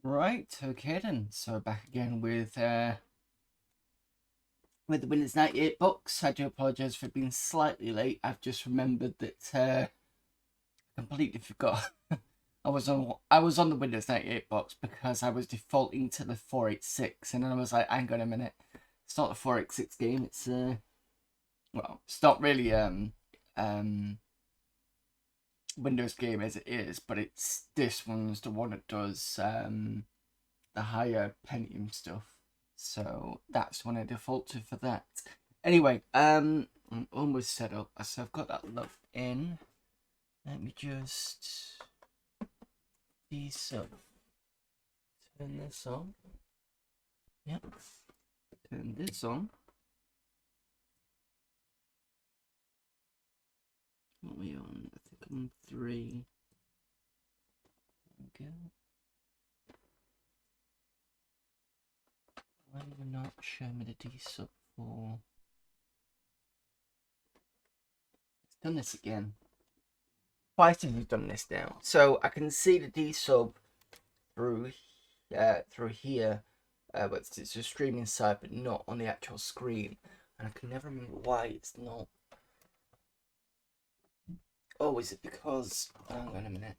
Right, okay then. So back again with the Windows 98 box. I do apologise for being slightly late. I've just remembered that I completely forgot. I was on the Windows 98 box because I was defaulting to the 486, and then I was like, hang on a minute, it's not a 486 game. It's well, it's not really Windows game as it is, but it's this one's the one that does the higher Pentium stuff. So that's when I default to for that. Anyway, I'm almost set up. So I've got that logged in. Let me just turn this on. Yep. Turn this on. What are we on? I think I'm 3. Okay. Why will it not show me the D-sub for? It's done this again. Twice have done this now. So I can see the D-sub through here, but it's a streaming side, but not on the actual screen. And I can never remember why it's not. Oh, is it because? Hang on a minute.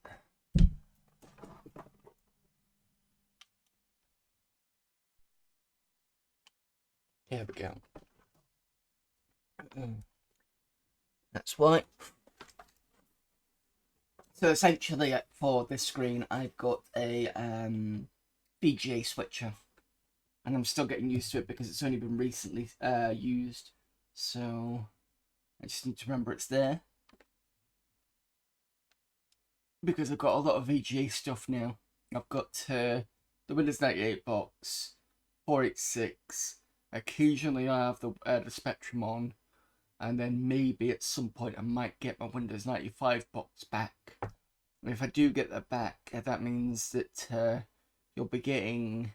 Here we go. That's why. So essentially, for this screen, I've got a VGA switcher, and I'm still getting used to it because it's only been recently used. So I just need to remember it's there, because I've got a lot of VGA stuff now. I've got the Windows 98 box, 486. Occasionally, I have the Spectrum on, and then maybe at some point I might get my Windows 95 box back. And if I do get that back, that means that you'll be getting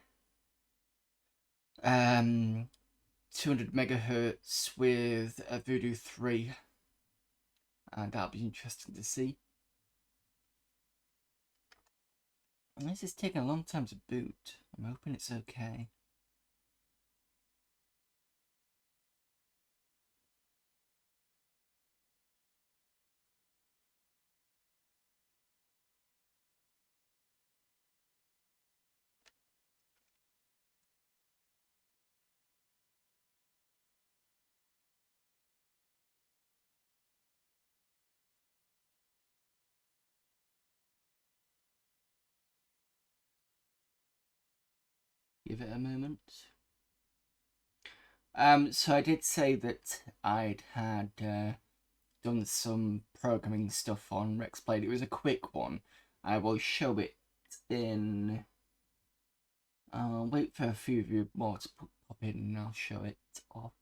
200 megahertz with a Voodoo 3, and that'll be interesting to see. And this is taking a long time to boot. I'm hoping it's okay. Give it a moment. So I did say that I'd had done some programming stuff on Rexblade. It was a quick one. I will show it in. I'll wait for a few of you more to pop in, and I'll show it off.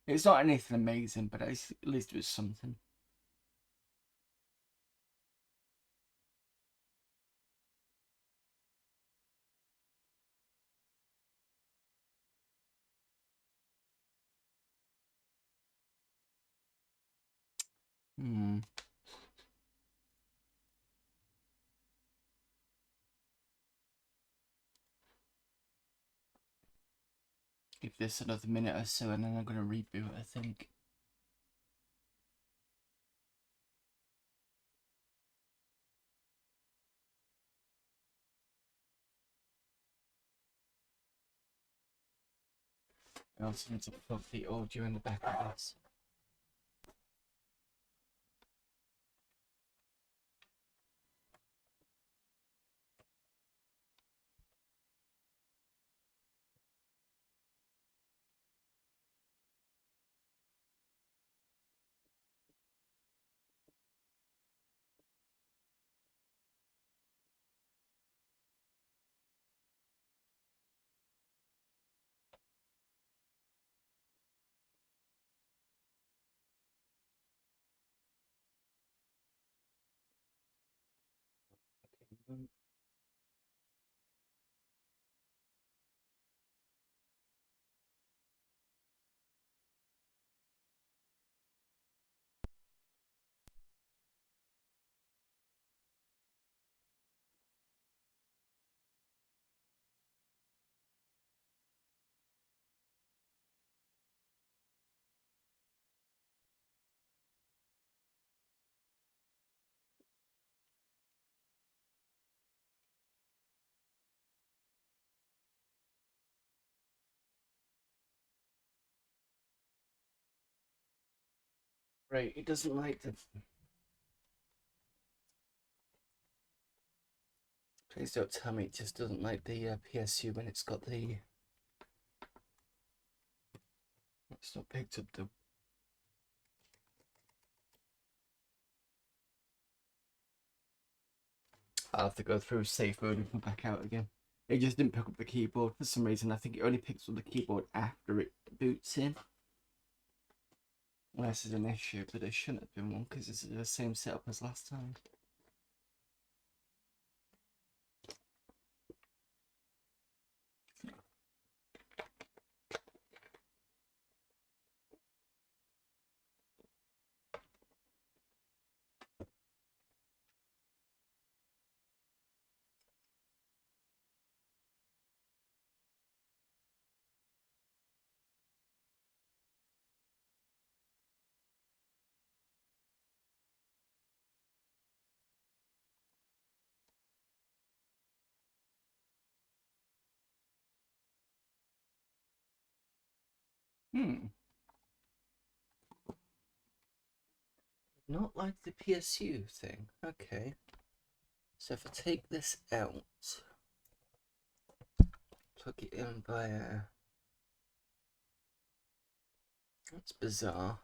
It's not anything amazing, but at least it was something. Give this another minute or so, and then I'm going to reboot, I think. I also need to plug the audio in the back of this. Right, it doesn't like the... Please don't tell me it just doesn't like the PSU when it's got the... It's not picked up the... I'll have to go through safe mode and come back out again. It just didn't pick up the keyboard for some reason. I think it only picks up the keyboard after it boots in. Unless there's an issue, but it shouldn't have been one because it's the same setup as last time. Not like the PSU thing. Okay. So if I take this out, plug it in via... That's bizarre.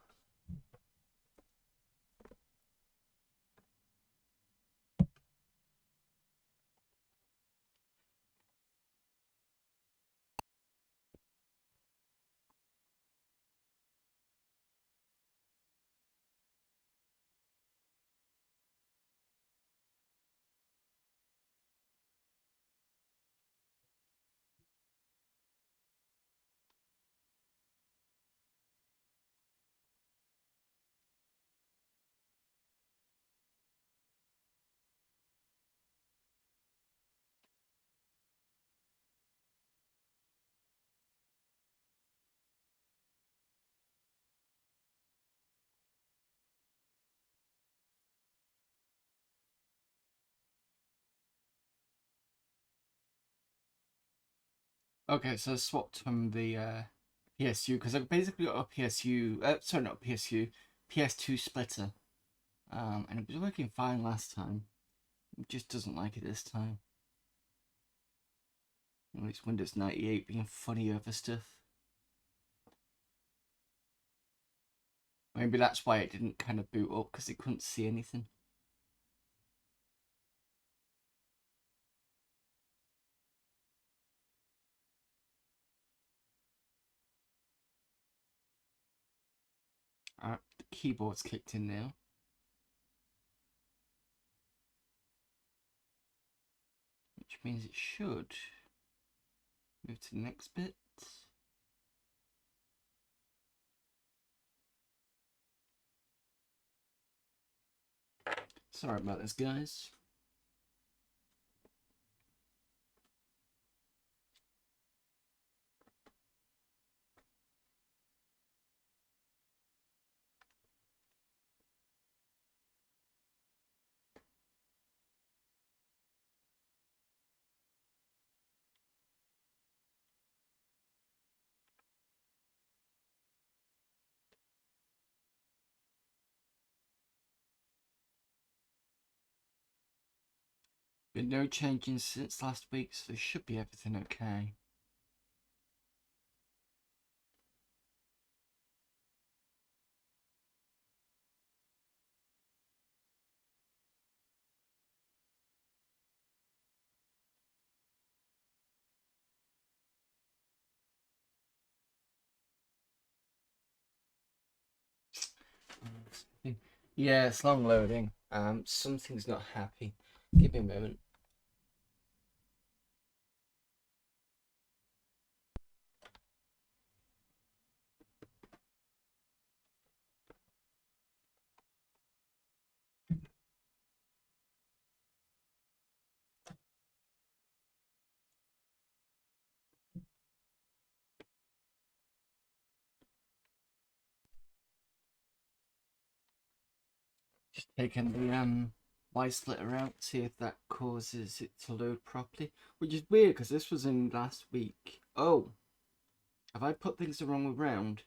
Okay, so I swapped from the PSU because I basically got a PSU. Sorry, not a PSU, PS2 splitter. And it was working fine last time. It just doesn't like it this time. Well, it's Windows 98 being funny over stuff. Maybe that's why it didn't kind of boot up, because it couldn't see anything. Alright, the keyboard's kicked in now. Which means it should move to the next bit. Sorry about this, guys. Been no changes since last week, so there should be everything okay. Yeah, it's long loading. Something's not happy. Give me a moment. Just taking the Y splitter out, see if that causes it to load properly. Which is weird because this was in last week. Oh, have I put things the wrong way round?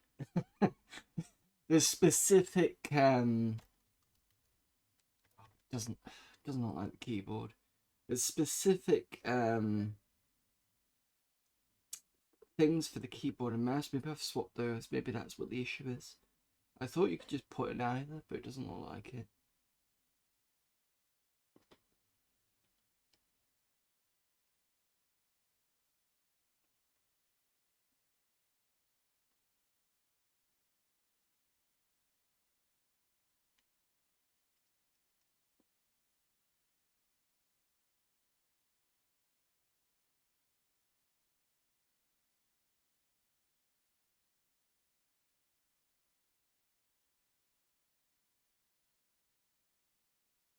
There's specific doesn't look like the keyboard. There's specific things for the keyboard and mouse. Maybe I've swapped those. Maybe that's what the issue is. I thought you could just put it either, but it doesn't look like it.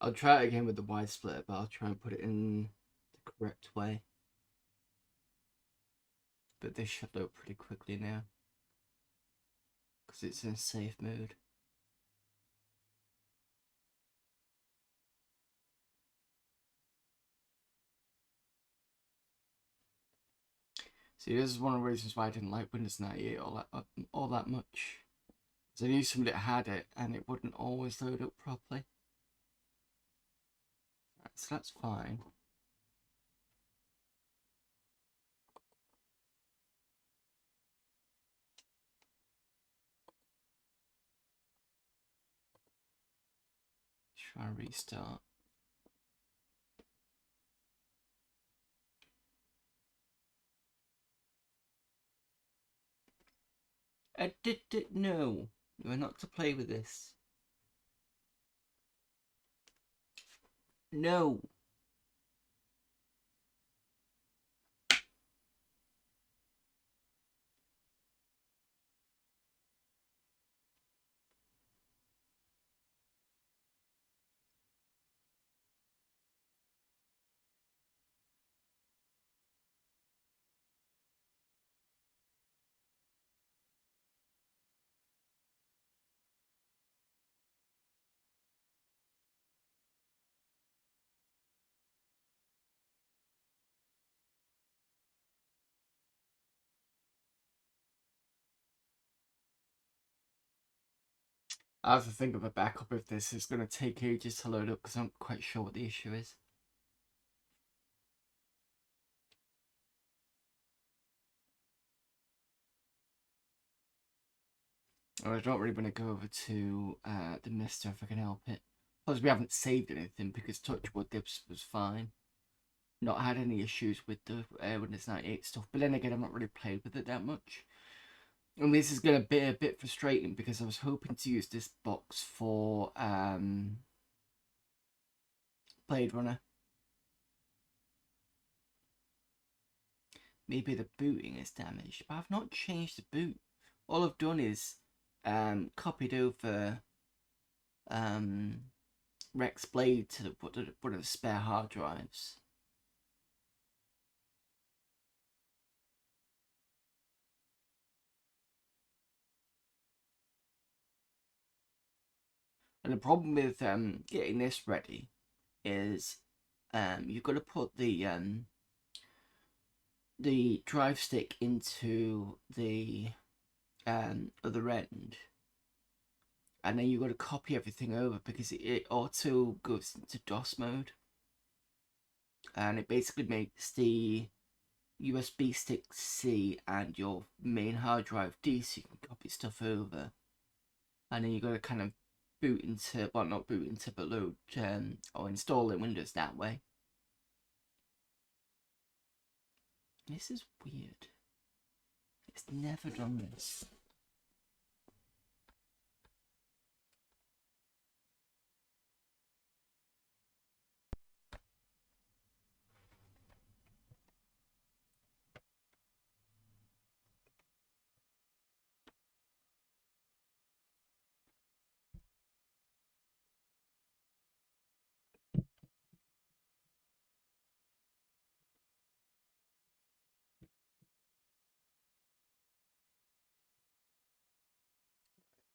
I'll try it again with the Y splitter, but I'll try and put it in the correct way. But this should load pretty quickly now, because it's in safe mode. See, this is one of the reasons why I didn't like Windows 98 all that much. Because I knew somebody that had it and it wouldn't always load up properly. Right, so that's fine. Try and restart. No, you are not to play with this. No. I have to think of a backup if this is going to take ages to load up because I'm not quite sure what the issue is. I don't really want to go over to the Mister if I can help it. Plus, we haven't saved anything because Touchwood this was fine. Not had any issues with the Windows 98 stuff. But then again, I've not really played with it that much. And this is going to be a bit frustrating because I was hoping to use this box for Blade Runner. Maybe the booting is damaged, but I've not changed the boot. All I've done is copied over Rex Blade to one of the spare hard drives. And the problem with getting this ready is you've got to put the drive stick into the other end, and then you've got to copy everything over because it auto goes into DOS mode, and it basically makes the USB stick C and your main hard drive D, so you can copy stuff over, and then you got to kind of boot into, well, not boot into, but load or install in Windows that way. This is weird. It's never done this.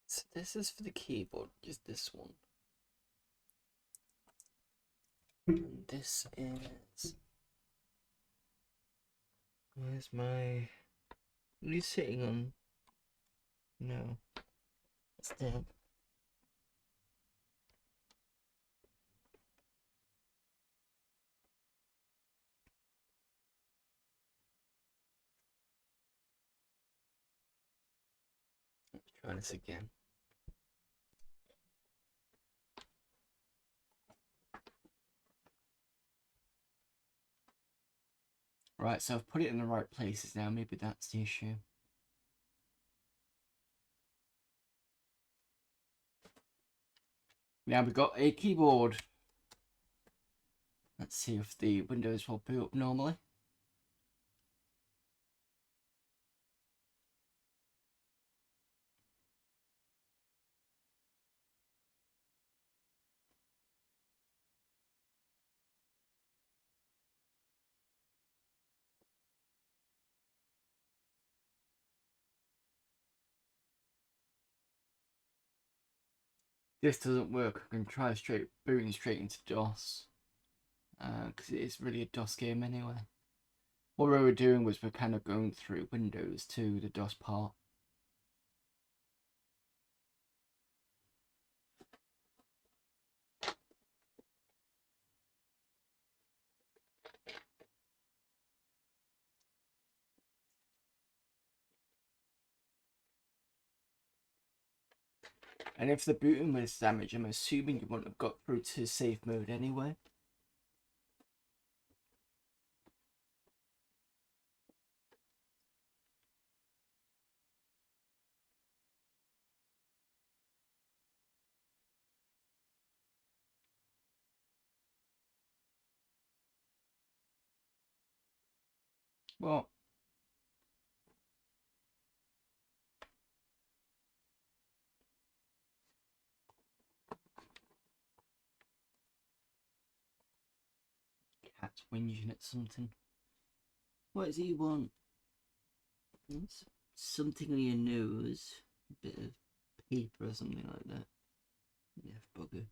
So this is for the keyboard, just this one. And this is... Where's my... What are you sitting on? No. It's down. Let's try this again. Right, so I've put it in the right places now. Maybe that's the issue. Now we've got a keyboard. Let's see if the Windows will boot up normally. This doesn't work. I can try booting straight into DOS. Because it is really a DOS game anyway. what we were doing was we're kind of going through Windows to the DOS part. And if the booting was damaged, I'm assuming you wouldn't have got through to safe mode anyway. Well, cat's whinging at something. What does he want? Something on your nose. A bit of paper or something like that. Yeah, bugger.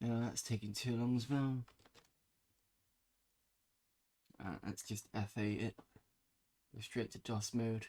No, that's taking too long as well. Let's just F8 it. Go straight to DOS mode.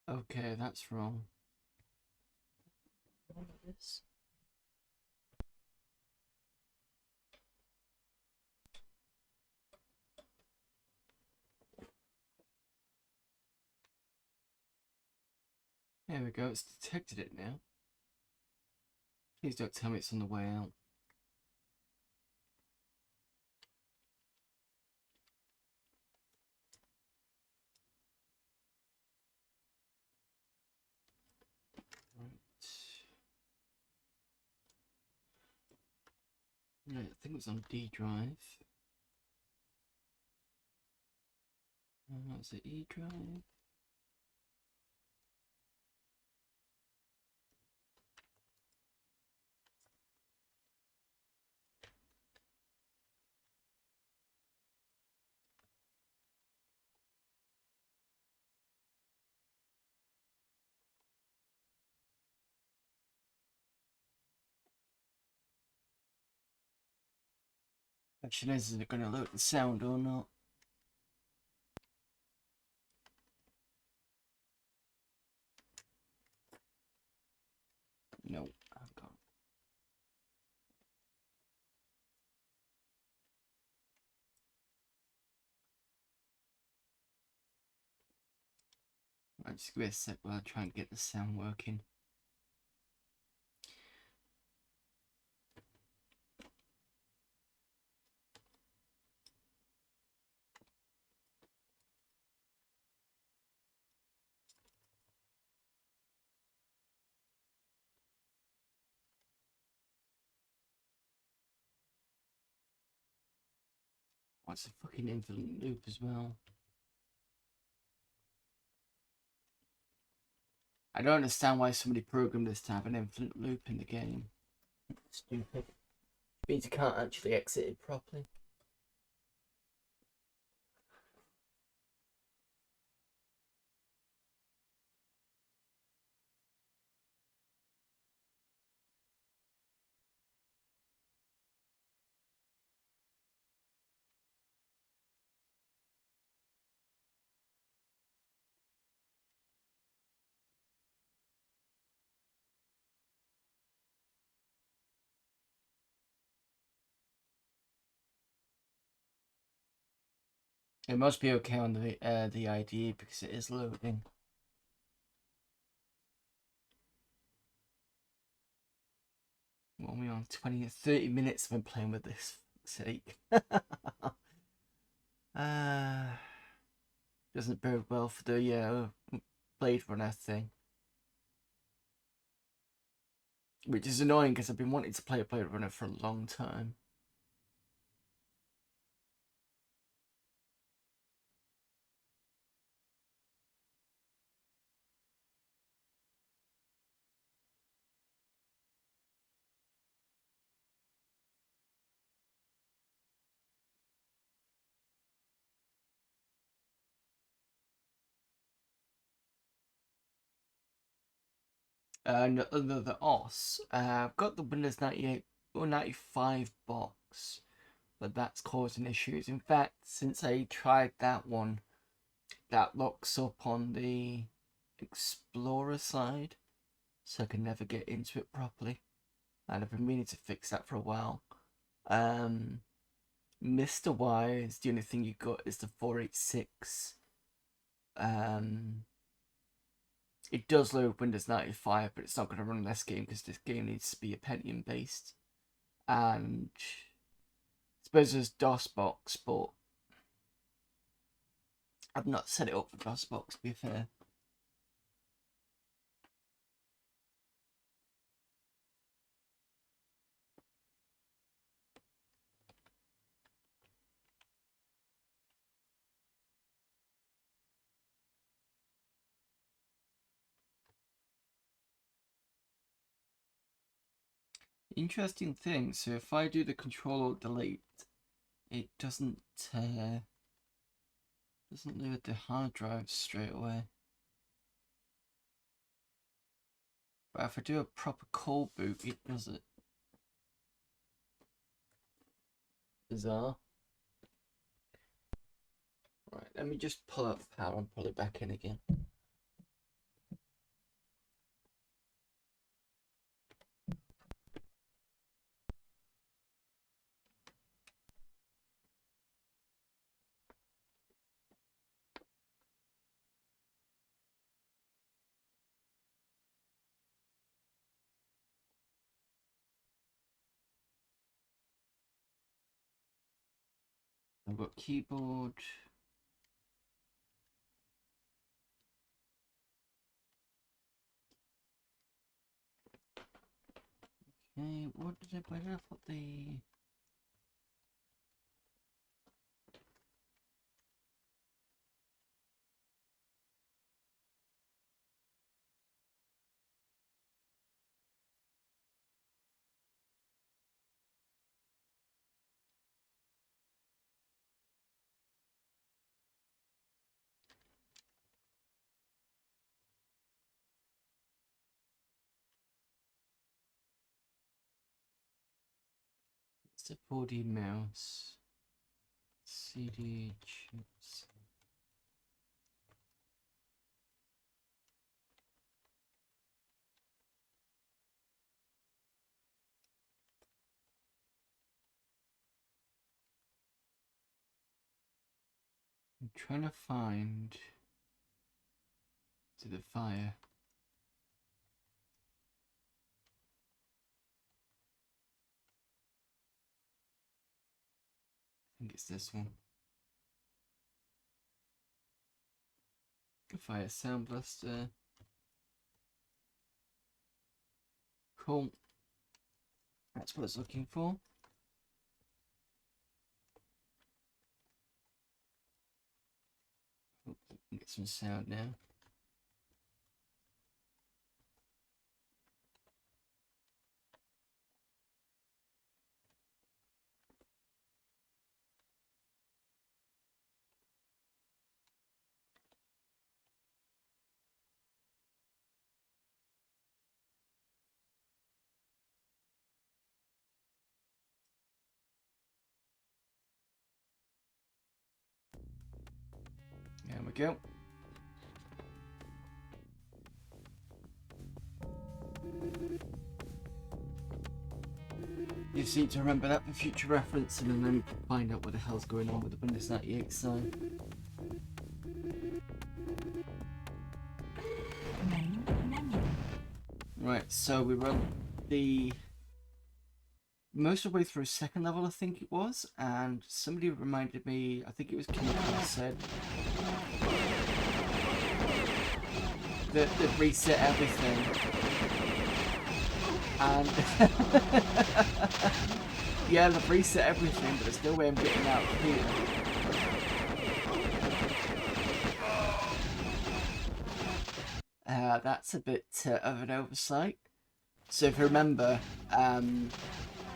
Okay, that's wrong. There we go, it's detected it now. Please don't tell me it's on the way out. Right, I think it was on D drive. Is it E drive? Question is it going to load the sound or not? No, I can't. Right, just give me a sec while I try and get the sound working. What's a fucking infinite loop as well? I don't understand why somebody programmed this to have an infinite loop in the game. Stupid. It means you can't actually exit it properly. It must be okay on the IDE because it is loading. Well, Only on 20 or 30 minutes I've been playing with this, for sake. Doesn't bode well for the Blade Runner thing. Which is annoying because I've been wanting to play a Blade Runner for a long time. And the OS, I've got the Windows 98 or 95 box, but that's causing issues. In fact, since I tried that one, that locks up on the Explorer side, so I can never get into it properly. And I've been meaning to fix that for a while. Mr. Wise, the only thing you got is the 486. It does load Windows 95, but it's not going to run this game because this game needs to be a Pentium based. And I suppose there's DOSBox, but I've not set it up for DOSBox, to be fair. Interesting thing, so if I do the Control-Alt-Delete, it doesn't load the hard drive straight away. But if I do a proper cold boot, it does it. Bizarre. Right, let me just pull out the power and pull it back in again. I've got keyboard. Okay, where did I put the... It's the 4D mouse. CD chips. I'm trying to find to the fire. I think it's this one. Fire Sound Blaster. Cool. That's what it's looking for. Hope we can get some sound now. There we go. You just need to remember that for future reference and then find out what the hell's going on with the Windows 98 side. Right, so we run the most of the way through second level, I think it was, and somebody reminded me, I think it was Kim said that they'd reset everything. And yeah, they've reset everything, but there's no way I'm getting out here. That's a bit of an oversight. So if you remember,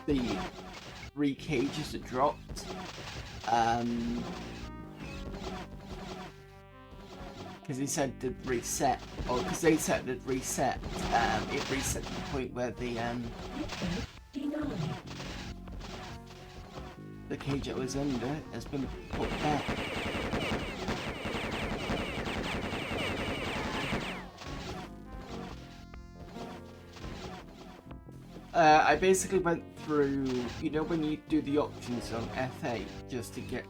the 3 cages that dropped, because he said to reset, or because they said to reset, it reset to the point where the cage that was under has been put back. I basically went through, you know, when you do the options on F8 just to get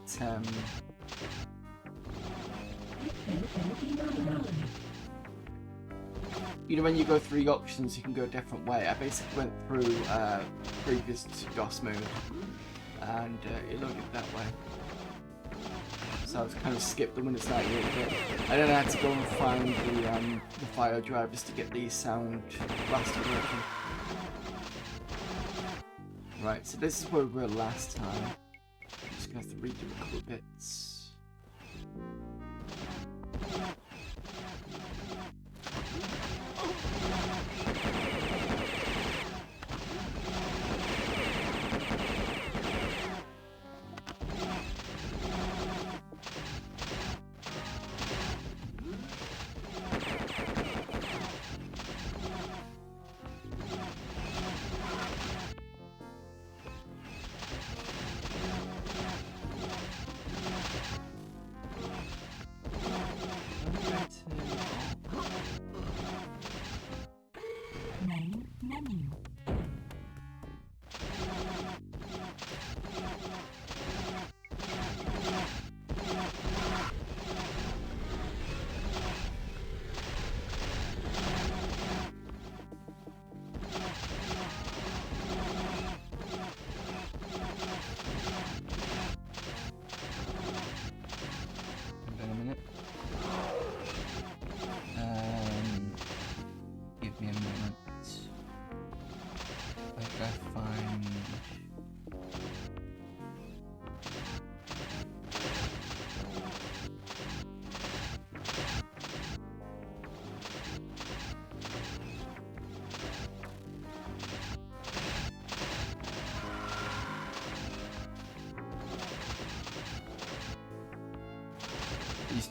you know, when you go through the options, you can go a different way. I basically went through previous DOS mode, and it loaded that way. So I was kind of skipped the Windows 98 bit. I then had to go and find the file drivers to get the sound blaster working. Right, so this is where we were last time. I'm just gonna have to redo a couple of bits.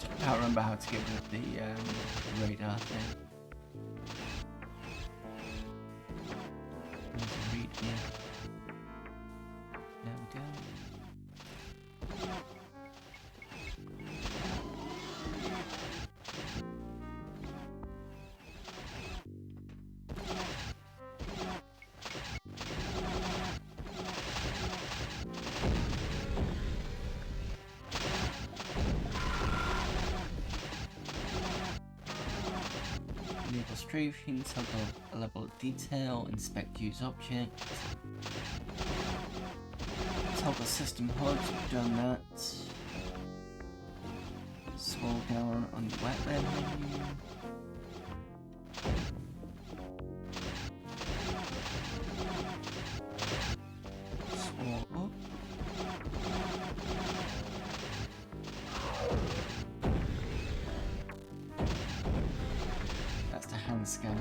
I can't remember how to get rid of the radar thing. Read here. There we go. Enable strafing, toggle a level of detail, inspect use object, toggle system HUD, done that. Scroll down on the wetland menu. Scroll up. Hand scan.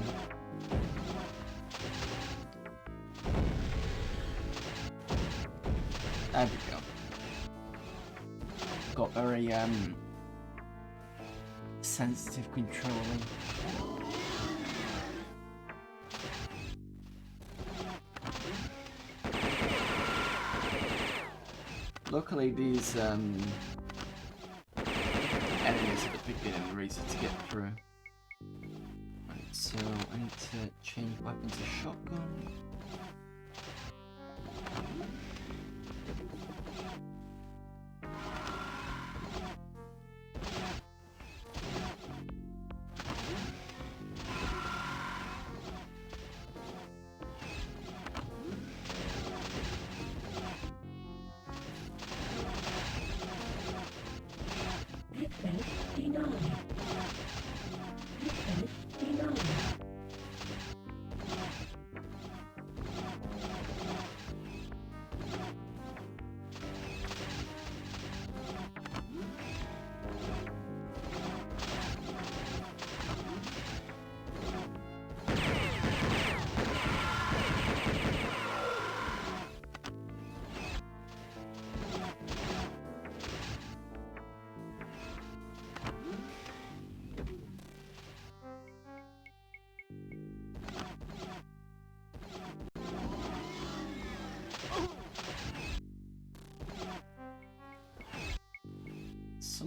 There we go. Got very sensitive controlling. Luckily these enemies at the beginning are easy to get through. So I need to change weapon to shotgun.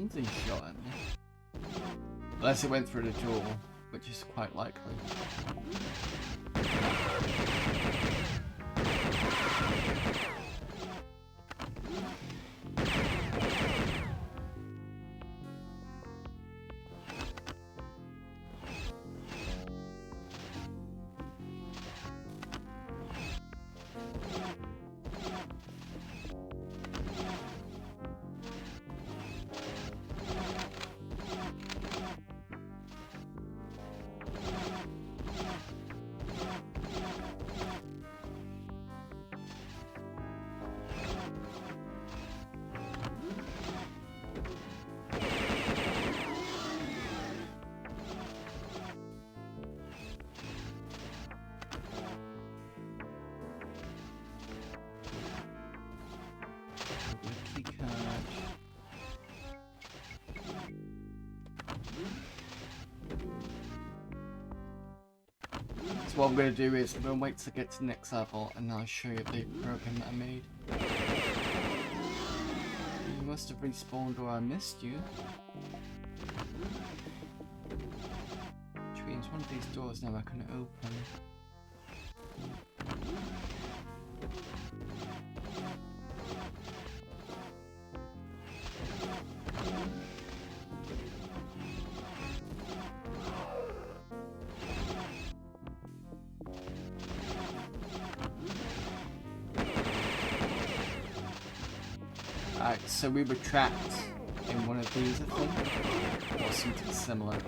something shot at me. Unless it went through the door, which is quite likely. So what I'm going to do is I'm going to wait to get to the next level and I'll show you the program that I made. You must have respawned or I missed you. Which means one of these doors now I can open. Alright, so we were trapped in one of these, I think, or something similar.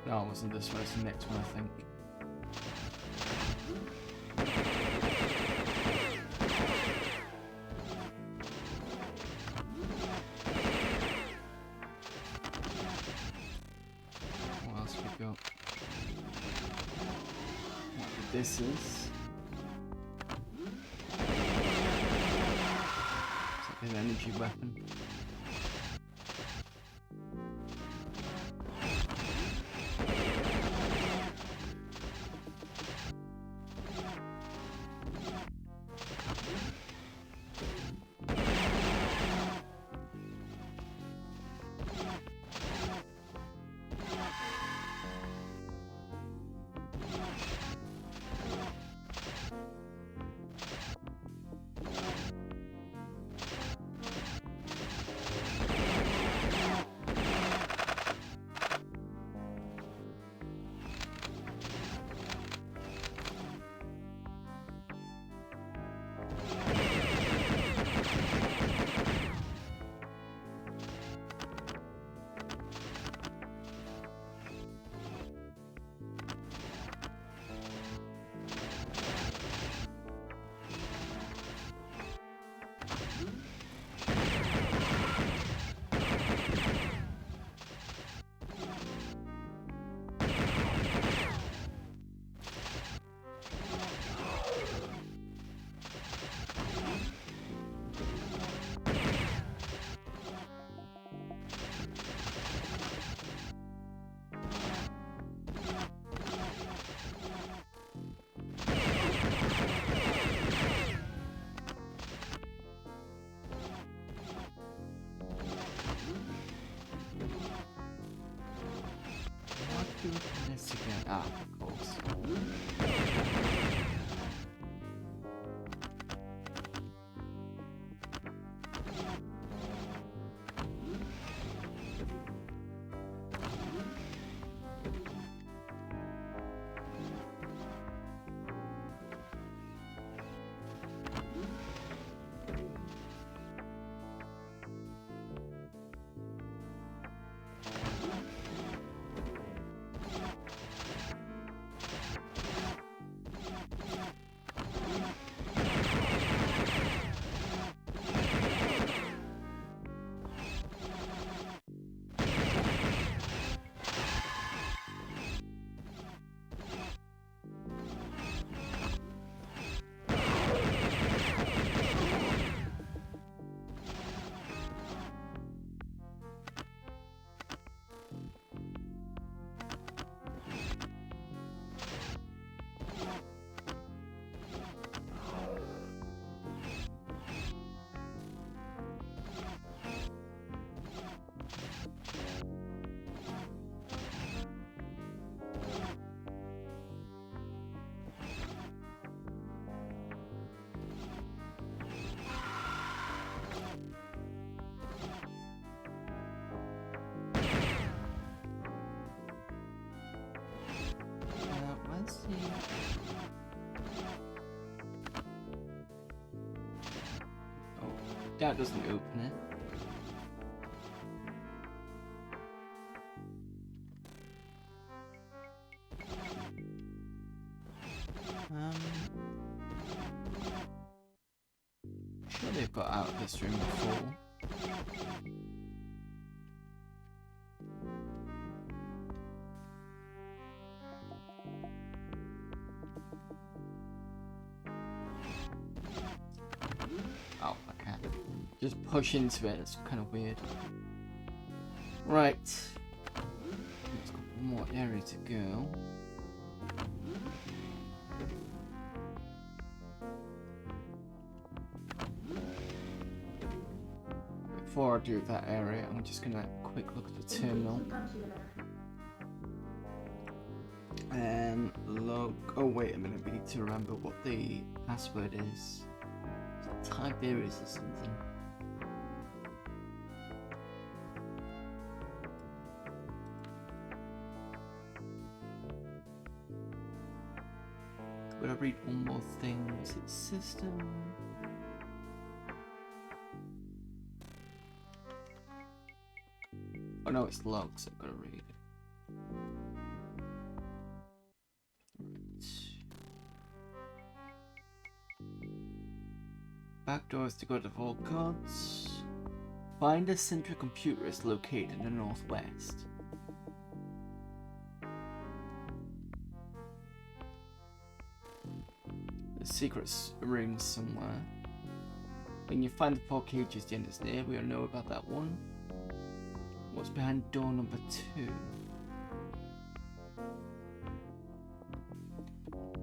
No, it wasn't this one, it's the next one, I think. What else have we got? This is it's like an energy weapon. This again. Ah, of course. That doesn't open it. Sure they've got out of this room before. Oh, I can't. Just push into it, it's kind of weird. Right. It's got one more area to go. Before I do that area, I'm just gonna have a quick look at the terminal. And log. Oh, wait a minute, we need to remember what the password is. So Tiberius or something. Gotta read one more thing. Is it system? Oh no, it's logs. I've got to read it. Right. Back doors to go to Vault Gods. Find a central computer is located in the northwest. The secret room somewhere. When you find the 4 cages, the end is near. We all know about that one. What's behind door number 2?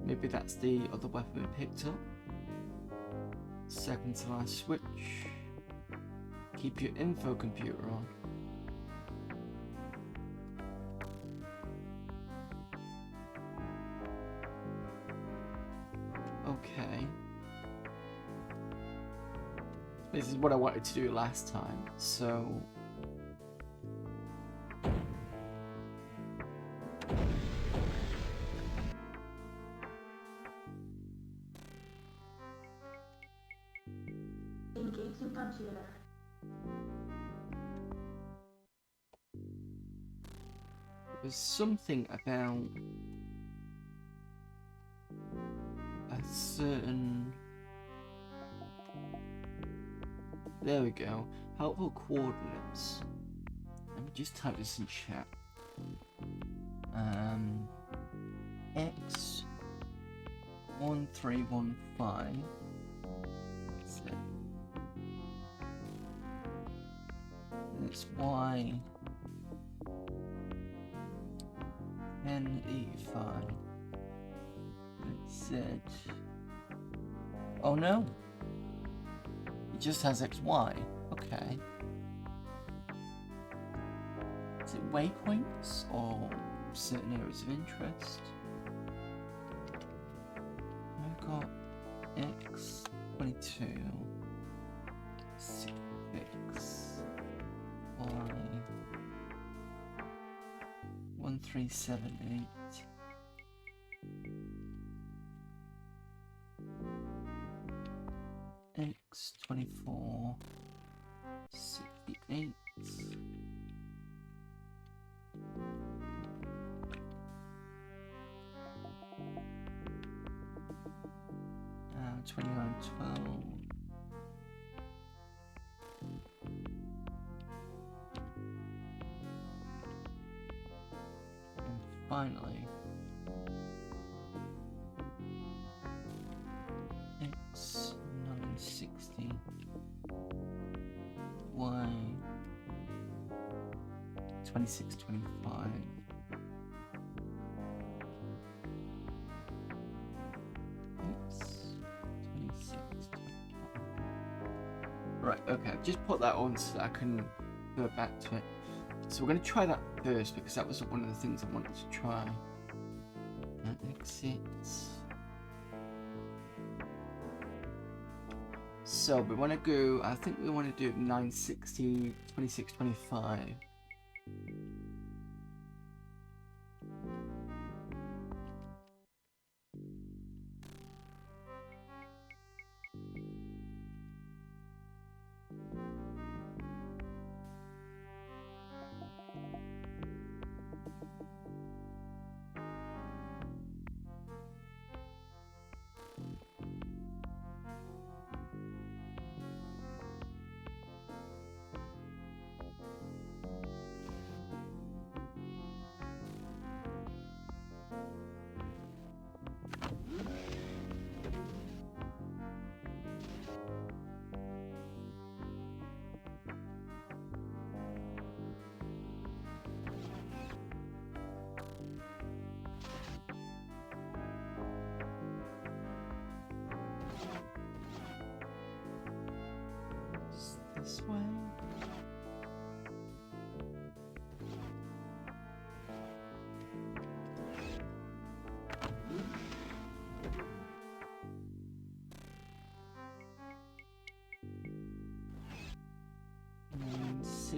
Maybe that's the other weapon we picked up. Second to last switch. Keep your info computer on. Okay. This is what I wanted to do last time, so... There's something about a certain... There we go. Helpful coordinates. Let me just type this in chat. X 1315. That's it. And it's Y 1085. That's it. Oh no! It just has XY. Okay. Is it waypoints or certain areas of interest? I've got X22 6 Y 1378. X24 68. Now 2912. And finally X960 Y 2625. Right, okay, I've just put that on so that I can go back to it. So we're going to try that first because that was one of the things I wanted to try. And exit. So we want to go, I think we want to do 960, 2625.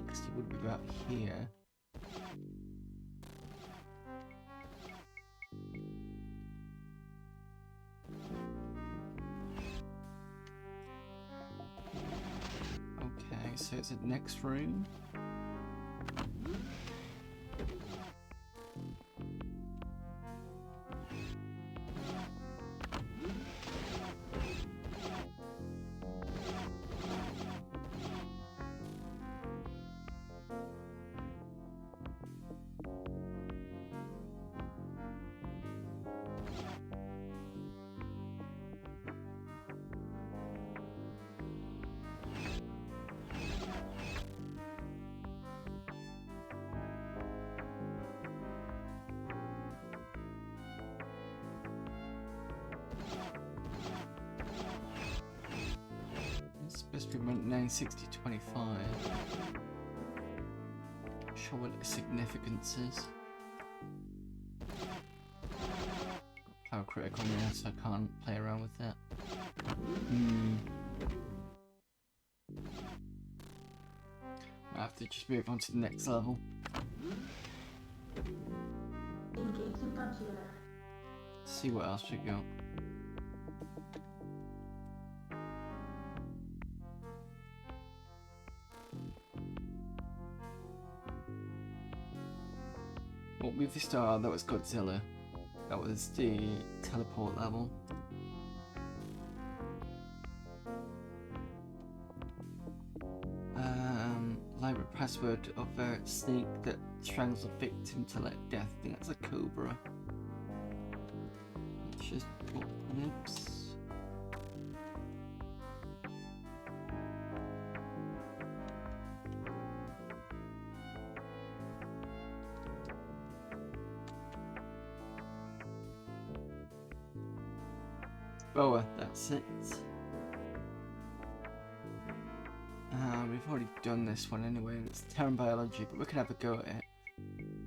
60 would be about here. Okay, so it's the next room. It's supposed to be 960-25. Not sure what the significance is. Power critic on there, so I can't play around with that. I have to just move on to the next level. See what else we got. What movie star? That was Godzilla. That was the teleport level. Library password of a snake that strangles a victim to let death. I think that's a cobra. Let's just put nibs. Oh, that's it. We've already done this one anyway, and it's Terran Biology, but we can have a go at it.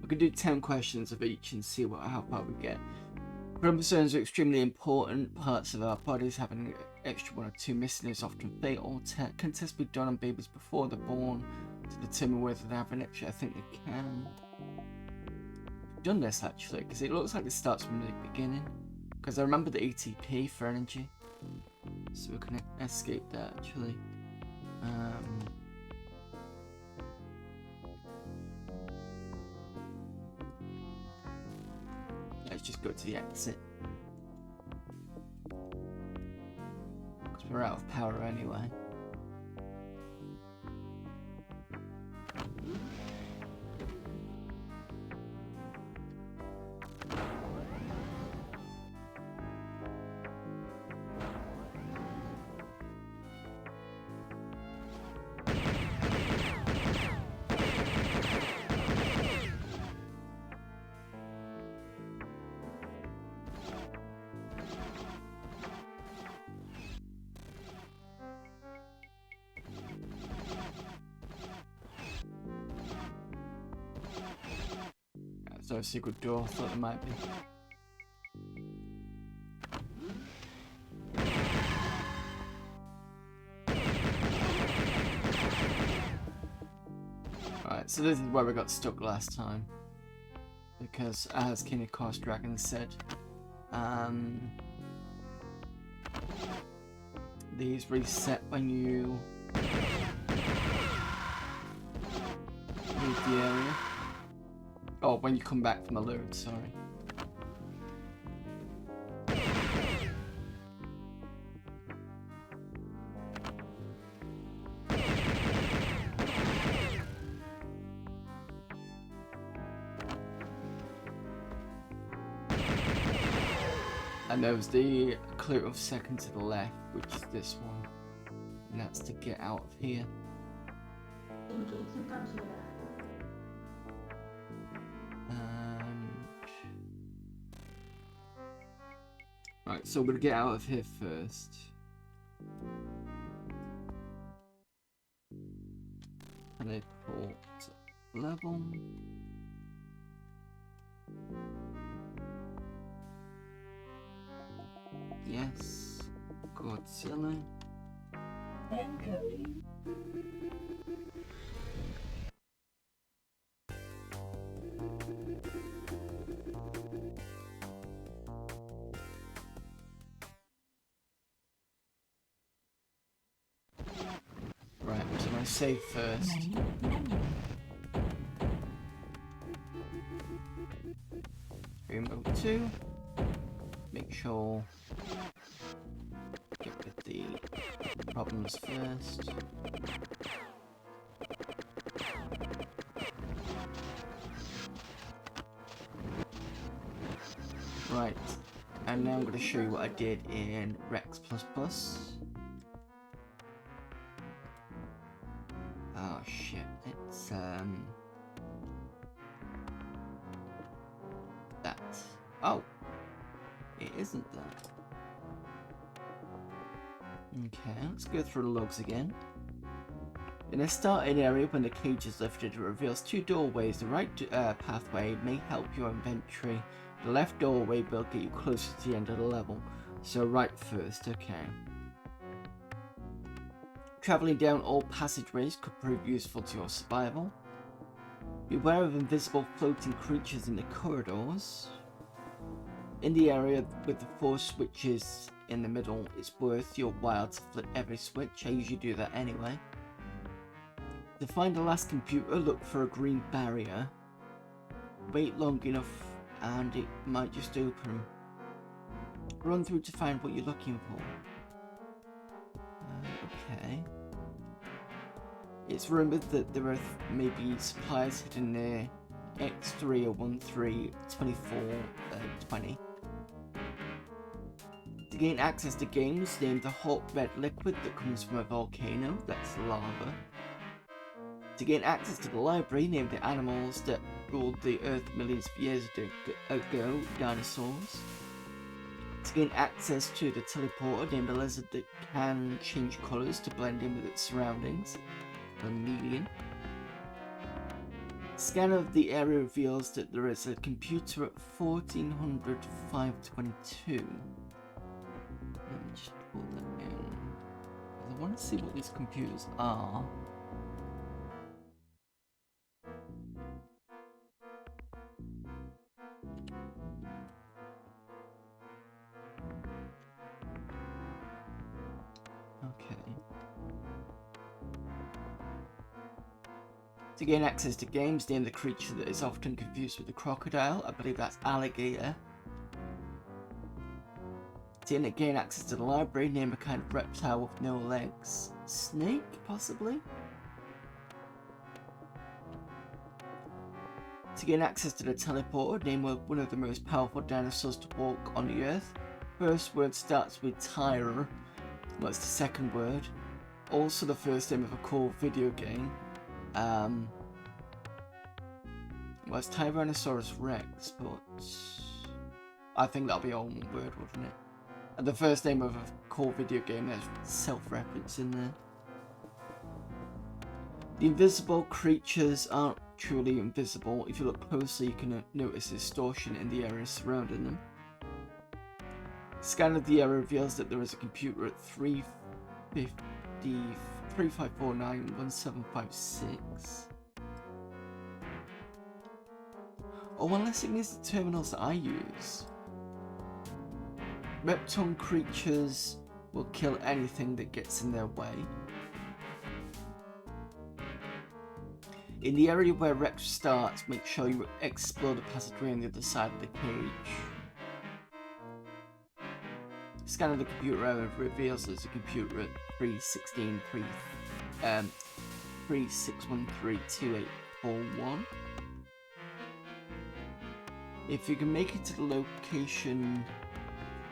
We can do 10 questions of each and see how far we get. Chromosomes are extremely important parts of our bodies. Having an extra one or two missing is often fatal. Can tests be done on babies before they're born to determine whether they have an extra? I think they can. We've done this actually, because it looks like it starts from the beginning. Because I remember the ATP for energy, so we can escape that actually. Let's just go to the exit, because we're out of power anyway. There's no secret door, I thought there might be. Right, so this is where we got stuck last time. Because as King of Course Dragon said, these reset when you leave the area. Oh, when you come back from a load, sorry. And there was the clear of second to the left, which is this one. And that's to get out of here. Right, so we're gonna get out of here first. Teleport level. Yes, Godzilla. to save first. Stream mode 2. Make sure get rid of the problems first. Right, and now I'm going to show you what I did in Rex++. Oh shit, it's that. Oh, it isn't that. Okay, let's go through the logs again. In a starting area, when the cage is lifted, it reveals two doorways. The right pathway may help your inventory. The left doorway will get you closer to the end of the level. So right first, okay. Travelling down all passageways could prove useful to your survival. Beware of invisible floating creatures in the corridors. In the area with the 4 switches in the middle, it's worth your while to flip every switch. I usually do that anyway. To find the last computer, look for a green barrier. Wait long enough and it might just open. Run through to find what you're looking for. Okay. It's rumoured that there are maybe supplies hidden near X3 or 132420. To gain access to games, name the hot red liquid that comes from a volcano, that's lava. To gain access to the library, name the animals that ruled the earth millions of years ago, dinosaurs. To gain access to the teleporter, name the lizard that can change colours to blend in with its surroundings, a chameleon. Scan of the area reveals that there is a computer at 1400 522. Let me just pull that in, because I want to see what these computers are. To gain access to games, name the creature that is often confused with the crocodile. I believe that's alligator. To gain access to the library, name a kind of reptile with no legs. Snake, possibly? To gain access to the teleporter, name one of the most powerful dinosaurs to walk on the earth. First word starts with Tyra. What's the second word? Also the first name of a cool video game. Well, it's Tyrannosaurus Rex, but I think that'll be all one word, wouldn't it? And the first name of a cool video game, there's self-reference in there. The invisible creatures aren't truly invisible. If you look closely, you can notice distortion in the area surrounding them. Scan of the area reveals that there is a computer at 35491756. Oh, unless it needs the terminals that I use. Reptile creatures will kill anything that gets in their way. In the area where Rex starts, make sure you explore the passageway on the other side of the cage. Scan of the computer area reveals there's a computer at 36132841. If you can make it to the location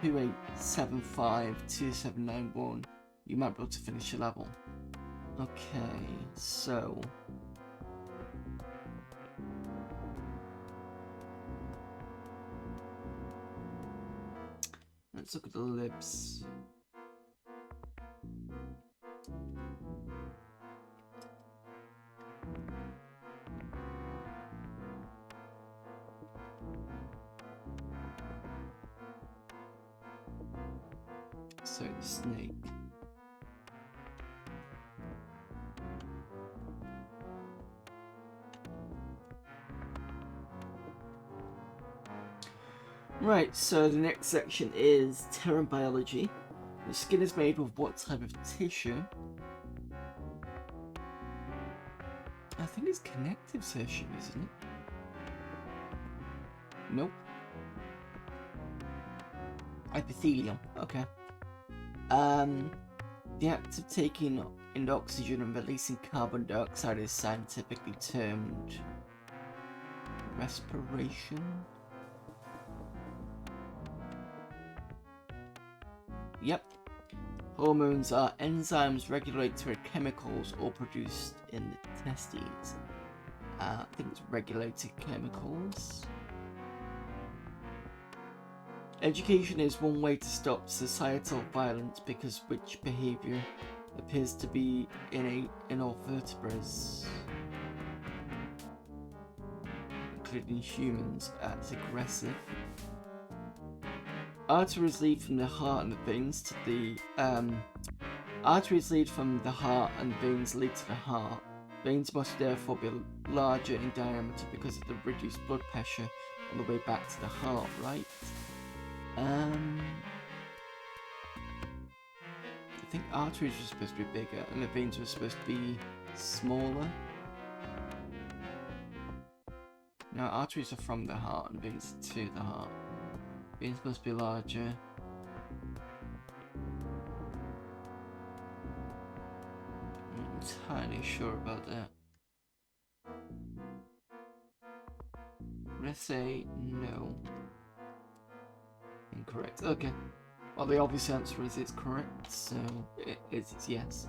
28752791, you might be able to finish the level. Okay, so let's look at the libs. So the snake. Right, so the next section is Terran biology. The skin is made with what type of tissue? think it's connective tissue, isn't it? Nope. Epithelium. Okay. The act of taking in oxygen and releasing carbon dioxide is scientifically termed respiration. Yep. Hormones are enzymes, regulatory chemicals, all produced in the testes. I think it's regulated chemicals. Education is one way to stop societal violence because which behaviour appears to be innate in all vertebrates, including humans, as aggressive. Arteries lead from the heart and the veins to the arteries lead from the heart and veins lead to the heart. Veins must therefore be larger in diameter because of the reduced blood pressure on the way back to the heart, right? I think arteries were supposed to be bigger and the veins were supposed to be smaller. No, arteries are from the heart and veins to the heart. Veins must be larger. I'm not entirely sure about that. Let's say no. Incorrect. Okay. Well, the obvious answer is it's correct, so it's yes.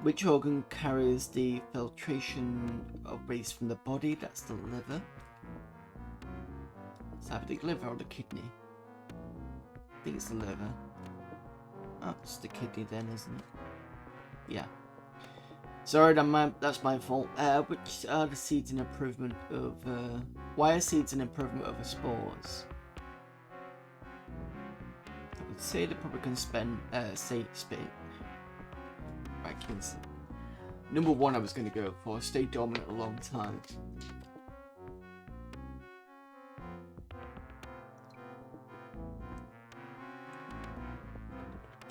Which organ carries the filtration of waste from the body? That's the liver. It's either the liver or the kidney. I think it's the liver. Oh, it's the kidney then, isn't it? Yeah. Sorry, that's my fault. Which are the seeds in improvement of... why are seeds an improvement over spores? I would say they probably can spend... Right, number one I was going to go for, stay dormant a long time.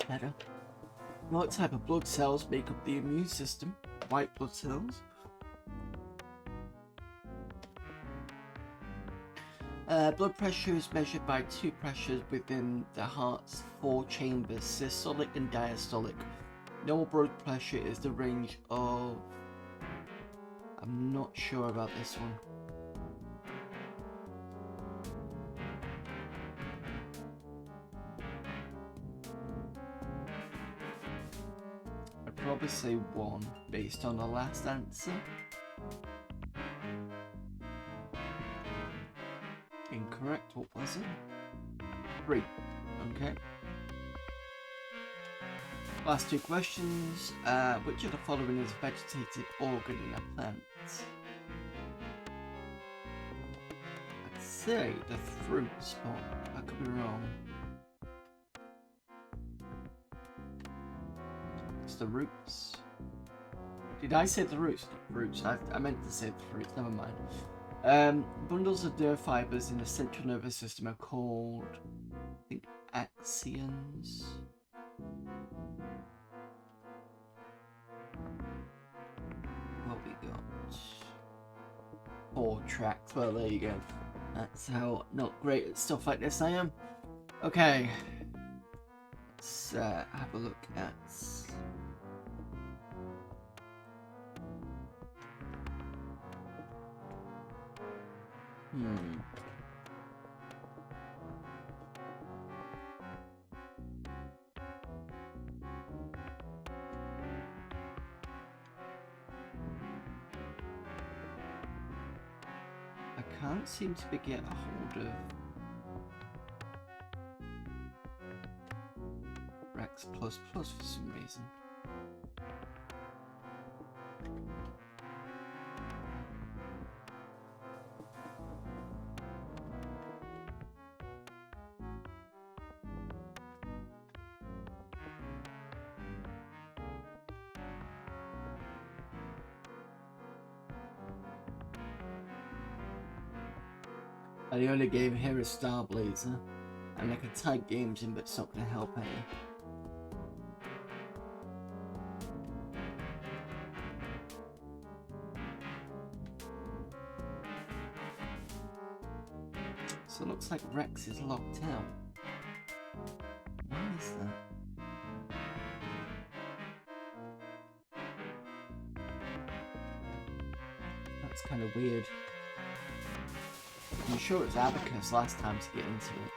Better. What type of blood cells make up the immune system? White blood cells. Blood pressure is measured by two pressures within the heart's four chambers, systolic and diastolic. Normal blood pressure is the range of... I'm not sure about this one. I'd probably say 1 based on the last answer. Incorrect. What was it? 3. Okay. Last two questions. Which of the following is a vegetative organ in a plant? I'd say the fruit spot. I could be wrong. It's the roots. Did I say the roots? The roots. I meant to say the fruits. Never mind. Bundles of nerve fibers in the central nervous system are called, I think, axons. What we got? 4 tracks. Well, there you go. That's how not great at stuff like this I am. Okay. Let's have a look at... I can't seem to get a hold of Rex++ for some reason. The only game here is Star Blazer, and I can type games in, but it's not going to help any. So it looks like Rex is locked out. Why is that? That's kind of weird. I'm sure it was Abacus last time to get into it.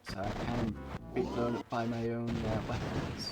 So I can be blown up by my own weapons.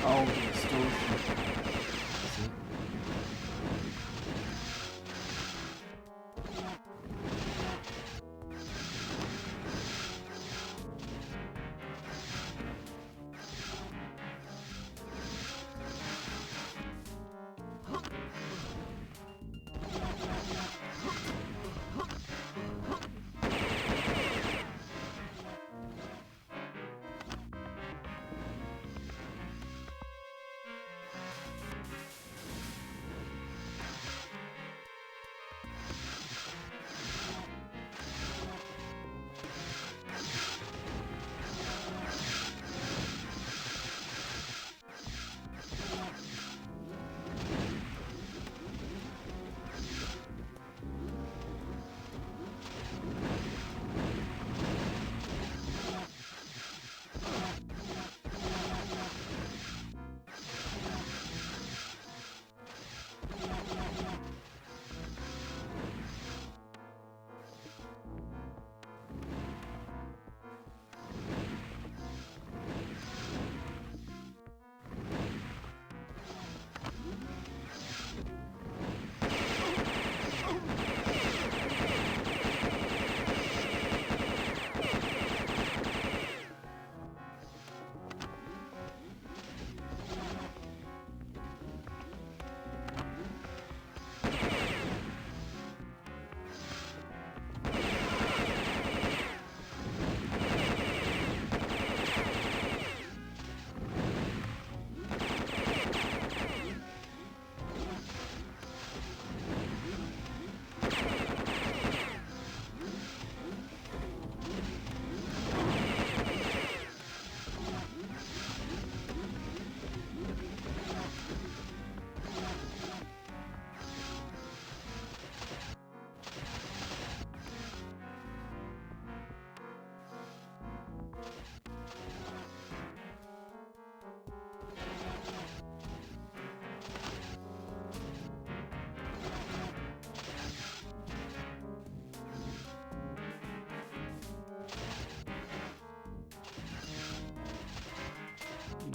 Oh, distortion.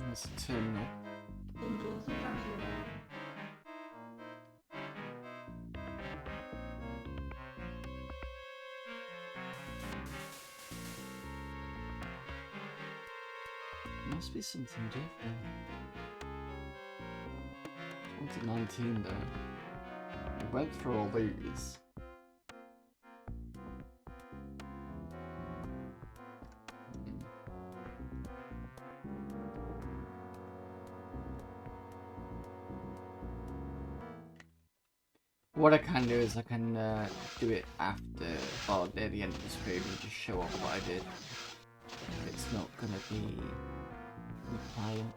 That's a terminal. Must be something different. 2019 though. We went through all these. What I can do is I can do it after, or near the end of this period and just show off what I did. if it's not going to be compliant.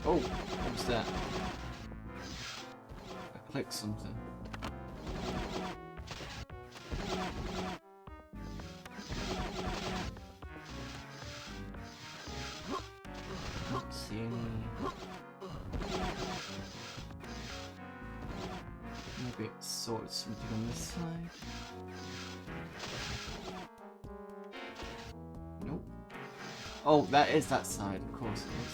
Oh, what was that? I clicked something. Not seeing any. Maybe it sorted something on this side. Nope. Oh, that is that side, of course it is.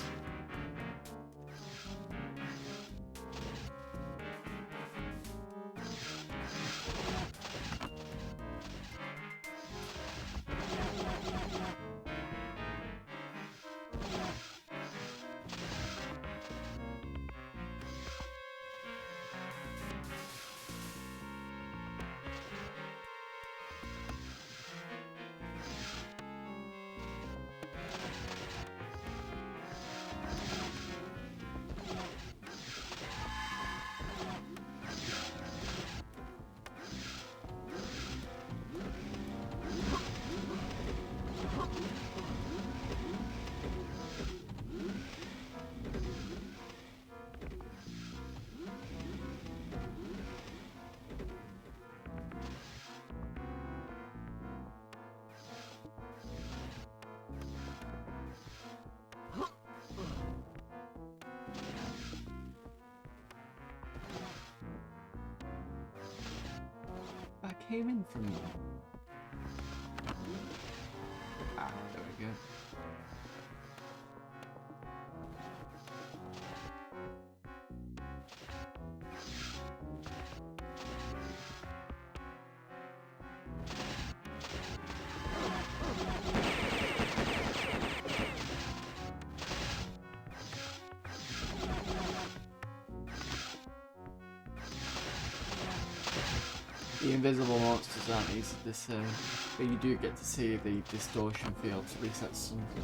I came in from you. Ah, there we go. The invisible monsters aren't easy to see, but you do get to see the distortion field to reset something.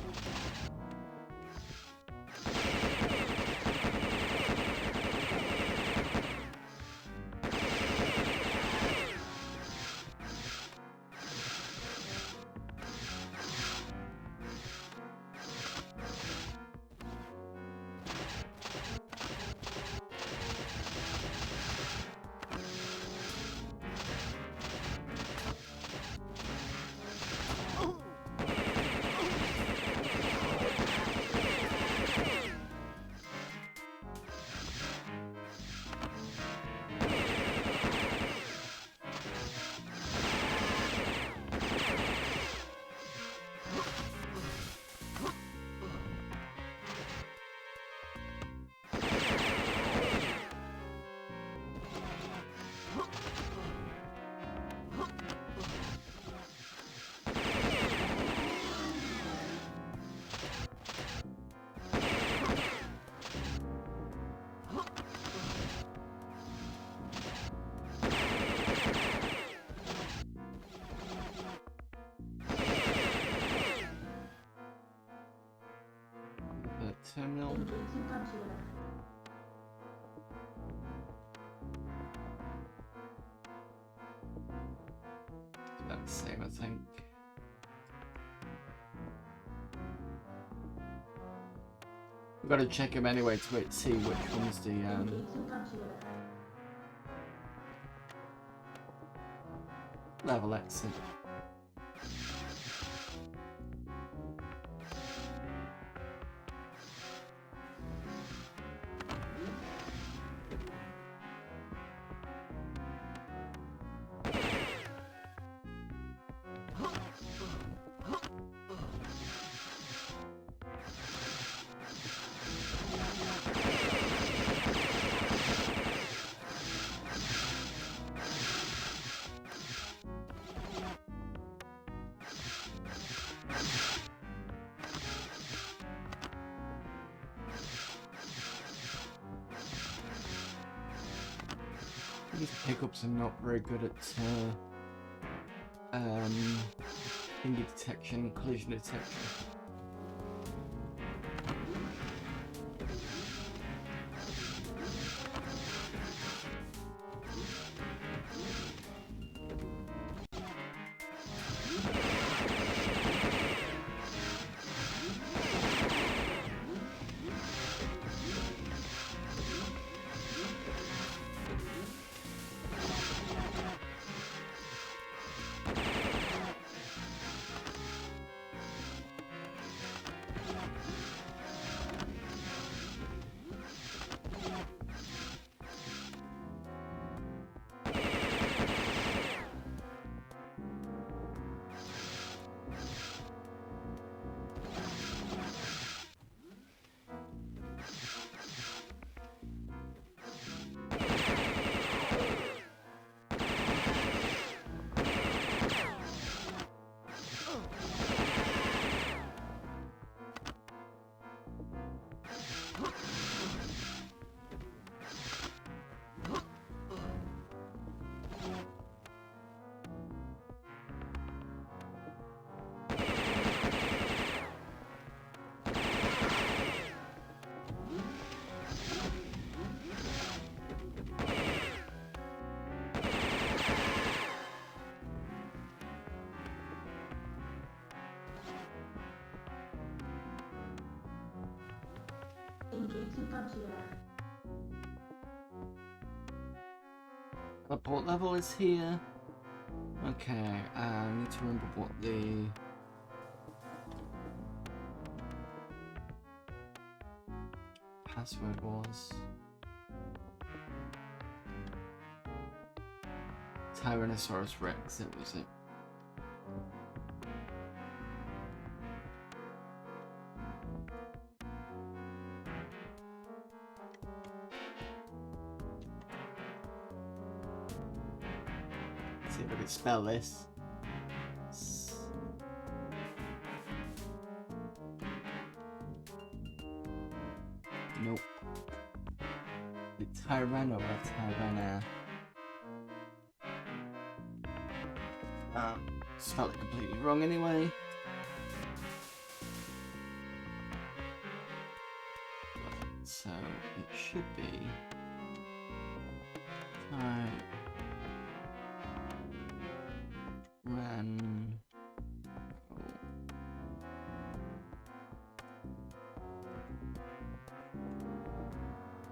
Terminal. It's about the same, I think. We've got to check him anyway to see which one's the level exit. These pickups are not very good at thingy detection, collision detection. The port level is here. Okay, I need to remember what the password was. Tyrannosaurus Rex, that was it. See if I can spell this. Nope. The Tyranno or Tyranna. Spelled it completely wrong anyway. So it should be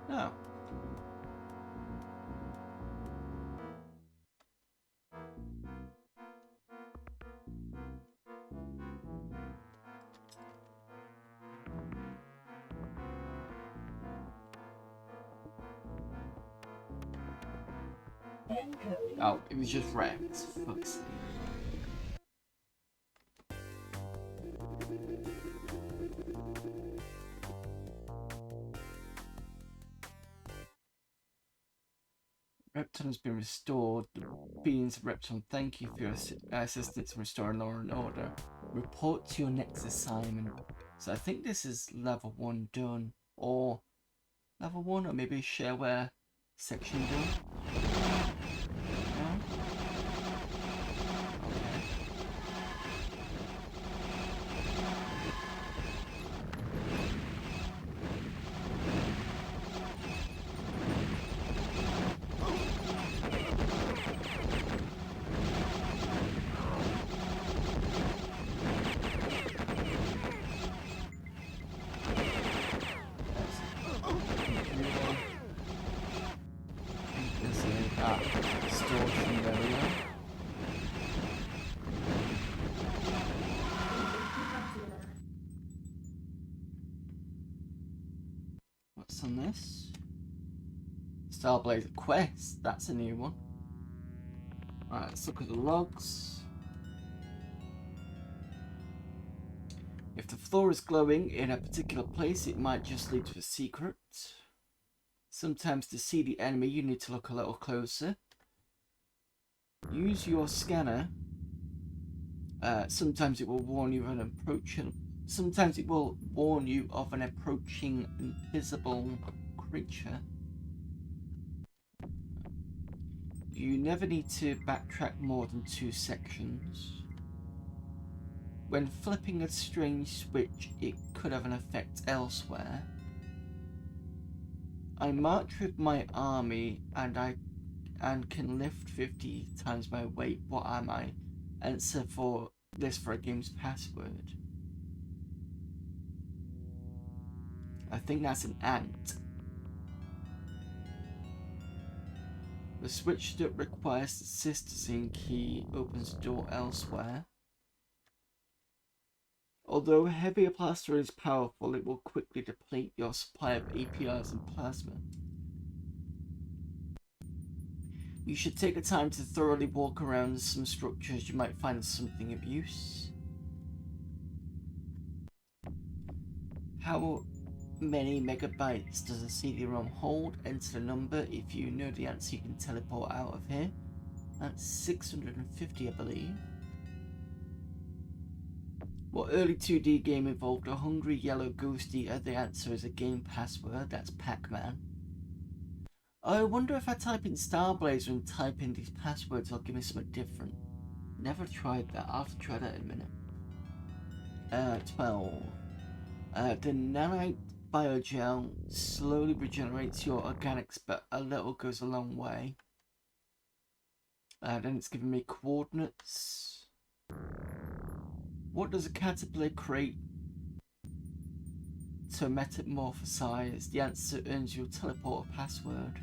No. Oh, it was just wrecked. Fuck's sake. Repton has been restored. The beings of Repton thank you for your assistance in restoring law and order. Report to your next assignment. So I think this is level 1 done. Or level 1, or maybe shareware section done. What's on this? Starblazer Quest, that's a new one. Right, let's look at the logs. If the floor is glowing in a particular place, it might just lead to a secret. Sometimes to see the enemy, you need to look a little closer. Use your scanner. Sometimes it will warn you of an approaching. Sometimes it will warn you of an approaching invisible creature. You never need to backtrack more than 2 sections. When flipping a strange switch, it could have an effect elsewhere. I march with my army and can lift 50 times my weight. What am I? Answer for this for a game's password. I think that's an ant. The switch that requires the cystine key opens the door elsewhere. Although heavier plaster is powerful, it will quickly deplete your supply of APRs and plasma. You should take the time to thoroughly walk around some structures. You might find something of use. How many megabytes does a CD-ROM hold? Enter the number. If you know the answer, you can teleport out of here. That's 650, I believe. What early 2D game involved a hungry yellow ghost eater? The answer is a game password. That's Pac-Man. I wonder if I type in Starblazer and type in these passwords, it'll give me something different. Never tried that. I'll have to try that in a minute. 12. The nanite biogel slowly regenerates your organics, but a little goes a long way. Then it's giving me coordinates. What does a caterpillar create to metamorphosize? The answer earns you a teleport password.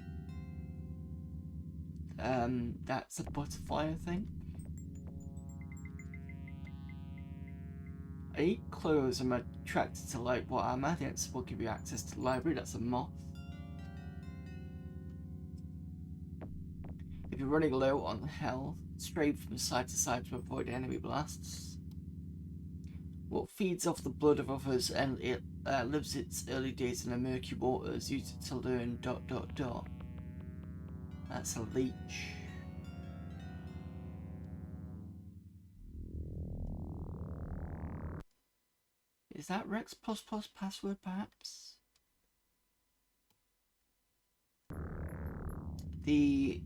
That's a butterfly, I think. I eat clothes. I'm attracted to light. What am I? The answer will give you access to the library. That's a moth. If you're running low on health, stray from side to side to avoid enemy blasts. What feeds off the blood of others and it lives its early days in the murky waters. Use it to learn ... That's a leech. Is that Rex++ password, perhaps? The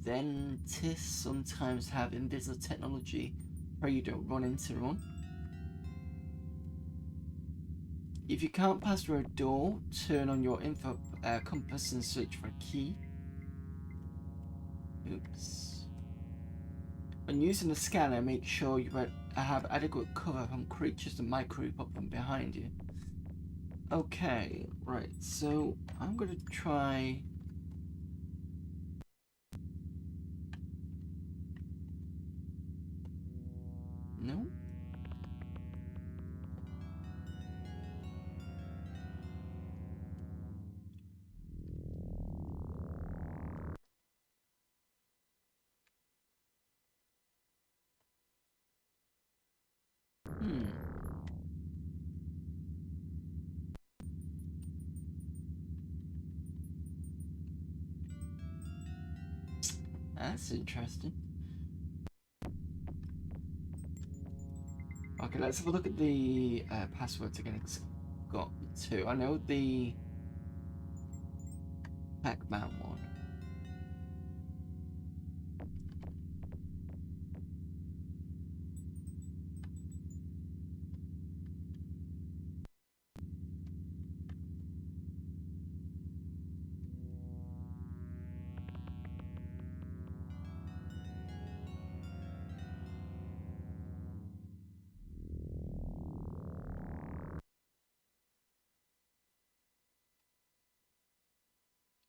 dentists sometimes have invisible technology. Pray you don't run into one. If you can't pass through a door, turn on your info compass and search for a key. Oops. When using the scanner, make sure you have adequate cover from creatures that might creep up from behind you. Okay, right, so I'm gonna try... No? That's interesting. Okay, let's have a look at the passwords again. It's got 2. I know the Pac-Man one.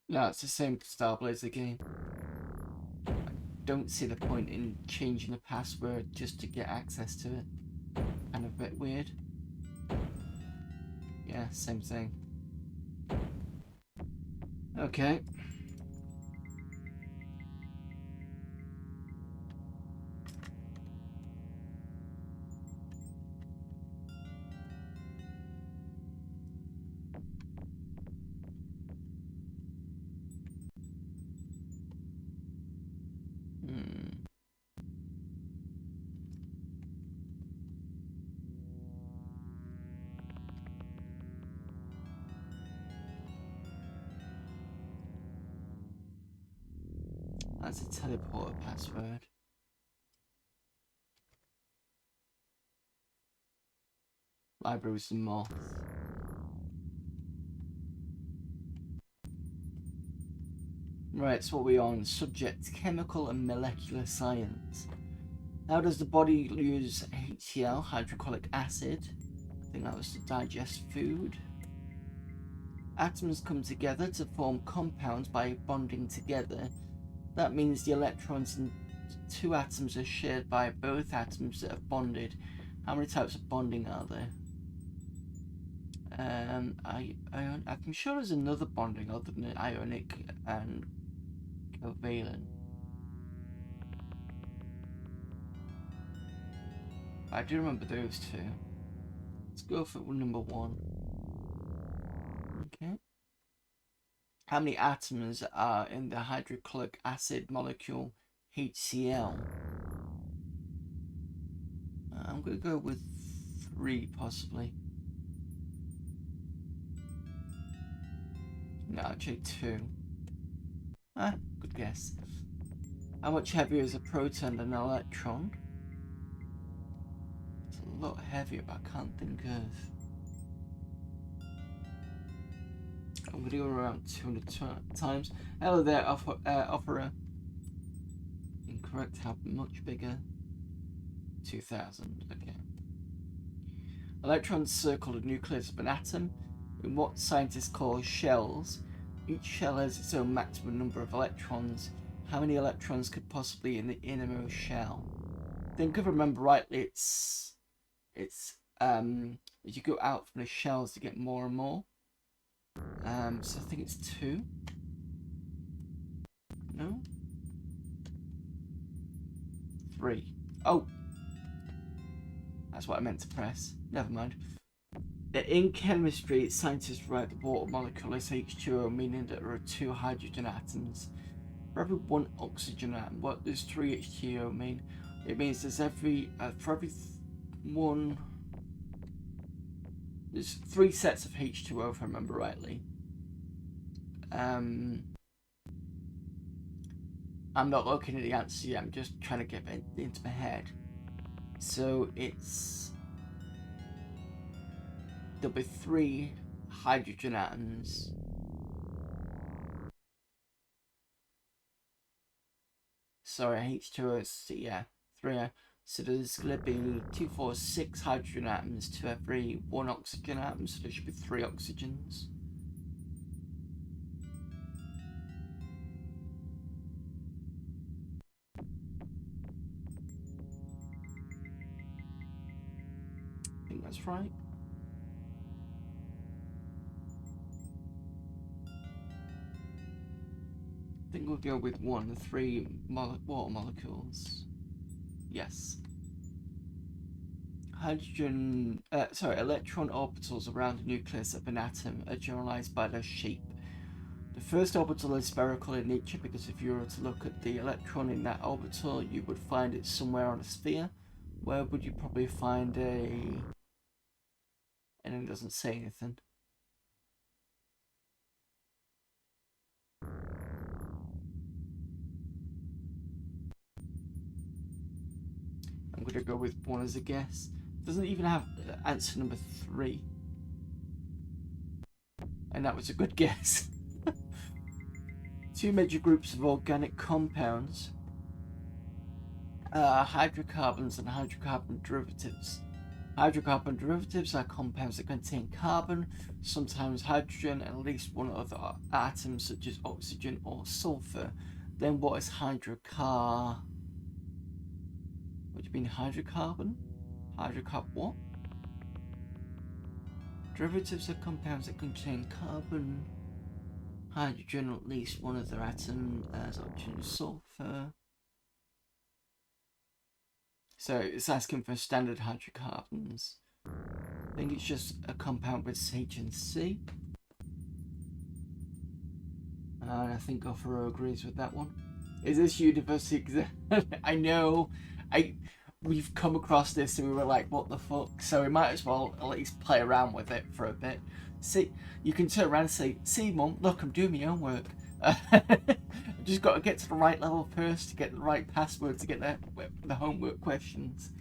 No, it's the same Starblazer game. I don't see the point in changing the password just to get access to it. Kind of a bit weird. Yeah, same thing. Okay. That's a teleporter password. Libraries and moths. Right, so what are we on? Subject, chemical and molecular science. How does the body use HCl, hydrochloric acid? I think that was to digest food. Atoms come together to form compounds by bonding together. That means the electrons in two atoms are shared by both atoms that have bonded. How many types of bonding are there? I'm sure there's another bonding other than ionic and covalent. I do remember those two. Let's go for number 1. Okay. How many atoms are in the hydrochloric acid molecule HCl? I'm going to go with 3 possibly. No, actually 2. Good guess. How much heavier is a proton than an electron? It's a lot heavier, but I can't think of. I'm going to go around 200 times. Hello there, offerer. Incorrect. How much bigger? 2000. Okay. Electrons circle the nucleus of an atom in what scientists call shells. Each shell has its own maximum number of electrons. How many electrons could possibly be in the innermost shell? I think if I remember rightly, it's as you go out from the shells, you get more and more. So I think it's 2. No? 3. Oh! That's what I meant to press. Never mind. In chemistry, scientists write the water molecule as H2O, meaning that there are 2 hydrogen atoms. For every 1 oxygen atom, what does 3 H2O mean? It means there's for every 1... There's 3 sets of H2O, if I remember rightly. I'm not looking at the answer yet, I'm just trying to get it into my head. So there'll be 3 hydrogen atoms. Sorry, H2O, yeah, 3. So there's going to be 2, 4, 6 hydrogen atoms to every 1 oxygen atom, so there should be 3 oxygens. I think that's right. I think we'll go with 1 of 3 water molecules. Yes. Electron orbitals around the nucleus of an atom are generalized by their shape. The first orbital is spherical in nature because if you were to look at the electron in that orbital, you would find it somewhere on a sphere. Where would you probably find a... And it doesn't say anything. I'm going to go with 1 as a guess. It doesn't even have answer number 3. And that was a good guess. 2 major groups of organic compounds are hydrocarbons and hydrocarbon derivatives. Hydrocarbon derivatives are compounds that contain carbon, sometimes hydrogen, and at least 1 other atom such as oxygen or sulfur. Then what is hydrocarbon? What do you mean hydrocarbon? Hydrocarbon what? Derivatives are compounds that contain carbon, hydrogen, at least 1 other atom, as oxygen, sulfur. So it's asking for standard hydrocarbons. I think it's just a compound with H and C. And I think Goffero agrees with that one. Is this university exam? I know. We've come across this and we were like, what the fuck? So we might as well at least play around with it for a bit. See, you can turn around and say, see mum, look, I'm doing my own work. I've just got to get to the right level first to get the right password to get the homework questions.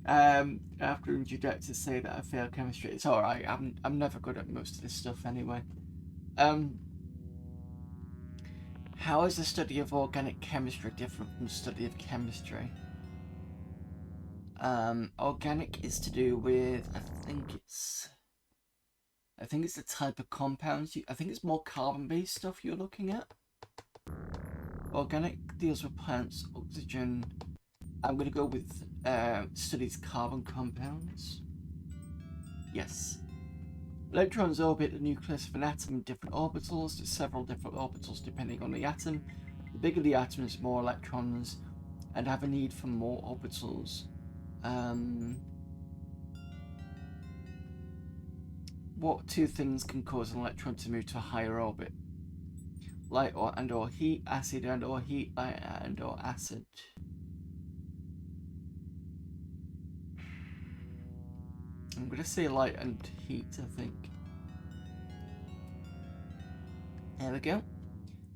After introductors say that I failed chemistry, it's alright. I'm never good at most of this stuff anyway. How is the study of organic chemistry different from the study of chemistry? Organic is to do with, I think it's the type of compounds. I think it's more carbon-based stuff you're looking at. Organic deals with plants, oxygen. I'm going to go with studies carbon compounds. Yes. Electrons orbit the nucleus of an atom in different orbitals. There's several different orbitals depending on the atom. The bigger the atom is, more electrons, and have a need for more orbitals. What two things can cause an electron to move to a higher orbit? Light or heat, acid or heat, light or acid. I'm going to say light and heat, I think. There we go.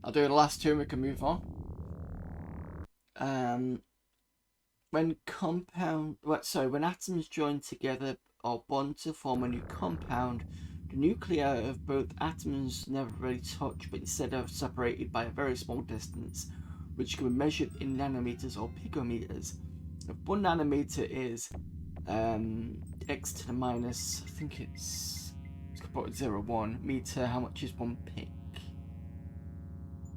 I'll do the last two and we can move on. When atoms join together or bond to form a new compound, the nuclei of both atoms never really touch, but instead are separated by a very small distance, which can be measured in nanometers or picometers. If 1 nanometer is x to the minus, I think it's 0.01 meter. How much is 1 pic?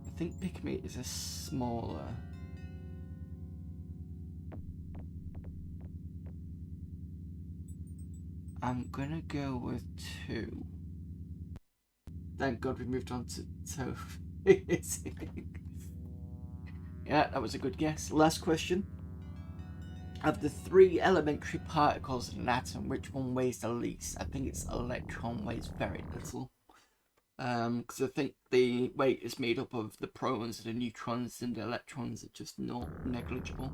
I think picometers are smaller. I'm gonna go with 2. Thank God we moved on to yeah, that was a good guess. Last question. Of the 3 elementary particles in an atom, which one weighs the least? I think it's electron weighs very little. Because I think the weight is made up of the protons and the neutrons, and the electrons are just not negligible.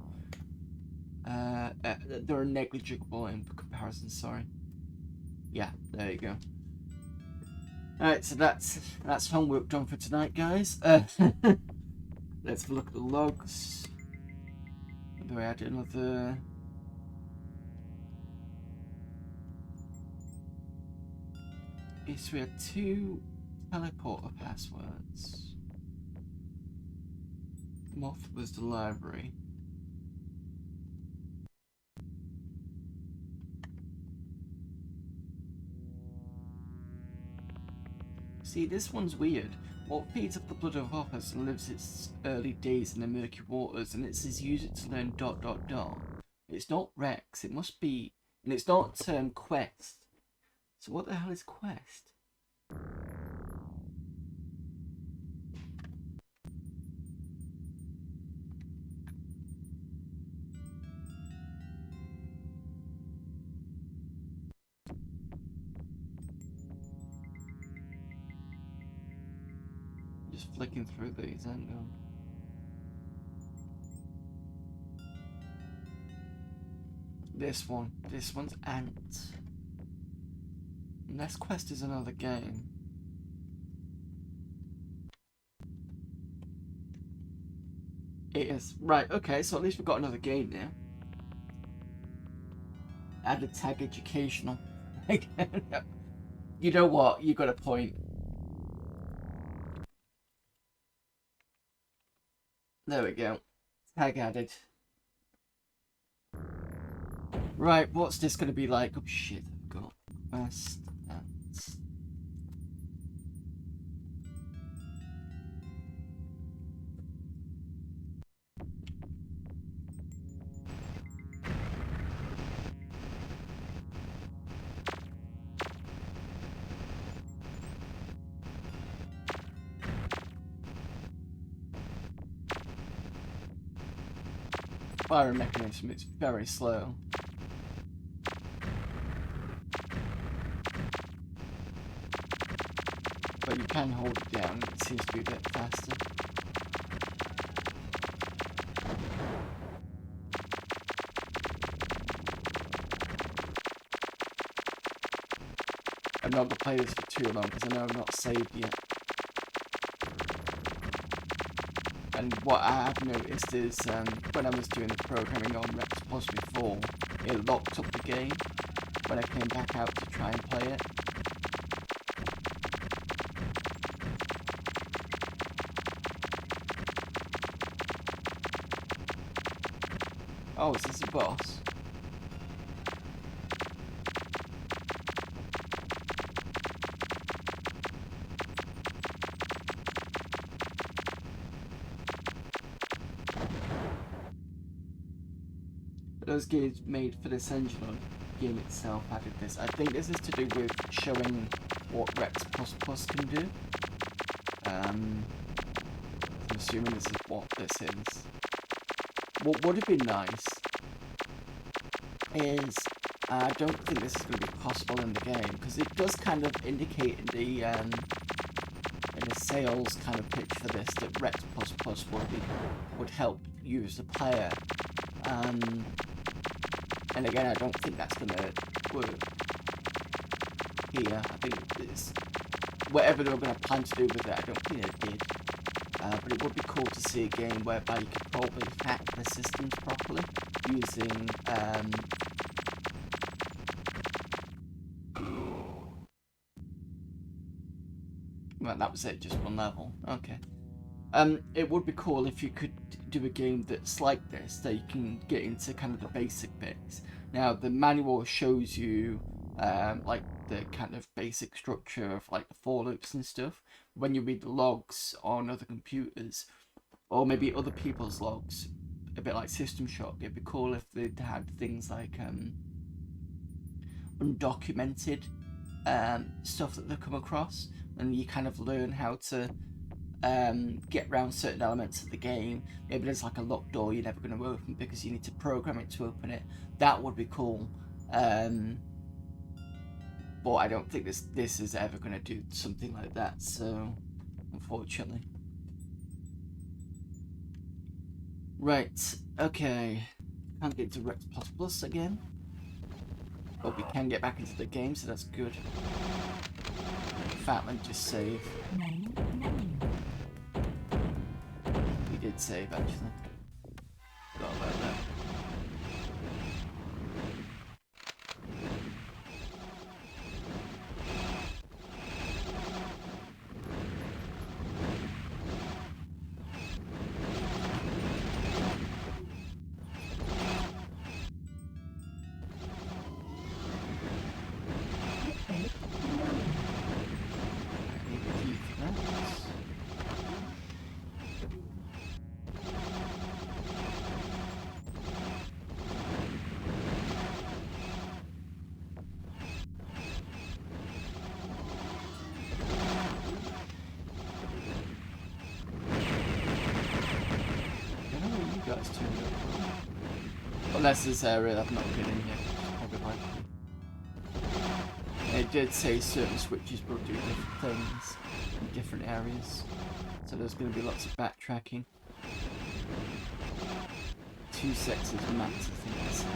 They're negligible in comparison, sorry. Yeah, there you go. Alright, so that's homework done for tonight, guys. Let's have a look at the logs. Do I add another? Yes, we had 2 teleporter passwords. Moth was the library. See, this one's weird. What feeds off the blood of hoppers and lives its early days in the murky waters, and it says use it to learn ... It's not Rex, it must be, and it's not Quest. So what the hell is Quest? Just flicking through these, aren't I? This one's Ant. Unless Quest is another game. It is. Right, okay, so at least we've got another game now. Added tag educational. You know what? You got a point. There we go. Tag added. Right, what's this going to be like? Oh shit, I've got Quest Ants. Fire mechanism, it's very slow. But you can hold it down, it seems to be a bit faster. I'm not going to play this for too long because I know I've not saved yet. And what I have noticed is when I was doing the programming on Rex Plus before, it locked up the game when I came back out to try and play it. Oh, is this a boss? Those games made for this engine on game itself added this. I think this is to do with showing what Rex can do. I'm assuming this is what this is. What would have been nice is, I don't think this is going to be possible in the game, because it does kind of indicate in the sales kind of pitch for this that Rex would help you as a player. And again, I don't think that's going to work here. I think it's whatever they were going to plan to do with it, I don't think it did. But it would be cool to see a game whereby you could probably hack the systems properly using well, that was it, just one level. Okay. It would be cool if you could do a game that's like this, that you can get into kind of the basic bits. Now, the manual shows you like the kind of basic structure of like the for loops and stuff. When you read the logs on other computers, or maybe other people's logs, a bit like System Shock, it'd be cool if they had things like undocumented stuff that they come across, and you kind of learn how to get around certain elements of the game. Maybe there's like a locked door you're never going to open because you need to program it to open it. That would be cool. But I don't think this is ever going to do something like that, so unfortunately. Right, okay. Can't get into Rex Plus again. But we can get back into the game, so that's good. In fact, let me just save. We did save, actually. Forgot about that. Unless this area I've not been in yet, probably likely. It did say certain switches will do different things in different areas, so there's going to be lots of backtracking. 2 sectors max, I think I said.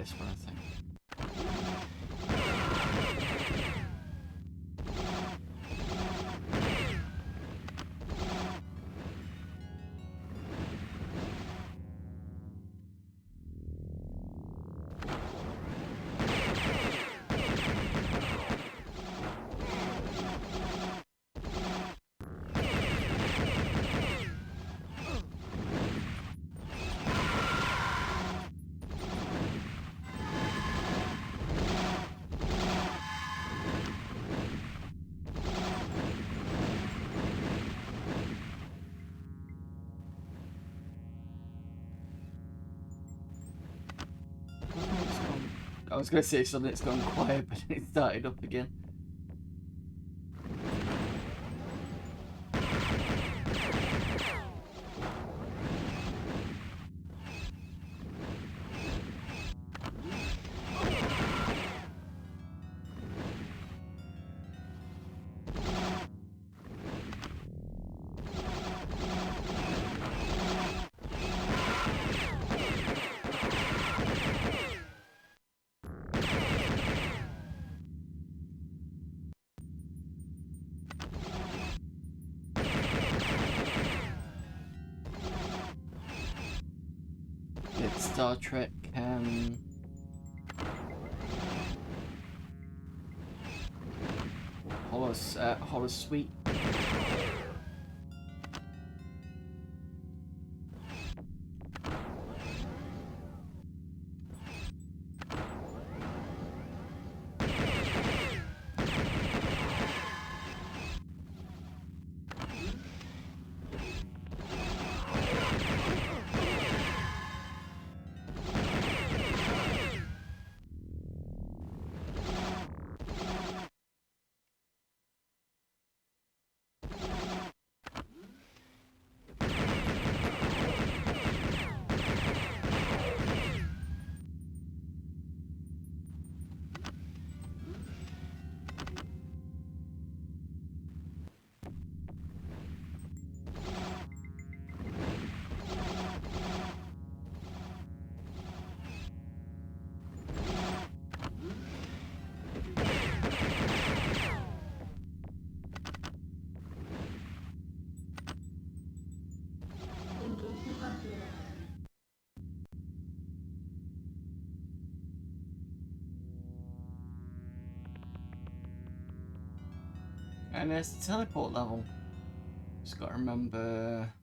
this one, I think. I was going to say something that's gone quiet, but it started up again. It's Star Trek, Horror Suite. And there's the teleport level. Just gotta remember.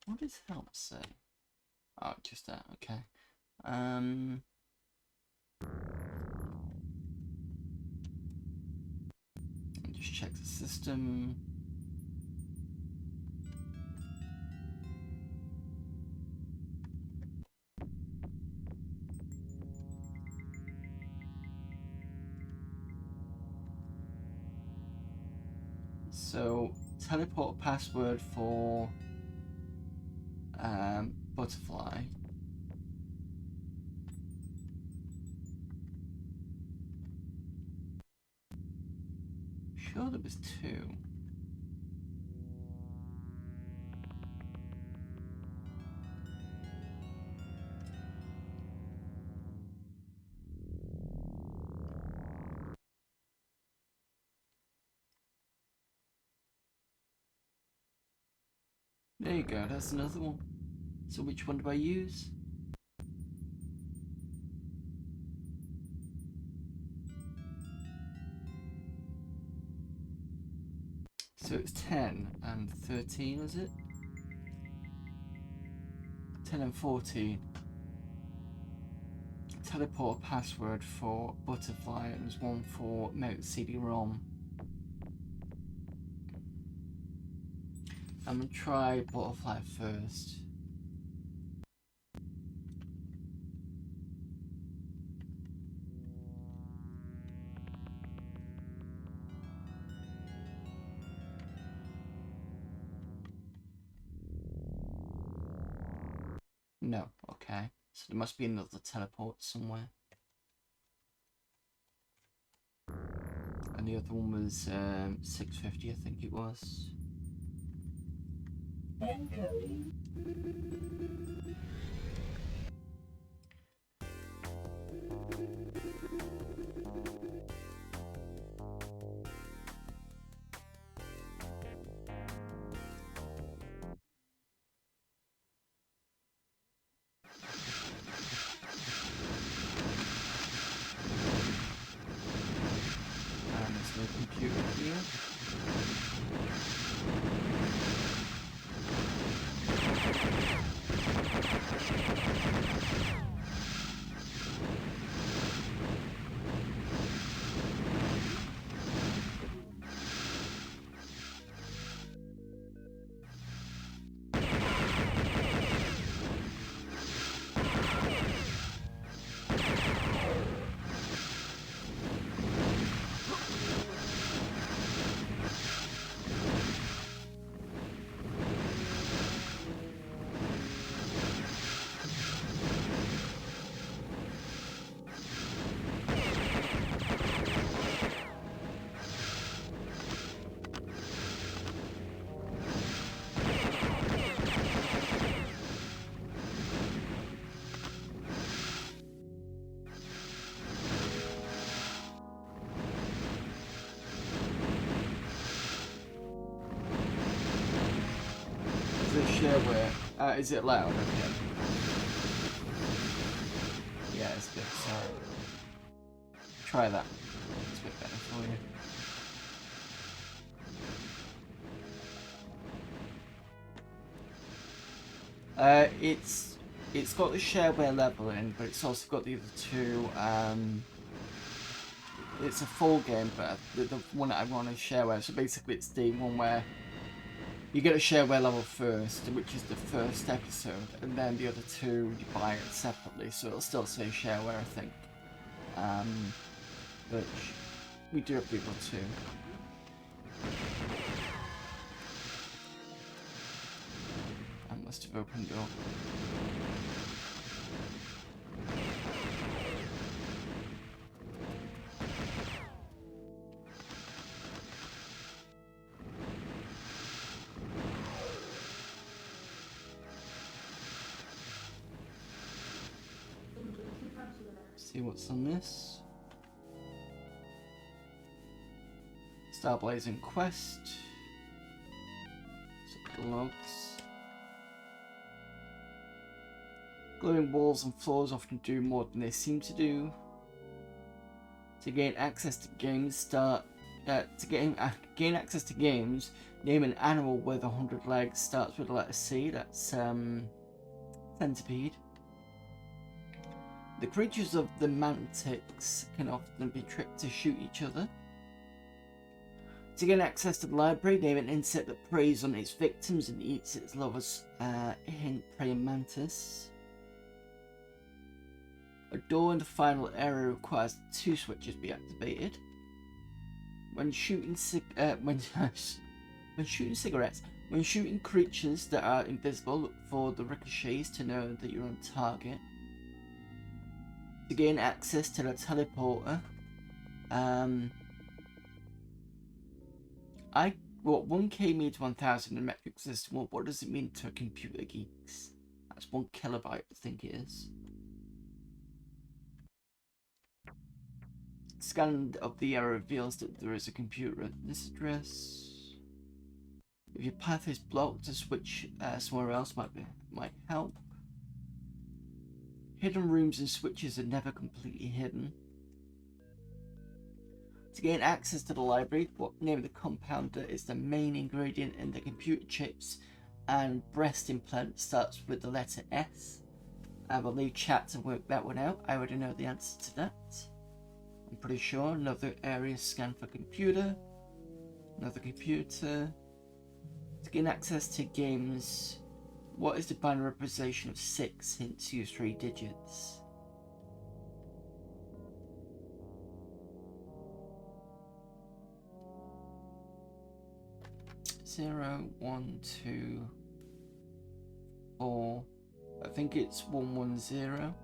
What does help say? Oh, just that, okay. Just check the system. So, teleport password for butterfly. Sure, there was 2. There you go, that's another one. So which one do I use? So it's 10 and 13, is it? 10 and 14. Teleport password for butterfly, and there's one for mount CD-ROM. I'm gonna try butterfly first. No, okay. So there must be another teleport somewhere. And the other one was 650, I think it was. shareware. Is it loud? Okay. Yeah, it's good. Sorry. Try that. It's a bit better for you. It's got the shareware level in, but it's also got the other two. It's a full game, but the one that I want is shareware. So basically, it's the one where you get a shareware level first, which is the first episode, and then the other two you buy it separately. So it'll still say shareware, I think. But we do have people too. I must have opened up. See what's on this. Star Blazing Quest. Some logs. Glowing walls and floors often do more than they seem to do. To gain access to games, gain access to games, name an animal with 100 legs. Starts with the letter C. That's centipede. The creatures of the mantics can often be tricked to shoot each other. To gain access to the library, name an insect that preys on its victims and eats its lovers. Hint: praying mantis. A door in the final area requires 2 switches be activated. When shooting creatures that are invisible, look for the ricochets to know that you're on target. To gain access to the teleporter, 1k means 1000 in metric system. What does it mean to computer geeks? That's 1 kilobyte, I think it is. Scan of the area reveals that there is a computer at this address. If your path is blocked, a switch somewhere else might help. Hidden rooms and switches are never completely hidden. To gain access to the library, what name of the compounder is the main ingredient in the computer chips, and breast implant starts with the letter S. I will leave chat to work that one out. I already know the answer to that. I'm pretty sure. Another area scan for computer. Another computer. To gain access to games, what is the binary representation of 6? Hint: use 3 digits. Zero, 1, 2, 4. I think it's 110.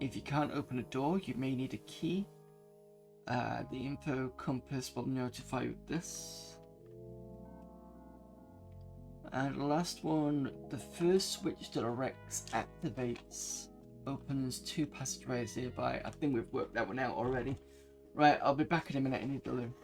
If you can't open a door, you may need a key. The info compass will notify you of this. And the last one, the first switch that Rex activates opens 2 passageways nearby. I think we've worked that one out already. Right, I'll be back in a minute. I need the loo.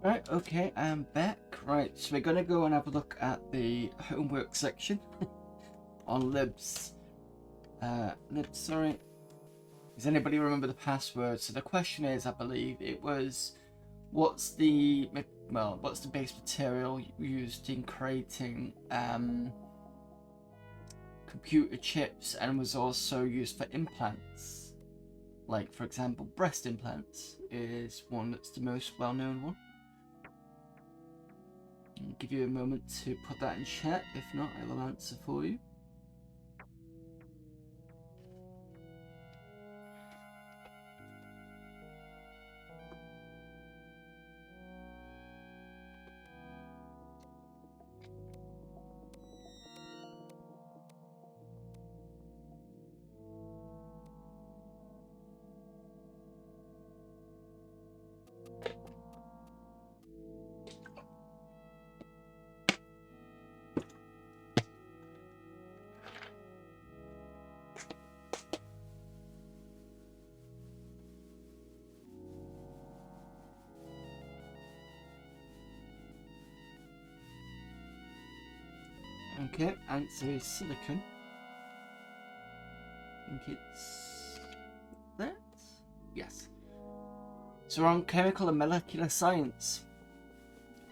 Right, okay, I'm back. Right, so we're gonna go and have a look at the homework section on libs. Libs, sorry. Does anybody remember the password? So the question is, I believe it was, what's the base material used in creating computer chips and was also used for implants? Like, for example, breast implants is one that's the most well-known one. I'll give you a moment to put that in chat. If not, I will answer for you. Okay, answer is silicon. I think it's that? Yes. So we're on chemical and molecular science.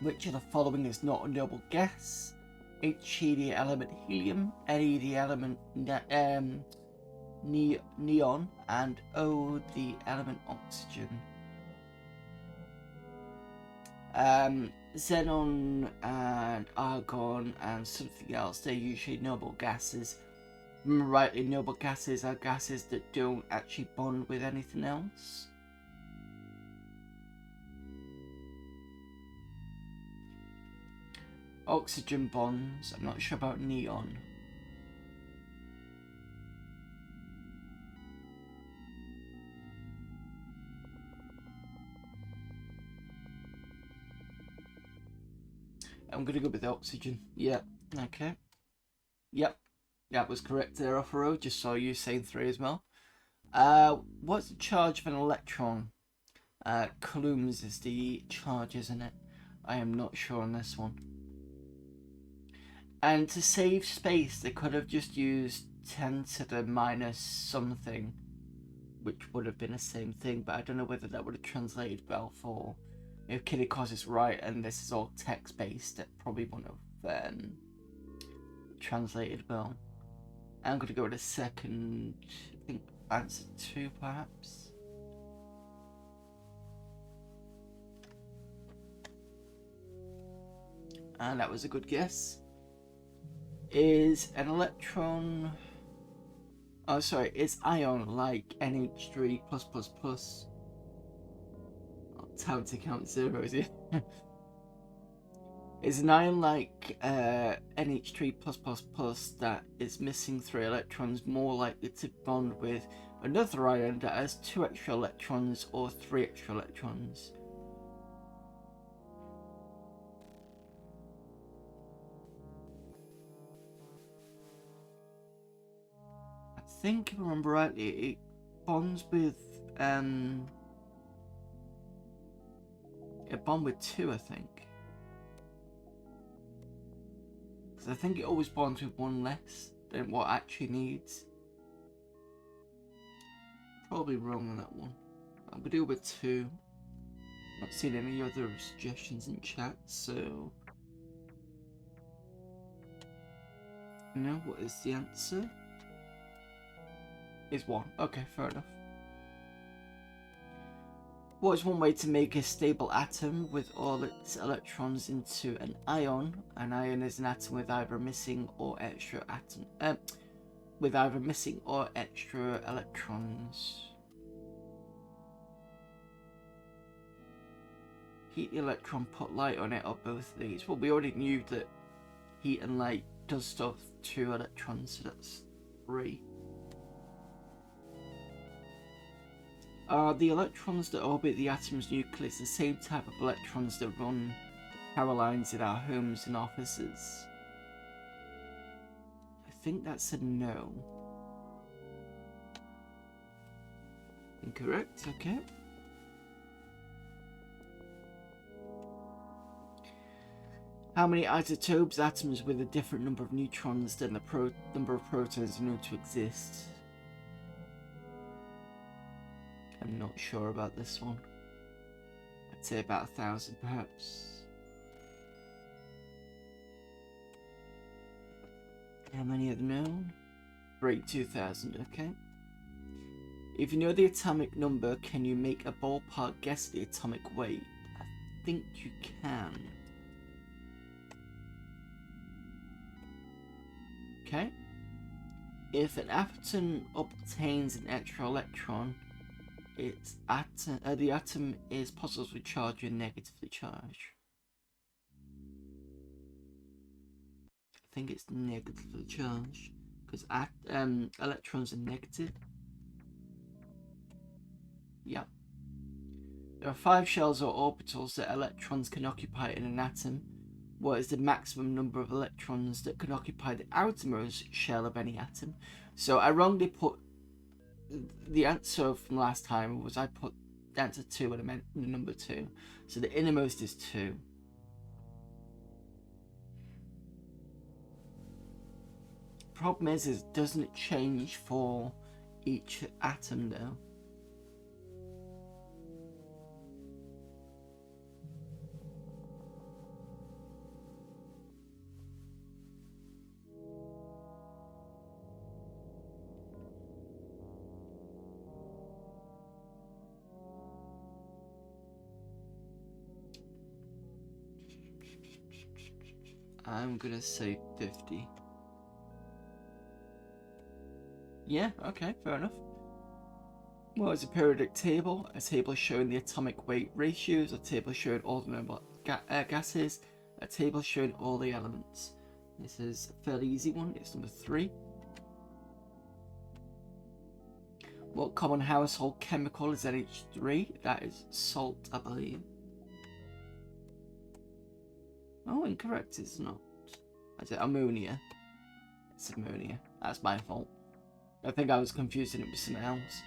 Which of the following is not a noble gas? He the element helium, Ne the element neon, and O the element oxygen. Xenon and argon and something else, they're usually noble gases. Remember rightly, noble gases are gases that don't actually bond with anything else. Oxygen bonds, I'm not sure about neon. I'm gonna go with oxygen. Yeah, okay. Yep, that was correct there, Off-Road. Just saw you saying 3 as well. What's the charge of an electron? Coulombs is the charge, isn't it? I am not sure on this one. And to save space, they could have just used 10 to the minus something, which would have been the same thing, but I don't know whether that would have translated well for... If Kitty Cos is right and this is all text-based, it probably wouldn't have translated well. I'm going to go with a second, I think answer 2 perhaps. And that was a good guess. Is an electron... Oh, sorry, is ion like NH3+++? Time to count zeros here. Is an ion like NH3+++ that is missing 3 electrons more likely to bond with another ion that has 2 extra electrons or 3 extra electrons? I think if I remember rightly, it bonds with it bonds with 2, I think. Because I think it always bonds with 1 less than what it actually needs. Probably wrong on that one. I'm gonna do with 2. Not seen any other suggestions in chat, so... No, what is the answer? Is 1. Okay, fair enough. What is one way to make a stable atom with all its electrons into an ion? An ion is an atom with either missing or extra electrons. Heat the electron, put light on it, or both of these. Well, we already knew that heat and light does stuff 2 electrons, so that's 3. Are the electrons that orbit the atom's nucleus the same type of electrons that run power lines in our homes and offices? I think that's a no. Incorrect, okay. How many isotopes, atoms with a different number of neutrons than the number of protons in order to exist? I'm not sure about this one. I'd say about 1,000 perhaps. How many are there known? 2,000, okay. If you know the atomic number, can you make a ballpark guess the atomic weight? I think you can. Okay. If an atom obtains an extra electron, the atom is positively charged or negatively charged. I think it's negatively charged because electrons are negative. Yep. There are 5 shells or orbitals that electrons can occupy in an atom. What is the maximum number of electrons that can occupy the outermost shell of any atom? So I wrongly put the answer from last time was I put the answer 2 and I meant the number 2. So the innermost is 2. Problem is doesn't it change for each atom though? I'm gonna say 50. Yeah, okay, fair enough. Well, it's a periodic table. A table showing the atomic weight ratios. A table showing all the known gases. A table showing all the elements. This is a fairly easy one. It's number 3. What common household chemical is NH3? That is salt, I believe. Oh, incorrect. It's not. Is it ammonia? It's ammonia. That's my fault. I think I was confusing it with something else.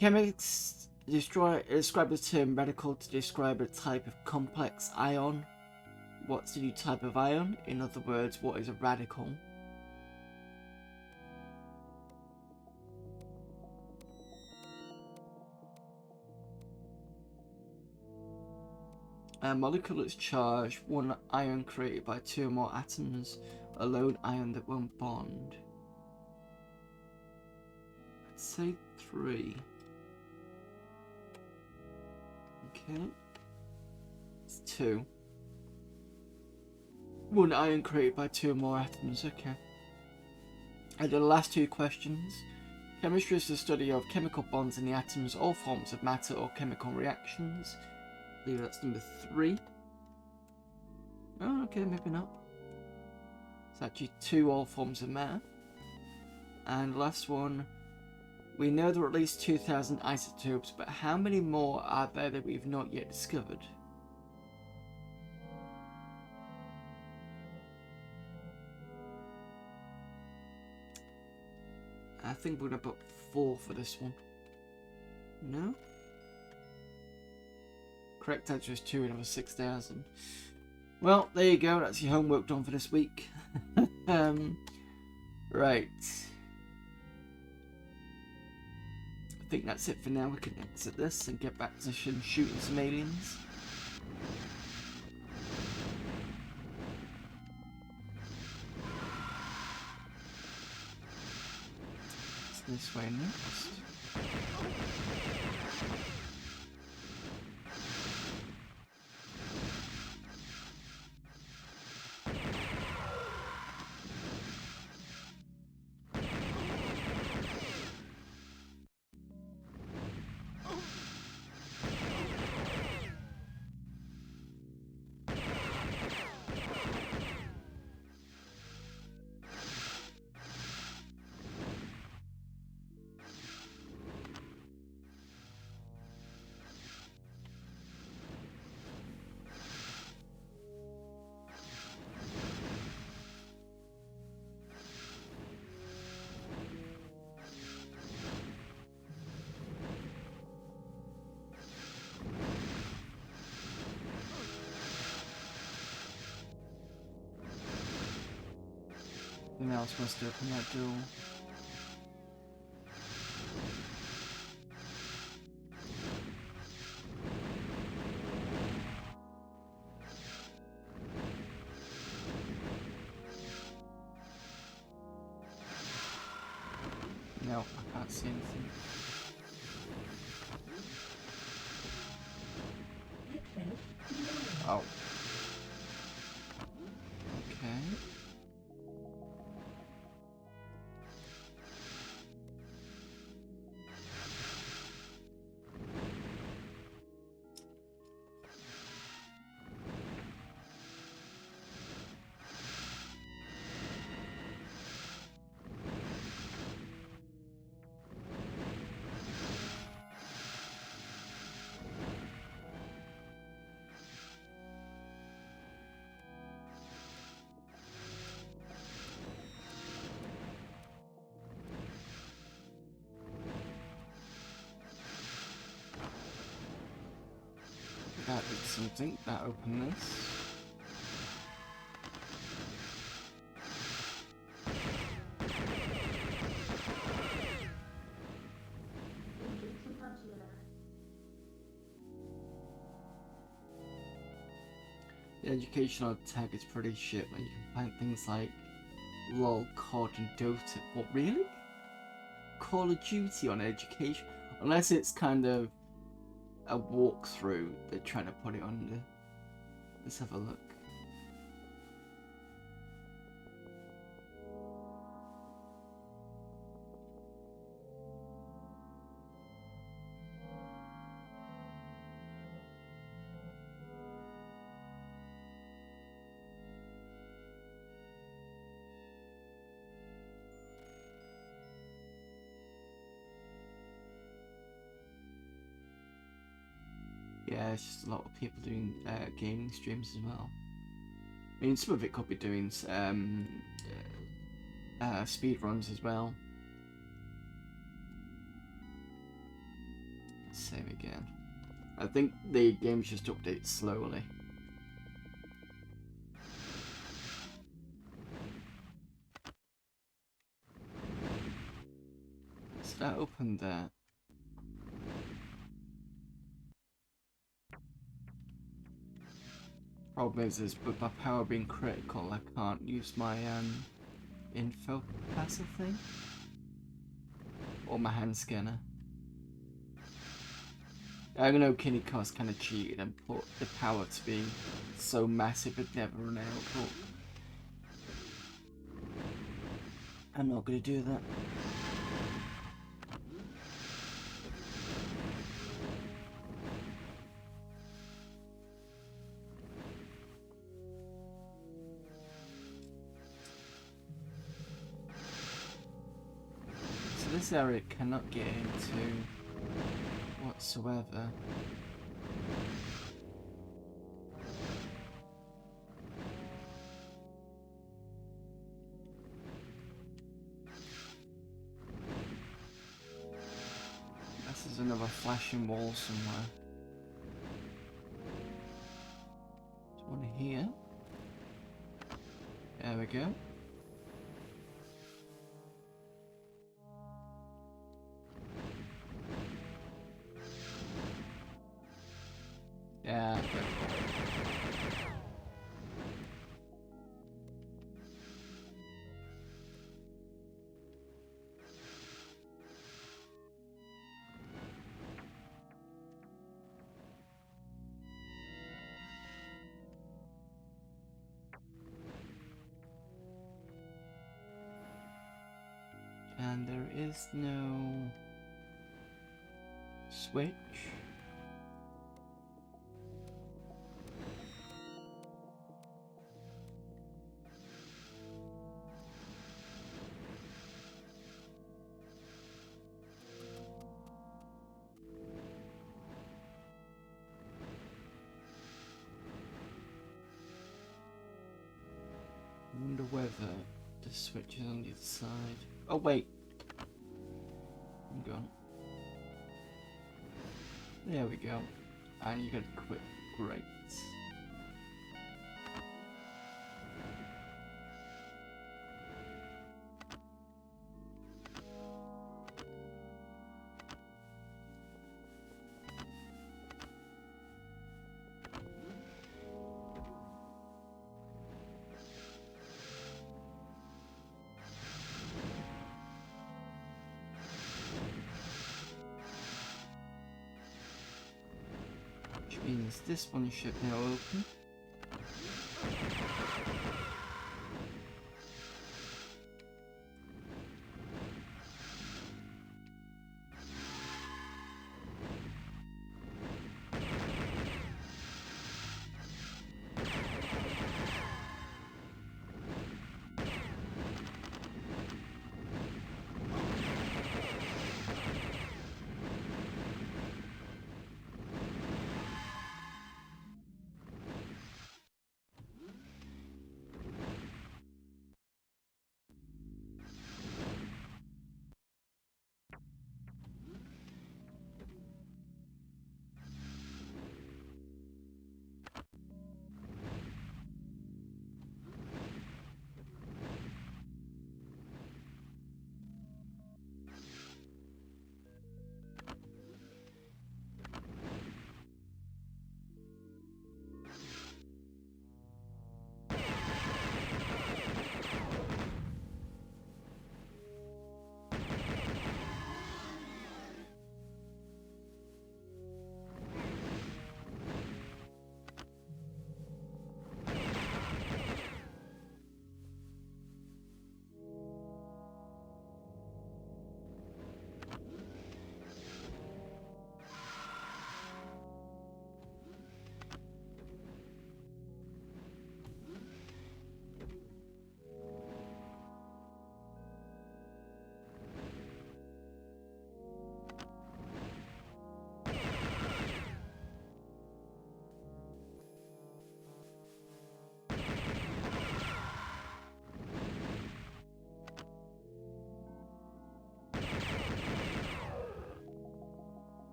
Chemists describe the term radical to describe a type of complex ion. What's the new type of ion? In other words, what is a radical? A molecule is charged, one ion created by 2 or more atoms, a lone ion that won't bond. I'd say 3. Okay. It's 2. One ion created by 2 or more atoms, okay. And the last 2 questions. Chemistry is the study of chemical bonds in the atoms, all forms of matter or chemical reactions. I believe that's number 3. Oh, okay, maybe not. It's actually 2 all forms of matter. And last one. We know there are at least 2,000 isotopes, but how many more are there that we've not yet discovered? I think we're going to put 4 for this one. No? Correct answer is 2 and it was 6,000. Well, there you go. That's your homework done for this week. Right. I think that's it for now. We can exit this and get back to shooting some aliens. It's this way next. Something else must open that door. No, I can't see anything. Oh. Okay. That did something. That opened this. The educational tag is pretty shit when you can find things like LOL, COD and Dota. What, really? Call of Duty on education? Unless it's kind of a walkthrough they're trying to put it under. Let's have a look. Yeah, it's just a lot of people doing gaming streams as well. I mean, some of it could be doing speed runs as well. Save again. I think the game's just updates slowly. So that opened there. Problem is with my power being critical, I can't use my info passive thing or my hand scanner. I know Kenny Cost kind of cheated and put the power to be so massive it'd never run out, but I'm not going to do that. This area cannot get into whatsoever. This is another flashing wall somewhere. There's one here. There we go. Yeah. And there is no switch. I wonder whether the switch is on the other side. Oh wait, I'm gone. There we go. And you can quit. Great. means this one should now open.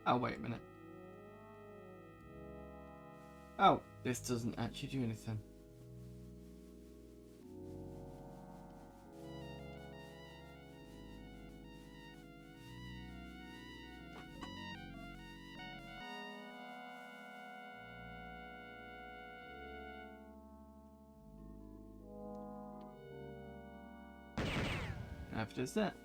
Oh, wait a minute. Oh, this doesn't actually do anything. After that.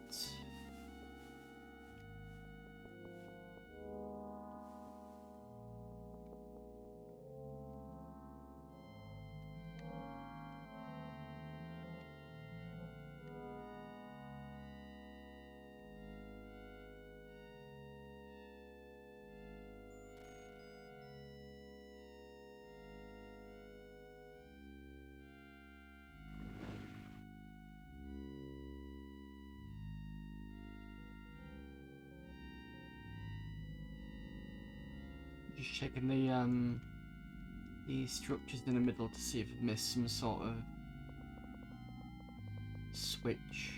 Just checking the structures in the middle to see if I've missed some sort of switch.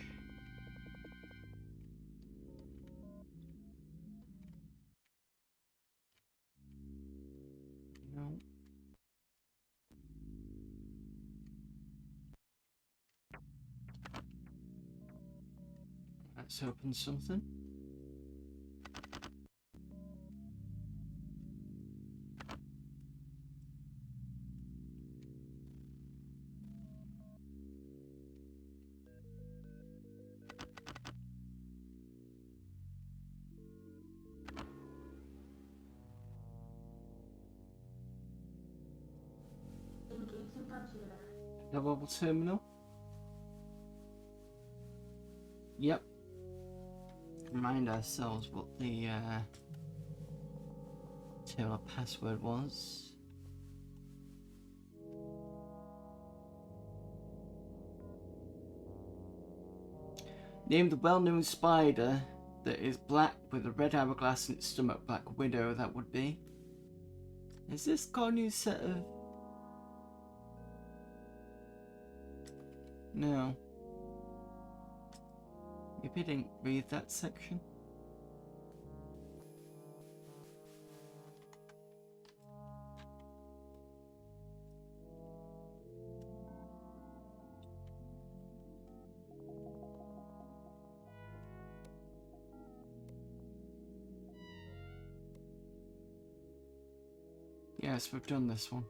No. Let's open something. Double terminal. Yep. Remind ourselves what the terminal password was. Name the well-known spider that is black with a red hourglass in its stomach. Black widow, that would be. Has this got a new set of... No. Maybe I didn't read that section. Yes, we've done this one.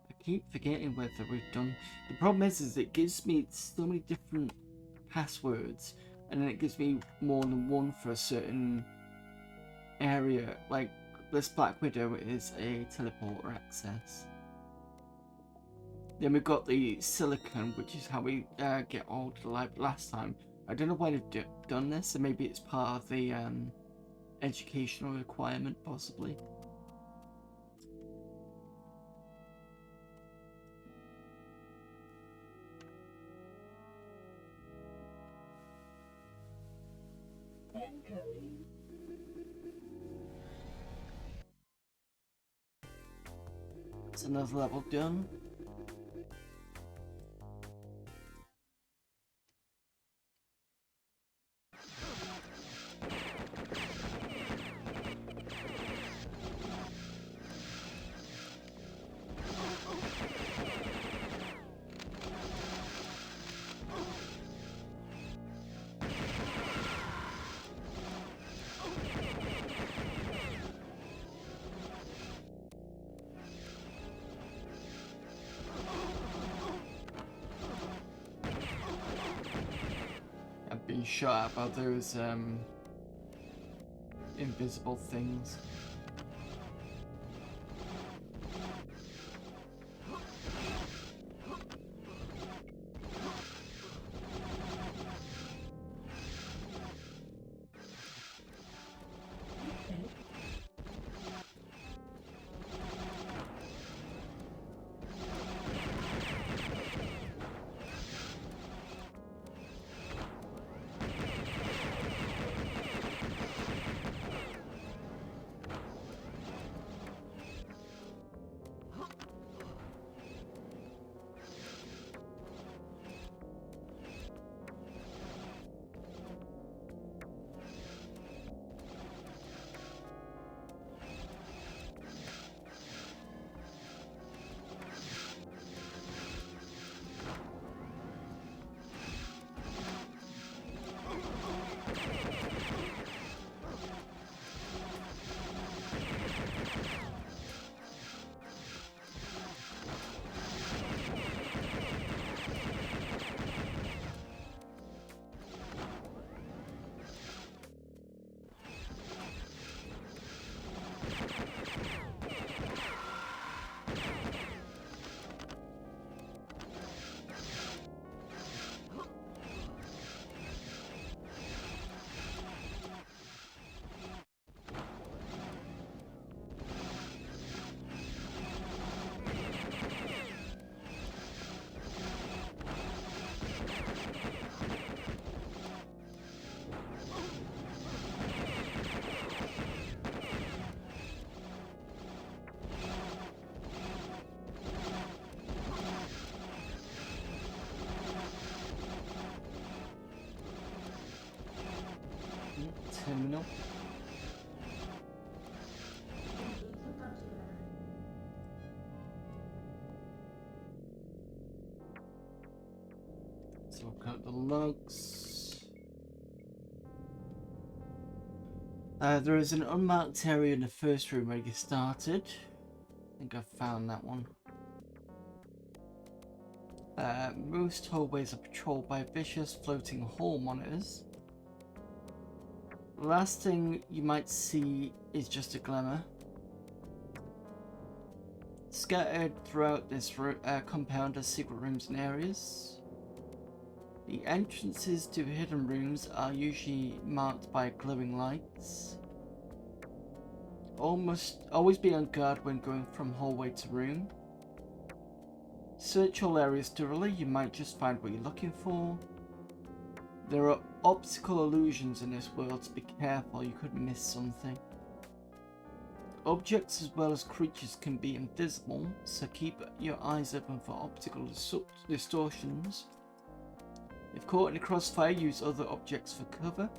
I keep forgetting whether we've done... The problem is it gives me so many different passwords, and then it gives me more than one for a certain area. Like, this Black Widow is a teleporter access. Then we've got the silicon, which is how we get all to the light last time. I don't know why they've done this, and maybe it's part of the educational requirement, possibly. It's another level done. Being shot at by those invisible things. Terminal. So look at the logs. There is an unmarked area in the first room where you started. I think I've found that one. Most hallways are patrolled by vicious floating hall monitors. The last thing you might see is just a glimmer. Scattered throughout this compound are secret rooms and areas. The entrances to hidden rooms are usually marked by glowing lights. Always be on guard when going from hallway to room. Search all areas thoroughly, you might just find what you're looking for. There are optical illusions in this world, so be careful, you could miss something. Objects as well as creatures can be invisible, so keep your eyes open for optical distortions. If caught in a crossfire, use other objects for cover.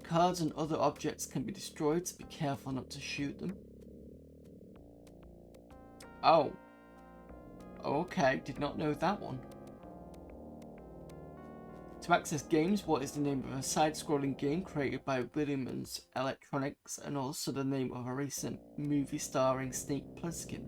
Cards and other objects can be destroyed, so be careful not to shoot them. Oh. Okay, did not know that one. To access games, what is the name of a side-scrolling game created by Williams Electronics and also the name of a recent movie starring Snake Plissken?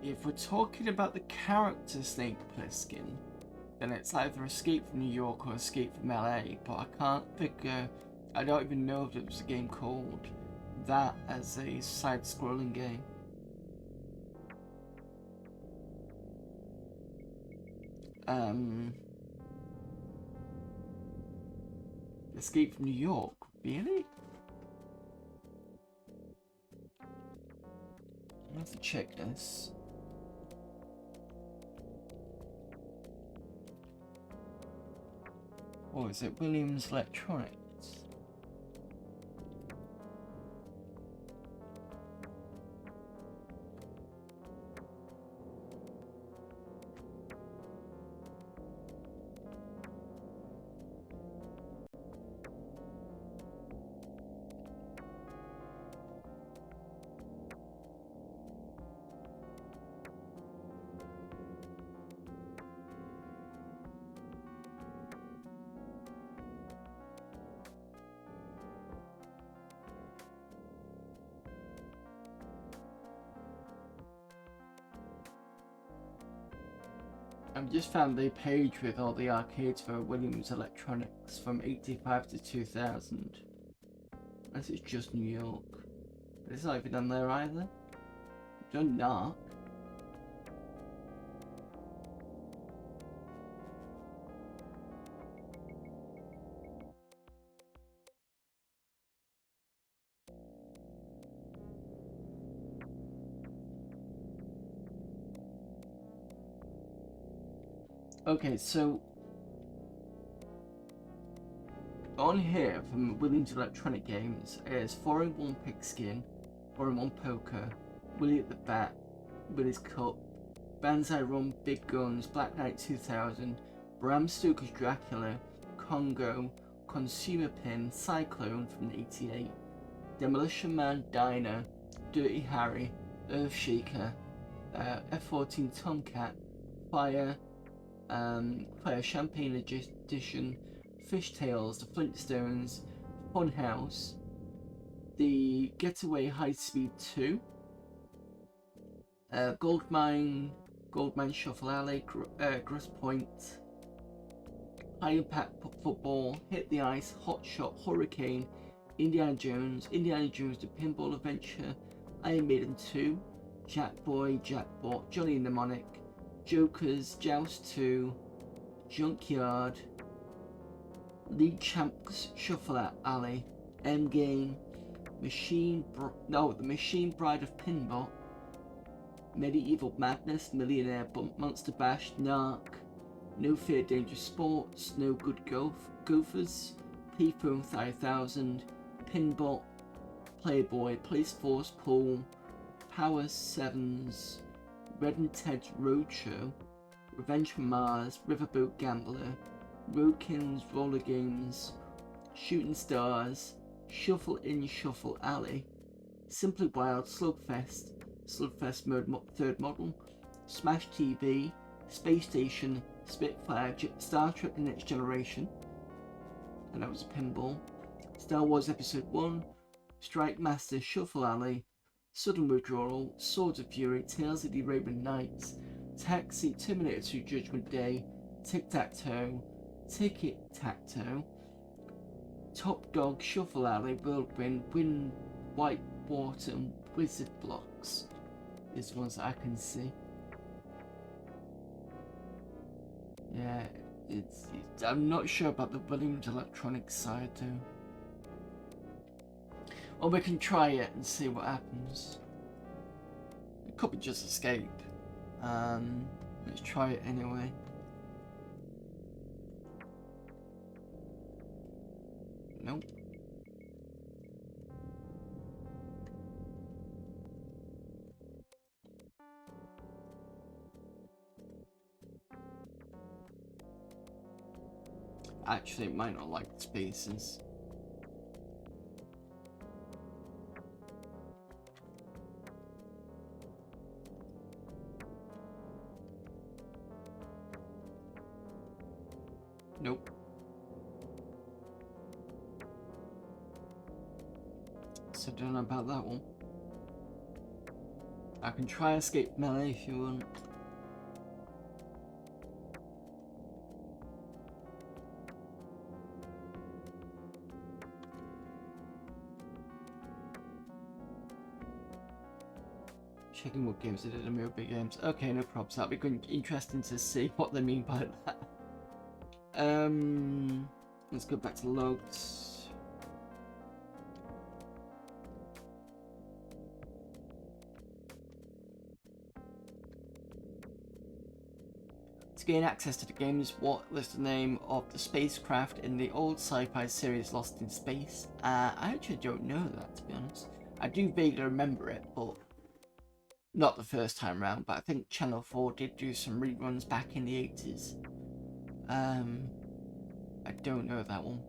If we're talking about the character Snake Plissken, then it's either Escape from New York or Escape from LA, but I can't figure, I don't even know if there was a game called that as a side-scrolling game. Escape from New York, really? I have to check this. Or is it Williams Electronics? I've just found the page with all the arcades for Williams Electronics from 85 to 2000. Unless it's just New York. But it's not even on there either. Done Narc. Okay, so on here from Williams Electronic Games is 4-in-1 Pigskin, 4-in-1 Poker, Willie at the Bat, Willie's Cup, Banzai Run, Big Guns, Black Knight 2000, Bram Stoker's Dracula, Congo, Consumer Pin, Cyclone from 88, Demolition Man, Diner, Dirty Harry, Earthshaker, F-14 Tomcat, Fire Champagne Edition, Fishtails, The Flintstones, Funhouse, The Getaway High Speed 2, Goldmine Shuffle Alley, Grosse Point, High Impact Football, Hit the Ice, Hot Shot, Hurricane, Indiana Jones, The Pinball Adventure, Iron Maiden 2, Jackboy, Jackbot, Johnny Mnemonic, Jokers, Joust 2, Junkyard, League Champs Shuffle Alley, Endgame, The Machine Bride of Pinbot, Medieval Madness, Millionaire Monster Bash, Narc, No Fear Dangerous Sports, No Good Gophers, P-Phone 5000, Pinbot, Playboy, Police Force Pool, Power 7s, Red and Ted's Roadshow, Revenge from Mars, Riverboat Gambler, Roadkins Roller Games, Shooting Stars, Shuffle In Shuffle Alley, Simply Wild, Slugfest Mode 3rd Model, Smash TV, Space Station, Spitfire, Star Trek The Next Generation, and that was a pinball, Star Wars Episode 1, Strike Master Shuffle Alley, Sudden Withdrawal, Swords of Fury, Tales of the Arabian Nights, Taxi, Terminator 2 Judgment Day, Tic-Tac-Toe, Ticket-Tac-Toe, Top Dog, Shuffle Alley, Whirlwind, Wind, White Water, and Wizard Blocks is the ones that I can see. Yeah, I'm not sure about the Williams electronic side though. Or we can try it and see what happens. It could be just escape. Let's try it anyway. Nope. Actually, it might not like the spaces. Nope. So don't know about that one. I can try escape melee if you want. Checking what games they did in Mobile Games. Okay, no probs. That'll be good, interesting to see what they mean by that. Let's go back to logs. To gain access to the games, what was the name of the spacecraft in the old sci-fi series Lost in Space? I actually don't know that, to be honest. I do vaguely remember it, but not the first time round. But I think Channel 4 did do some reruns back in the 80s. I don't know that one.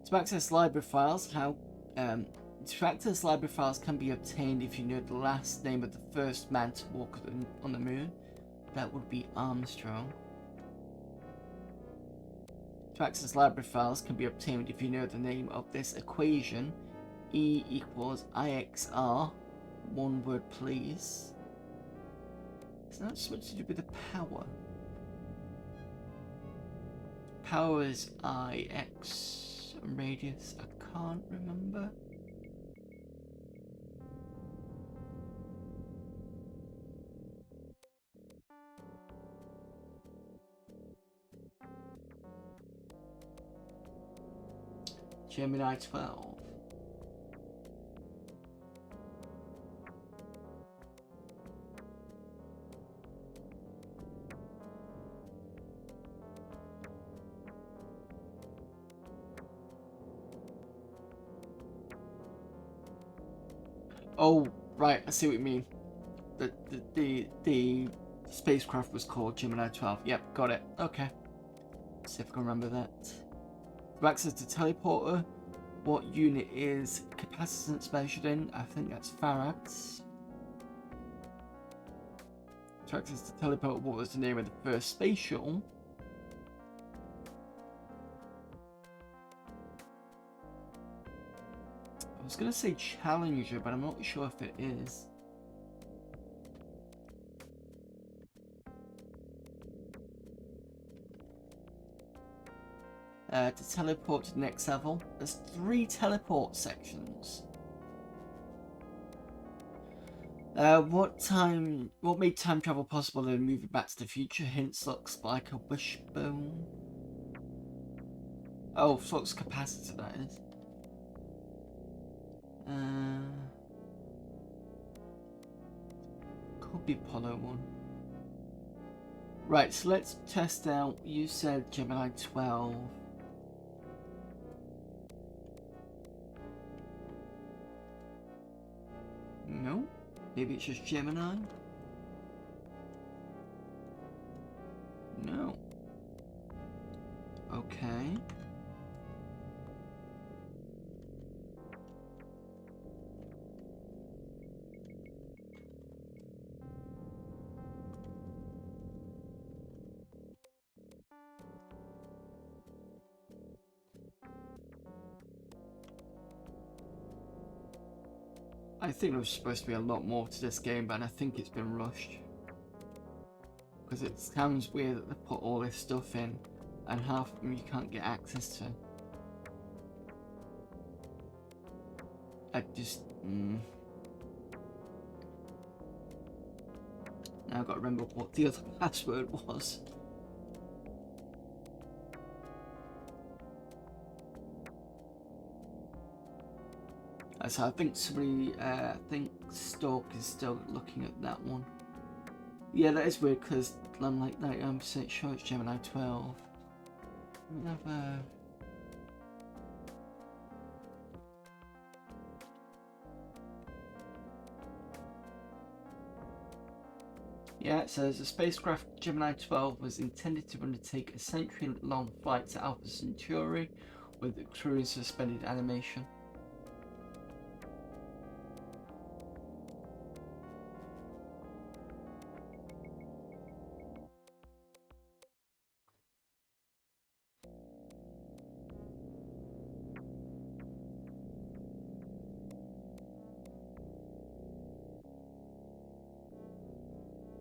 To access library files, to access library files can be obtained if you know the last name of the first man to walk on the moon. That would be Armstrong. To access library files can be obtained if you know the name of this equation. E equals IXR. One word, please. It's not so much to do with the power. Power is IX. Radius, I can't remember. Gemini 12. Oh, right, I see what you mean. The spacecraft was called Gemini 12. Yep, got it. Okay. Let's see if I can remember that. To access the teleporter, what unit is capacitance measured in? I think that's farads. To access the teleporter, what was the name of the first space shuttle? I was going to say Challenger, but I'm not sure if it is. To teleport to the next level, there's 3 teleport sections. What made time travel possible in moving Back to the Future? Hints looks like a wishbone. Oh, flux capacitor, that is. Could be Apollo 1. Right, so let's test out. You said Gemini 12. No? Maybe it's just Gemini? No. Okay. I think there was supposed to be a lot more to this game, but I think it's been rushed. Because it sounds weird that they put all this stuff in, and half of them you can't get access to. I just... Now I've got to remember what the other password was. So I think somebody, I think Stork is still looking at that one. Yeah, that is weird because I'm like 99% sure it's Gemini 12. Yeah, it says the spacecraft Gemini 12 was intended to undertake a century-long flight to Alpha Centauri with the crew in suspended animation.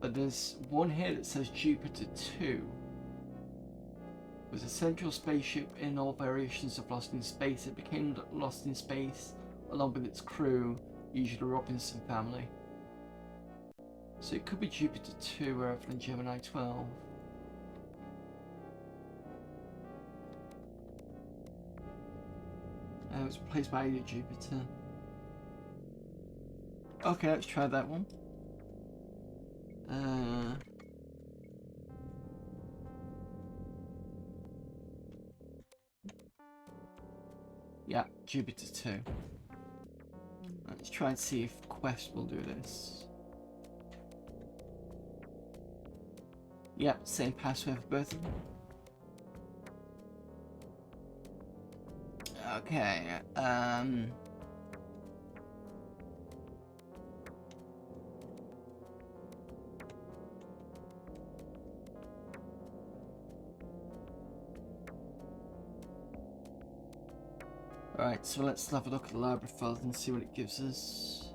But there's one here that says Jupiter 2 was a central spaceship in all variations of Lost in Space. It became lost in space along with its crew, usually the Robinson family. So it could be Jupiter 2 rather than Gemini 12. It was replaced by Jupiter. Okay, let's try that one. Yeah, Jupiter 2. Let's try and see if Quest will do this. Yep, same password for both of them. Okay, Alright, so let's have a look at the library files and see what it gives us.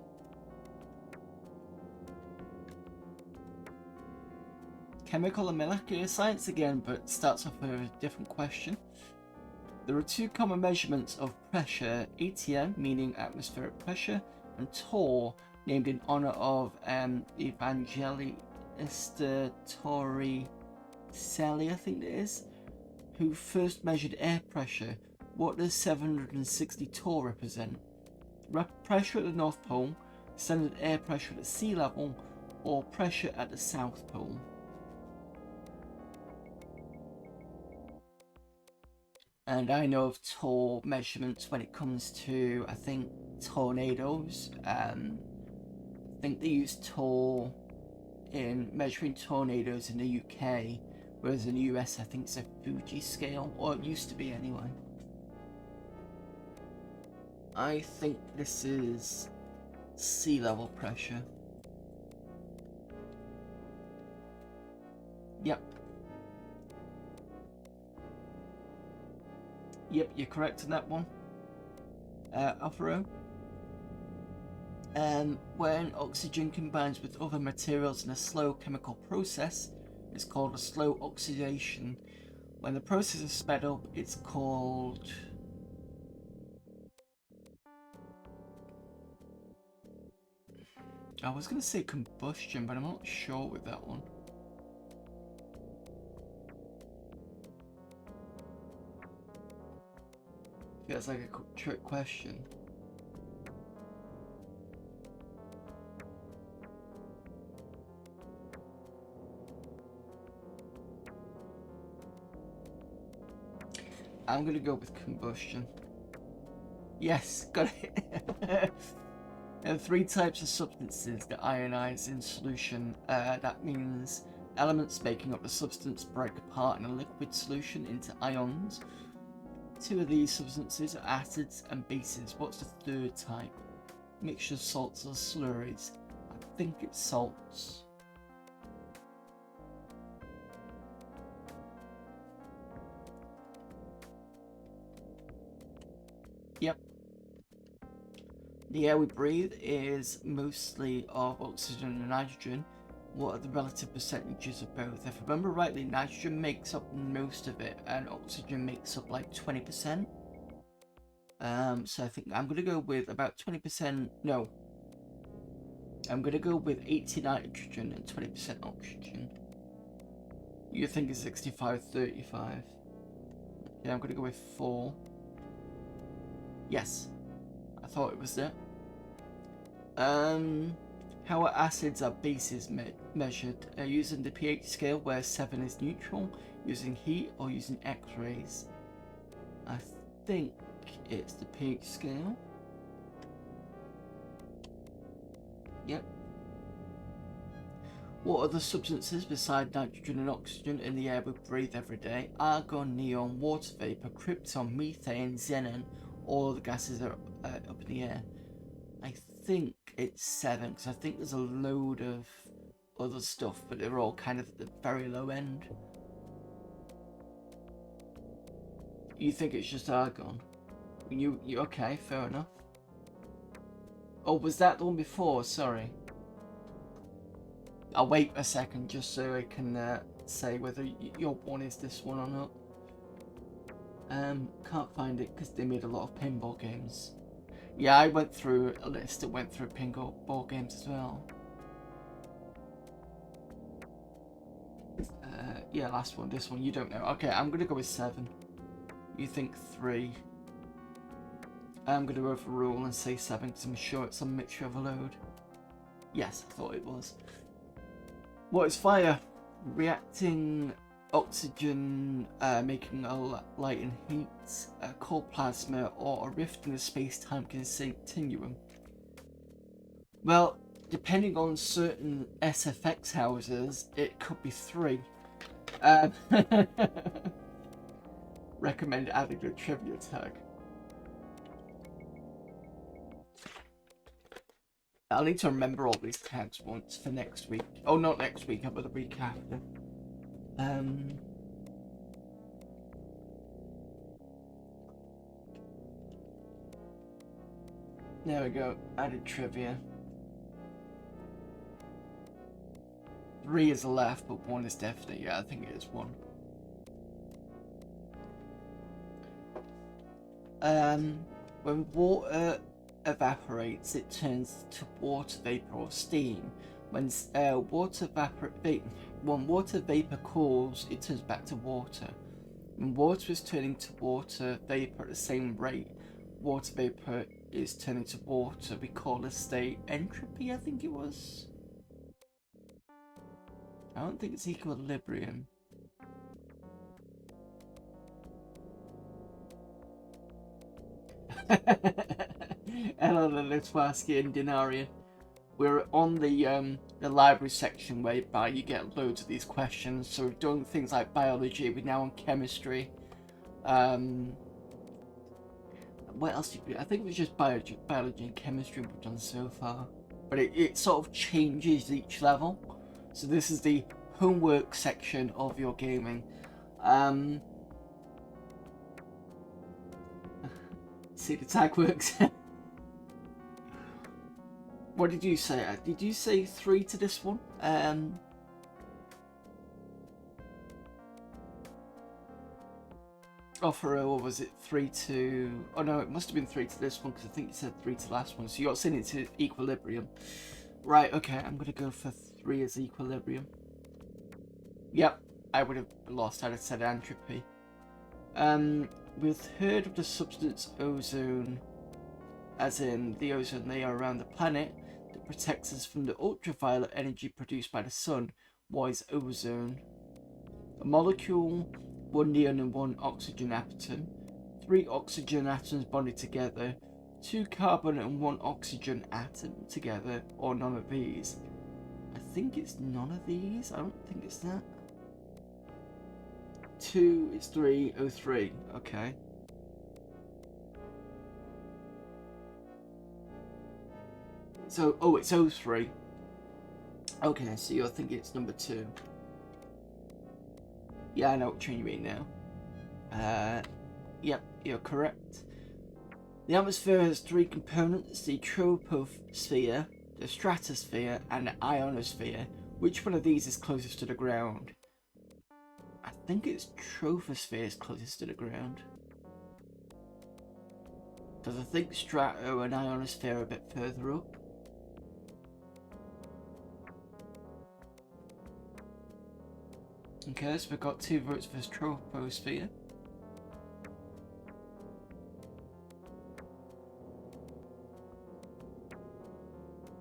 Chemical and molecular science again, but starts off with a different question. There are two common measurements of pressure, ATM, meaning atmospheric pressure, and torr, named in honor of Evangelista Torricelli, I think it is, who first measured air pressure. What does 760 torr represent? Pressure at the North Pole, standard air pressure at sea level, or pressure at the South Pole? And I know of torr measurements when it comes to, I think, tornadoes. I think they use torr in measuring tornadoes in the UK, whereas in the US I think it's a Fuji scale, or it used to be anyway. I think this is sea level pressure. Yep. Yep, you're correct on that one. Alpha Row. When oxygen combines with other materials in a slow chemical process, it's called a slow oxidation. When the process is sped up, it's called... I was going to say combustion, but I'm not sure with that one. Feels like a trick question. I'm going to go with combustion. Yes, got it. There are three types of substances that ionize in solution. That means elements making up the substance break apart in a liquid solution into ions. Two of these substances are acids and bases. What's the third type? Mixture of salts or slurries? I think it's salts. Yep. The air we breathe is mostly of oxygen and nitrogen. What are the relative percentages of both? If I remember rightly, nitrogen makes up most of it and oxygen makes up like 20%. So I think I'm going to go with about 20%, no. I'm going to go with 80 nitrogen and 20% oxygen. You think it's 65-35. Yeah, I'm going to go with 4. Yes. I thought it was that. How are acids or bases measured? Using the pH scale where 7 is neutral, using heat, or using X-rays? I think it's the pH scale. Yep. What other substances besides nitrogen and oxygen in the air we breathe every day? Argon, neon, water vapor, krypton, methane, xenon. All the gases are up in the air. I think it's 7 because I think there's a load of other stuff, but they're all kind of at the very low end. You think it's just argon? You okay? Fair enough. Oh, was that the one before? Sorry. I'll wait a second just so I can say whether your one is this one or not. Can't find it because they made a lot of pinball games. Yeah, I went through a list that went through pinball games as well. Yeah, last one, this one, you don't know. Okay, I'm gonna go with 7. You think 3. I'm gonna overrule and say 7 because I'm sure it's a mixture of a load. Yes, I thought it was. What is fire? Reacting oxygen, making a light and heat, a cold plasma, or a rift in the space-time continuum? Well, depending on certain SFX houses, it could be 3. Recommend adding a trivia tag. I'll need to remember all these tags once for next week. Oh, not next week, but the week after. There we go. Added trivia. 3 is left, but 1 is definitely. Yeah, I think it is 1. When water evaporates, it turns to water vapor or steam. When water vapor cools, it turns back to water. When water is turning to water vapor at the same rate, water vapor is turning to water. We call this state entropy, I think it was. I don't think it's equilibrium. Hello, Litwaski and Denarian. We're on the library section whereby you get loads of these questions. So we've done things like biology. We're now on chemistry. What else did we do? I think it was just biology and chemistry we've done so far. But it sort of changes each level. So this is the homework section of your gaming. See, the tag works. What did you say? Did you say 3 to this one? Oh, for real, or was it 3 to... Oh no, it must have been 3 to this one, because I think you said 3 to the last one. So you got sent into equilibrium. Right, okay, I'm going to go for 3 as equilibrium. Yep, I would have lost. I'd have said entropy. We've heard of the substance ozone, as in the ozone layer around the planet, that protects us from the ultraviolet energy produced by the sun. What is ozone? A molecule, 1 neon and 1 oxygen atom, 3 oxygen atoms bonded together, 2 carbon and 1 oxygen atom together, or none of these. I think it's none of these. I don't think it's that. 2 is 3, O3. Okay. So, oh, it's O3. Okay, so you're thinking it's number 2. Yeah, I know what you mean now. Yep, you're correct. The atmosphere has 3 components: the troposphere, the stratosphere, and the ionosphere. Which one of these is closest to the ground? I think it's troposphere is closest to the ground. Because I think strato and ionosphere are a bit further up. Okay, so we've got 2 votes for troposphere.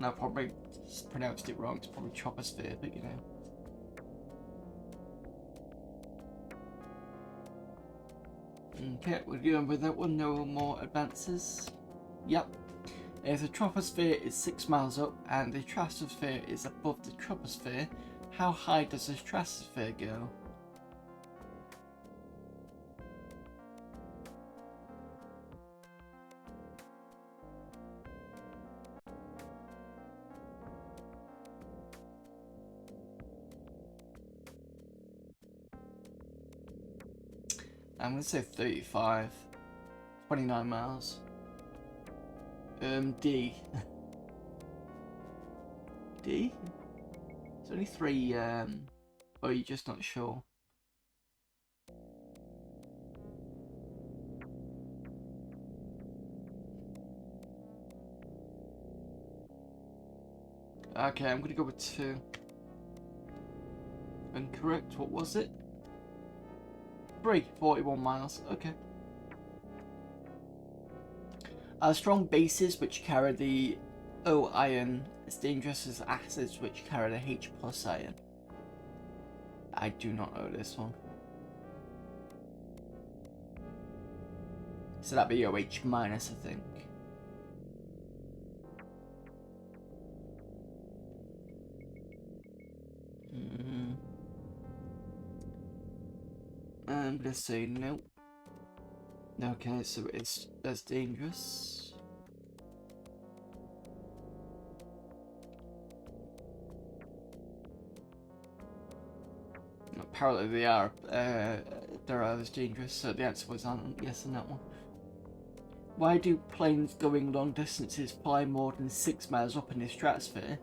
No, probably pronounced it wrong. It's probably troposphere, but you know. Okay, we're going with that one. No more advances. Yep. If the troposphere is 6 miles up and the stratosphere is above the troposphere, how high does the stratosphere go? I'm going to say 35. 29 miles. D. D? It's only 3, or you're just not sure? Okay, I'm gonna go with 2. Incorrect, what was it? 3, 41 miles, okay. Strong bases which carry the O ion is dangerous as acids which carry the H plus ion. I do not know this one. So that'd be OH minus, I think. I'm gonna say no. Okay, so that's dangerous. Apparently they are. They're as dangerous. So the answer was on yes on that one. Why do planes going long distances fly more than 6 miles up in the stratosphere?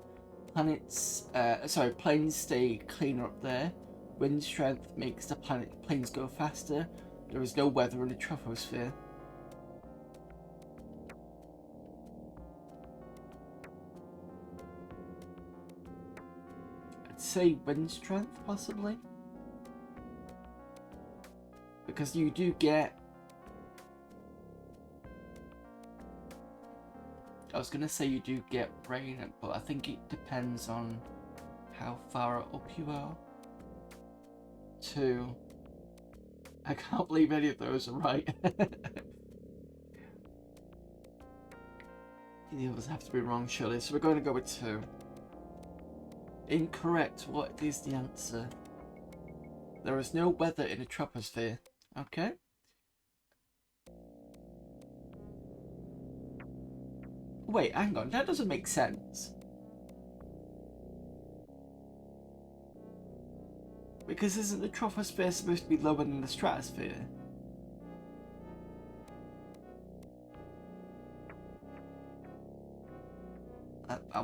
Planes stay cleaner up there. Wind strength makes the planes go faster. There is no weather in the troposphere. I'd say wind strength, possibly. Because you do get... I was going to say you do get rain, but I think it depends on how far up you are. 2. I can't believe any of those are right. The others have to be wrong, surely. So we're going to go with 2. Incorrect. What is the answer? There is no weather in the troposphere. Okay. Wait, hang on. That doesn't make sense. Because isn't the troposphere supposed to be lower than the stratosphere?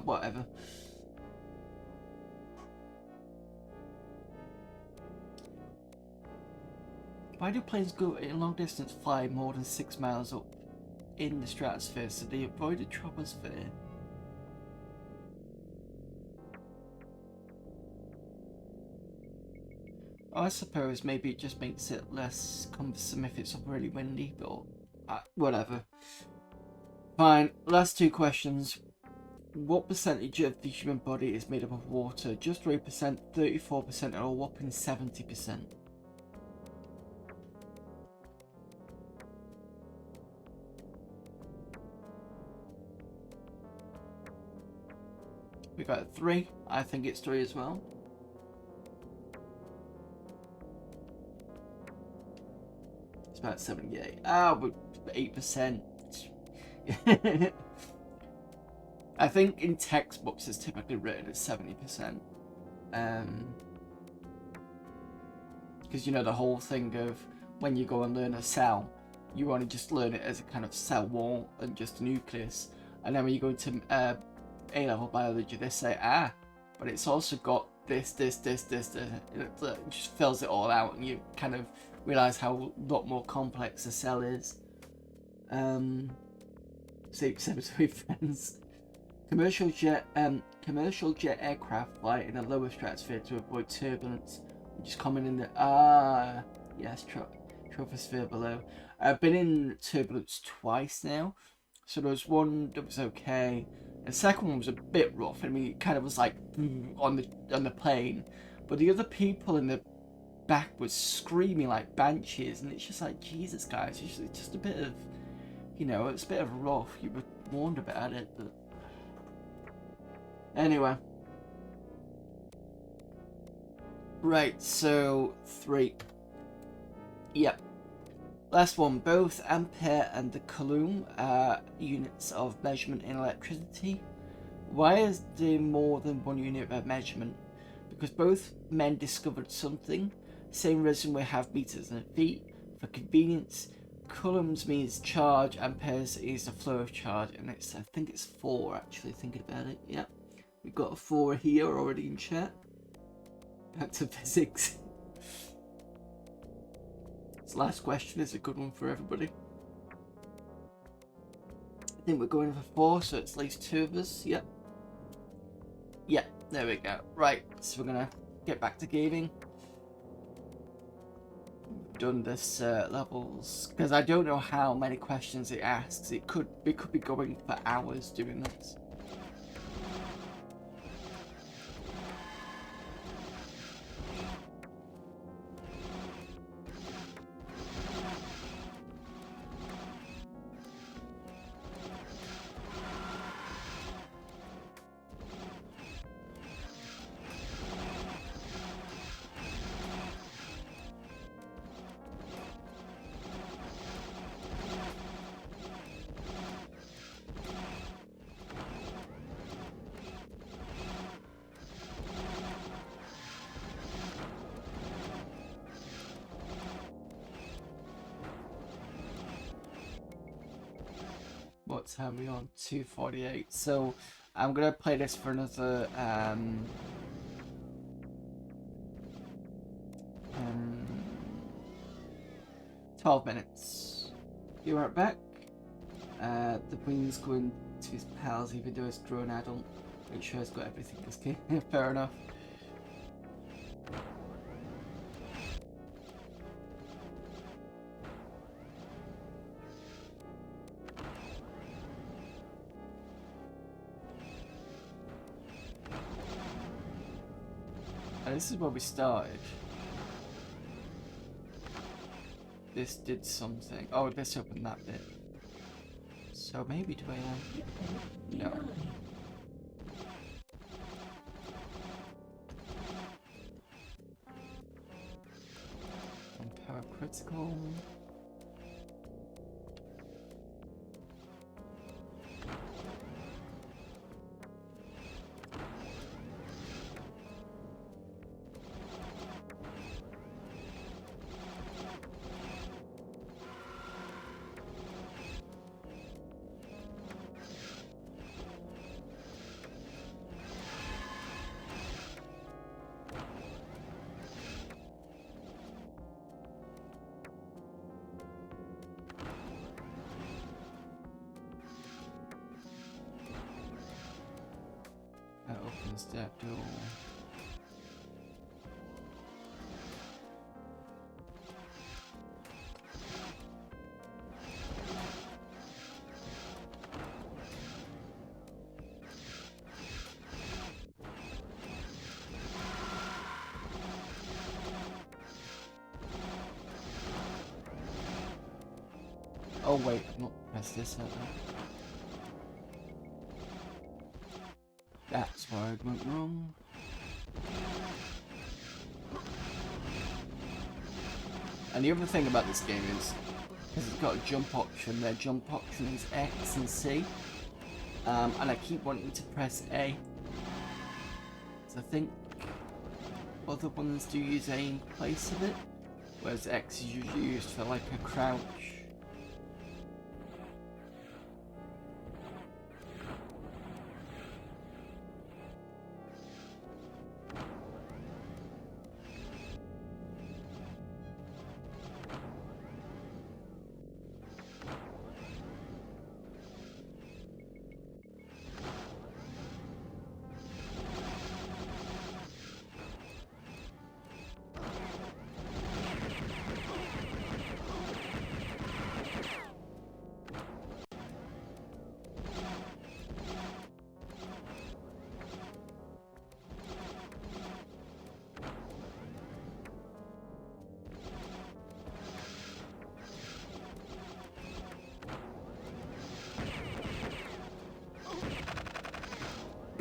Whatever. Why do planes go a long distance fly more than 6 miles up in the stratosphere so they avoid the troposphere? I suppose maybe it just makes it less cumbersome if it's really windy, but whatever. Fine, last 2 questions. What percentage of the human body is made up of water? Just 3%, 34%, or a whopping 70%? We got 3. I think it's 3 as well. It's about 78. But 8%. I think in textbooks it's typically written as 70%. Because you know the whole thing of when you go and learn a cell, you only just learn it as a kind of cell wall and just a nucleus. And then when you go into A-level biology, they say, but it's also got this. It just fills it all out, and you kind of realize how a lot more complex a cell is. Save with friends. Commercial jet aircraft fly in a lower stratosphere to avoid turbulence, which is common in the yes, troposphere below. I've been in turbulence twice now, so there was one that was okay. The second one was a bit rough. I mean, it kind of was like on the plane, but the other people in the back was screaming like banshees, and it's just like, Jesus, guys, it's just a bit of, you know, it's a bit of rough. You were warned about it, but anyway. Right, so 3. Yep. Last one. Both ampere and the coulomb are units of measurement in electricity. Why is there more than one unit of measurement? Because both men discovered something. Same reason we have meters and feet. For convenience, coulombs means charge, amperes is the flow of charge, and I think it's 4 actually, thinking about it. Yep. We've got a 4 here already in chat. Back to physics. This last question is a good one for everybody. I think we're going for 4, so it's at least 2 of us. Yep. Yep, there we go. Right, so we're gonna get back to gaming. We've done this levels, because I don't know how many questions it asks. We could be going for hours doing this. What time are we on? 2:48. So I'm gonna play this for another 12 minutes. Be right back. The Queen's going to his pals, even though it's grown adult. Make sure he's got everything this game. Fair enough. And this is where we started. This did something. Oh, this opened that bit. So maybe do I no. Power critical. That opens that door. Oh wait, I've not pressed this out there. That's where I went wrong. And the other thing about this game is, because it's got a jump option, their jump option is X and C. And I keep wanting to press A. So I think other ones do use A in place of it, whereas X is usually used for like a crouch.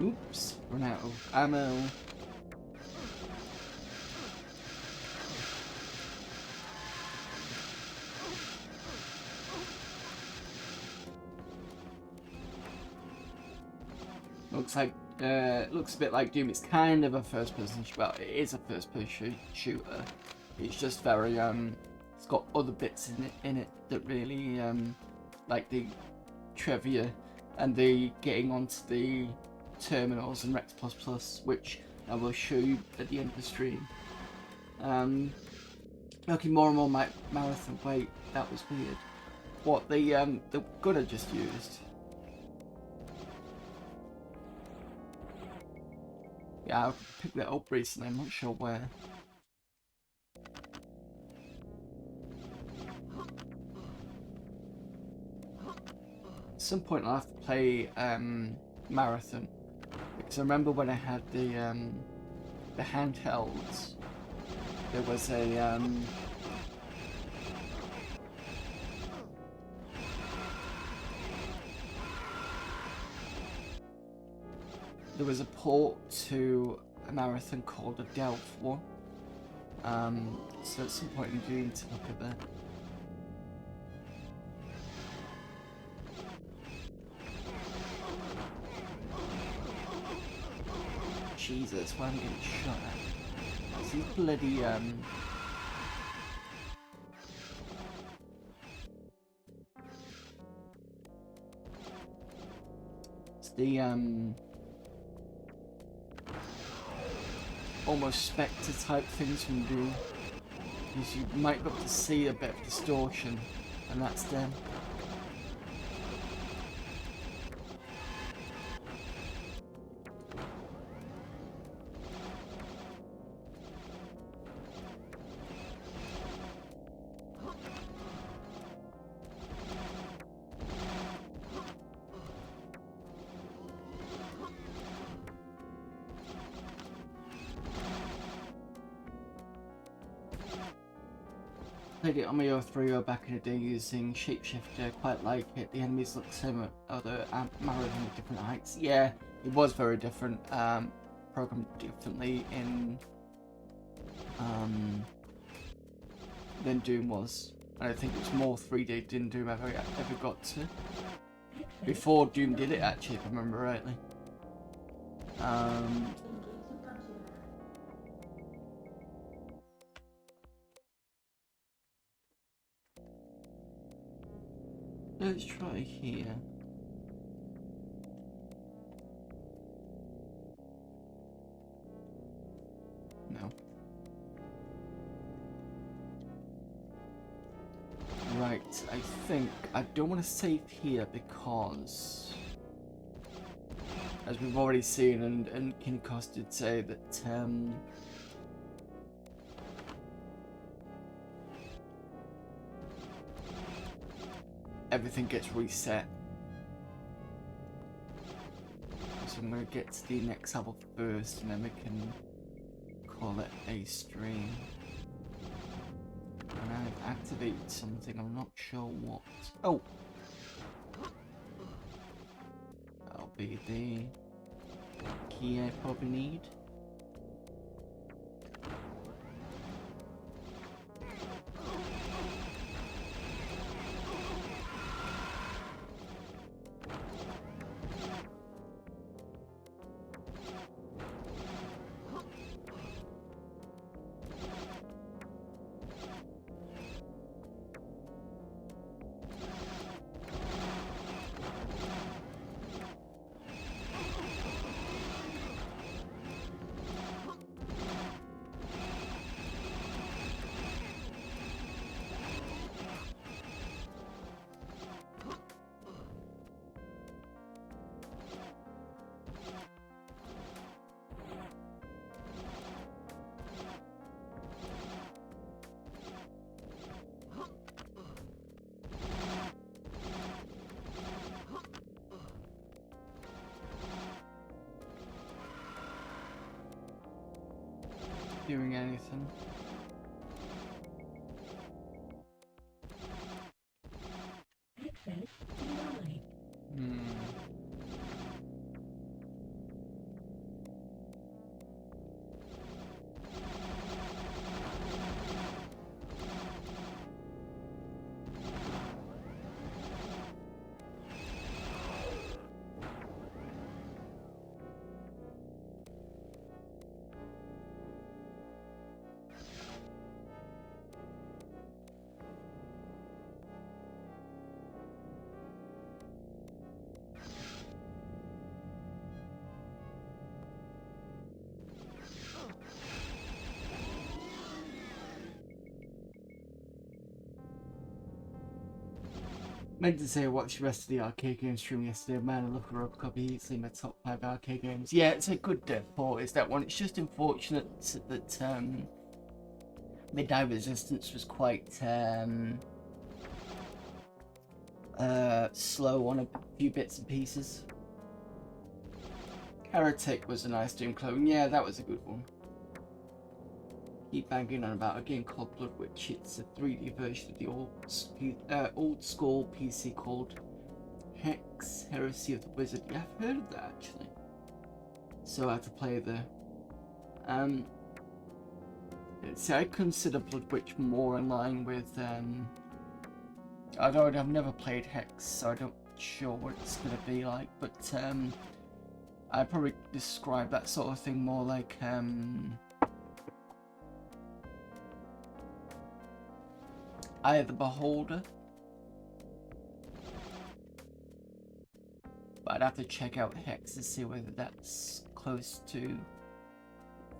Oops, run out of ammo. Looks a bit like Doom. It's kind of a first-person shooter. Well, it is a first-person shooter. It's just very it's got other bits in it that really like the trivia and the getting onto the terminals and Rex++, which I will show you at the end of the stream. Okay, more and more marathon. Wait, that was weird. What the gun I just used. Yeah, I picked that up recently, I'm not sure where. At some point I'll have to play Marathon, because I remember when I had the handhelds, there was a there was a port to a Marathon called a Delph one. So at some point I'm going to look at that. Jesus, why am I getting shot at? It's these bloody it's the almost Spectre type things from Doom, because you might be able to see a bit of distortion, and that's them. Played it on my 03 back in the day using Shapeshifter, quite like it. The enemies look similar, although Marathon with different heights. Yeah, it was very different, programmed differently in than Doom was. And I think it was more 3D than Doom ever got to. Before Doom did it, actually, if I remember rightly. Let's try here. No. Right, I think I don't want to save here because, as we've already seen, and Kinkost did say that everything gets reset. So I'm going to get to the next level first, and then we can call it a stream. And I've activated something, I'm not sure what. Oh! That'll be the key I probably need. Doing anything. Meant to say I watched the rest of the arcade game stream yesterday. Man, I love Robocop. Easily my top 5 arcade games. Yeah, it's a good port. Is that one? It's just unfortunate that Midnight Resistance was quite slow on a few bits and pieces. Heretic was a nice Doom clone. Yeah, that was a good one. Keep banging on about a game called Blood Witch. It's a 3D version of the old school PC called Hex Heresy of the Wizard. Yeah, I've heard of that actually. So I had to play the see, I consider Blood Witch more in line with although I've never played Hex, so I don't sure what it's gonna be like, but I'd probably describe that sort of thing more like Eye of the Beholder. But I'd have to check out Hex to see whether that's close to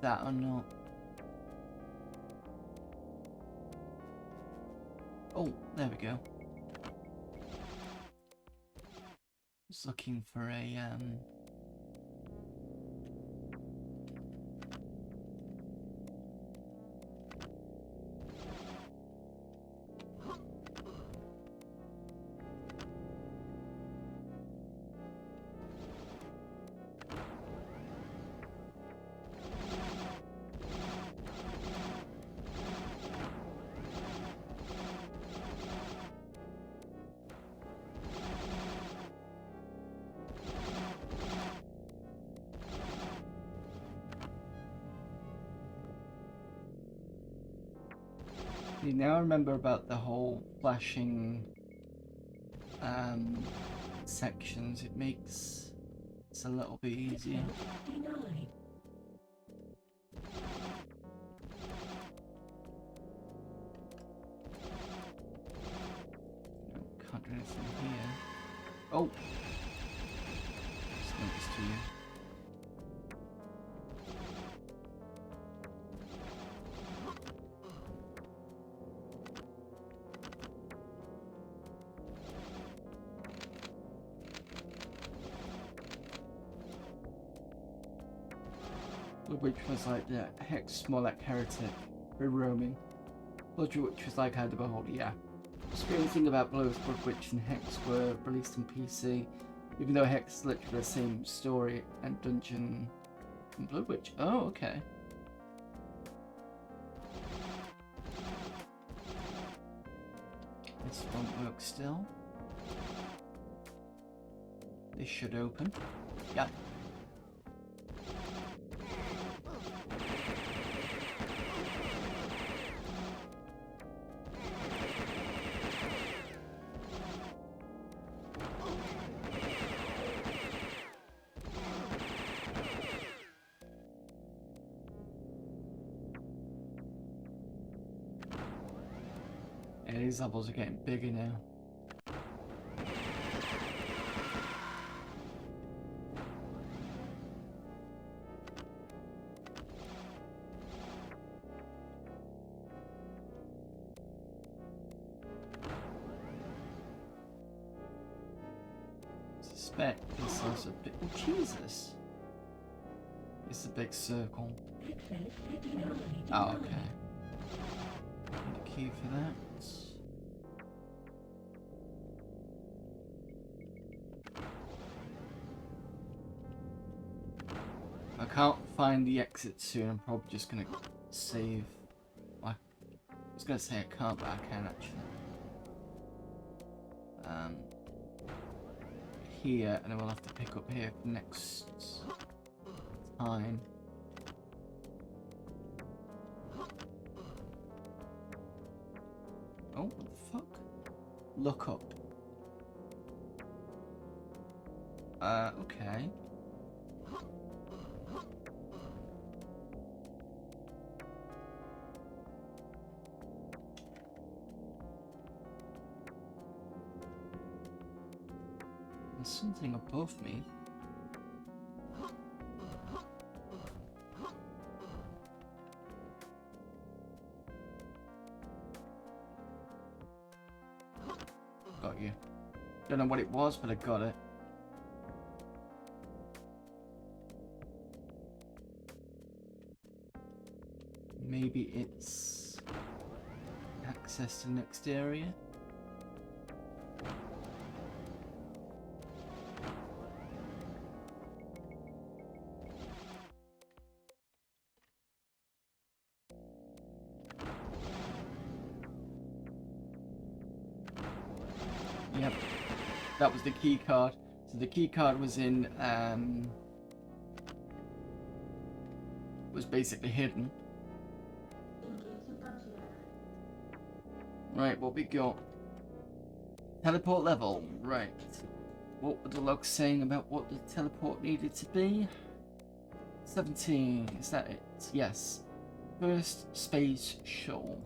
that or not. Oh, there we go. Just looking for a now I remember about the whole flashing sections. It makes it a little bit easier. No, can't do anything here. Oh, it's not just to you. Which was like the Hex, more like Heretic, very roaming. Blood Witch was like Eye of the Beholder, yeah. The strange thing about both Blood Witch and Hex were released on PC, even though Hex is literally the same story and dungeon in Blood Witch. Oh, okay. This won't work still. This should open. Yeah. These levels are getting bigger now. I suspect this is a bit. Oh, Jesus! It's a big circle. Oh, okay. Need a key for that. I can't find the exit soon. I'm probably just gonna save. I was gonna say I can't, but I can actually. Here, and then we'll have to pick up here for next time. Oh, what the fuck? Look up. Okay. There's something above me. Got you. Don't know what it was, but I got it. Maybe it's access to next area. Yep, that was the key card. So the key card was in, was basically hidden. Right, what we got? Teleport level, right. What were the logs saying about what the teleport needed to be? 17, is that it? Yes. First space shuttle.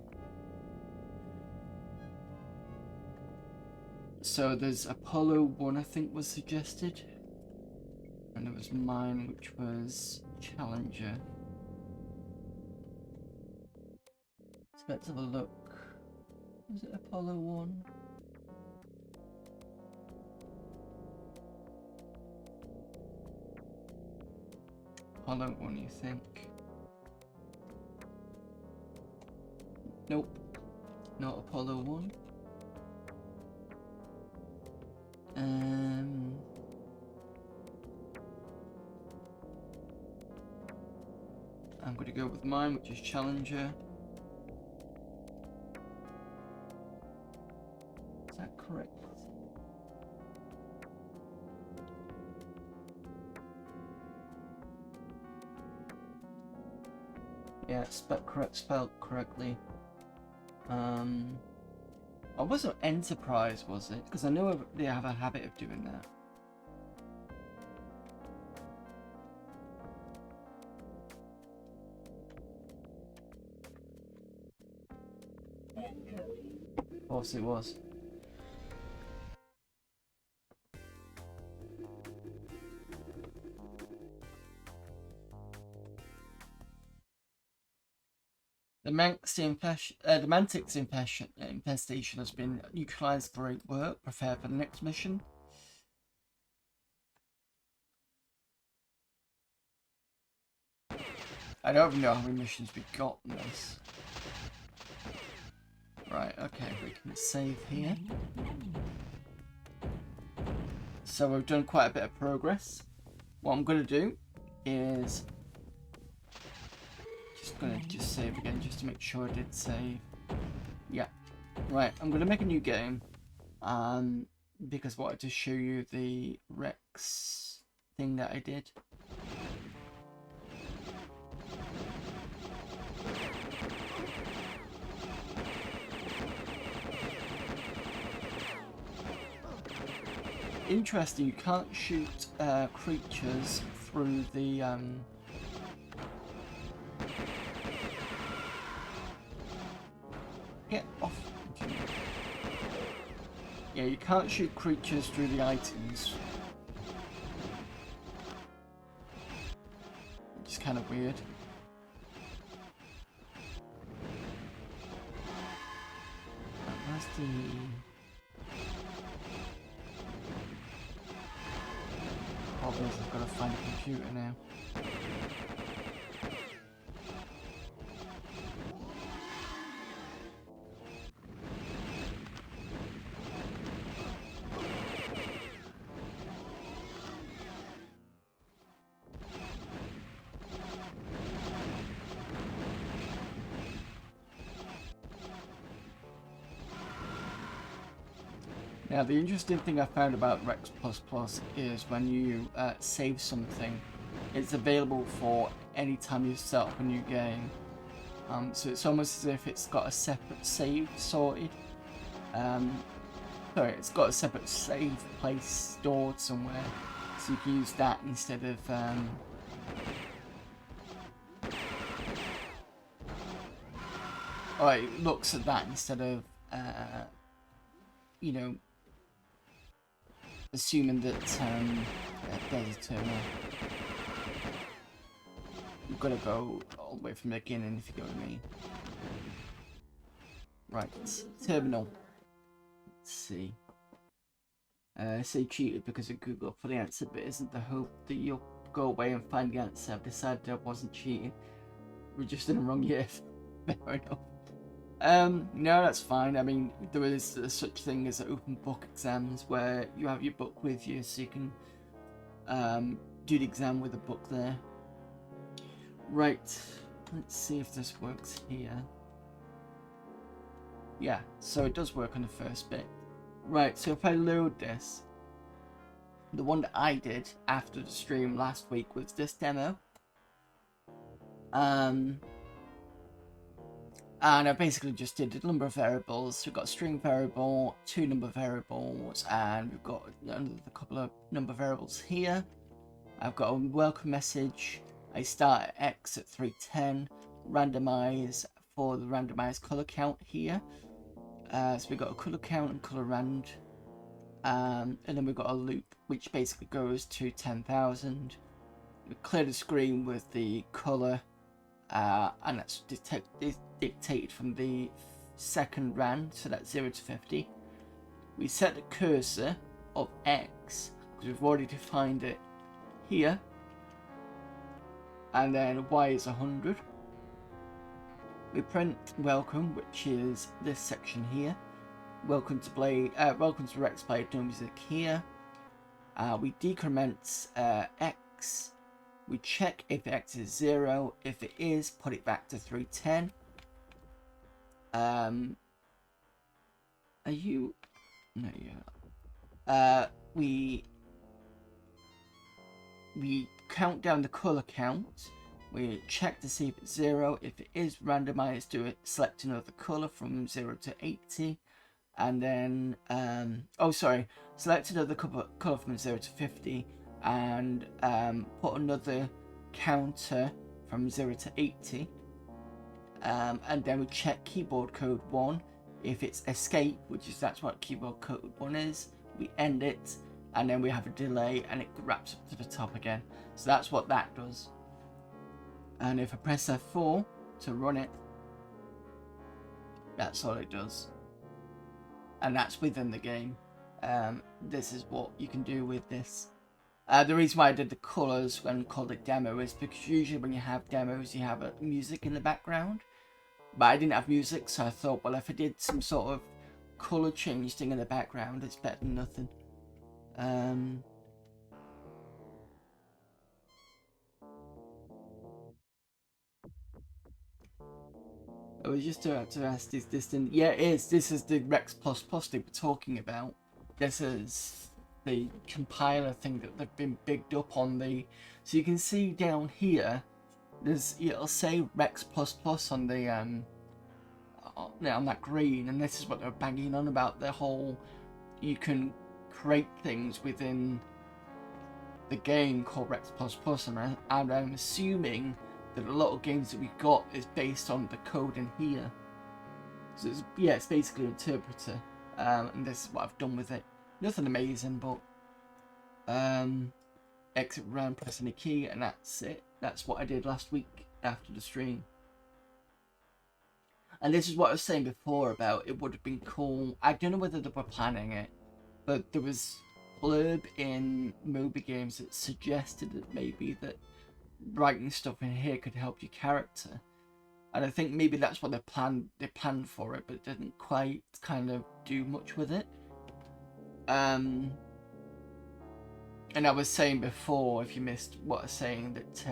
So there's Apollo 1, I think, was suggested. And there was mine, which was Challenger. So let's have a look. Was it Apollo 1? Apollo 1, you think? Nope. Not Apollo 1. I'm going to go with mine, which is Challenger. Is that correct? Yeah, it's spelled correctly. I wasn't Enterprise, was it? Because I know they have a habit of doing that. Of course it was. The Mantic's infestation has been neutralized. Great work. Prepare for the next mission. I don't even know how many missions we've got in this. Right, okay, we can save here. So we've done quite a bit of progress. What I'm going to do is just save again just to make sure I did save. Yeah. Right, I'm going to make a new game because I wanted to show you the Rex thing that I did. Interesting, you can't shoot creatures through the get off. Yeah, you can't shoot creatures through the items, which is kind of weird. Where's the... problem is I've got to find a computer now. Now, the interesting thing I found about Rex++ is when you save something, it's available for any time you set up a new game. So it's almost as if it's got a separate save sorted. Sorry, it's got a separate save place stored somewhere, so you can use that instead of it looks at that instead of you know, assuming that there's a terminal. You've got to go all the way from the beginning, if you get what I mean. Right, terminal. Let's see. Say cheated because of Google for the answer, but isn't the hope that you'll go away and find the answer? I've decided I wasn't cheating. We're just in the wrong year. Fair enough. No, that's fine. I mean, there is such thing as open book exams where you have your book with you, so you can do the exam with a book there. Right, let's see if this works here. Yeah, so it does work on the first bit. Right, so if I load this, the one that I did after the stream last week was this demo. And I basically just did a number of variables. We've got a string variable, 2 number variables, and we've got a couple of number variables here. I've got a welcome message. I start at X at 310, randomize for the randomized color count here. So we've got a color count and color rand. And then we've got a loop which basically goes to 10,000. We clear the screen with the color, and that's dictated from the second rand, so that's 0 to 50. We set the cursor of X because we've already defined it here, and then Y is 100. We print welcome, which is this section here. Welcome to Rex Play No Music here. We decrement X. We check if X is 0. If it is, put it back to 310. Are you? No, yeah. We count down the color count. We check to see if it's 0. If it is, randomize, select another color from 0 to 80. And then, select another color from 0 to 50. And put another counter from 0 to 80. And then we check keyboard code 1. If it's escape, that's what keyboard code 1 is, we end it, and then we have a delay and it wraps up to the top again. So that's what that does. And if I press F4 to run it, that's all it does. And that's within the game. This is what you can do with this. The reason why I did the colours when I called it demo is because usually when you have demos you have music in the background. But I didn't have music, so I thought, well, if I did some sort of colour change thing in the background, it's better than nothing. I was just about to ask, is this in... Yeah, it is. This is the Rex++ they were talking about. This is the compiler thing that they've been bigged up on the... So you can see down here, it'll say Rex++ on the on that green, and this is what they're banging on about, the whole you can create things within the game called Rex++, and I'm assuming that a lot of games that we've got is based on the code in here. So it's basically an interpreter, and this is what I've done with it. Nothing amazing, but exit round, pressing a key, and that's it. That's what I did last week after the stream. And this is what I was saying before about it would have been cool. I don't know whether they were planning it, but there was blurb in Moby Games that suggested that maybe that writing stuff in here could help your character. And I think maybe that's what they planned for it, but it didn't quite kind of do much with it. And I was saying before, if you missed what I was saying, that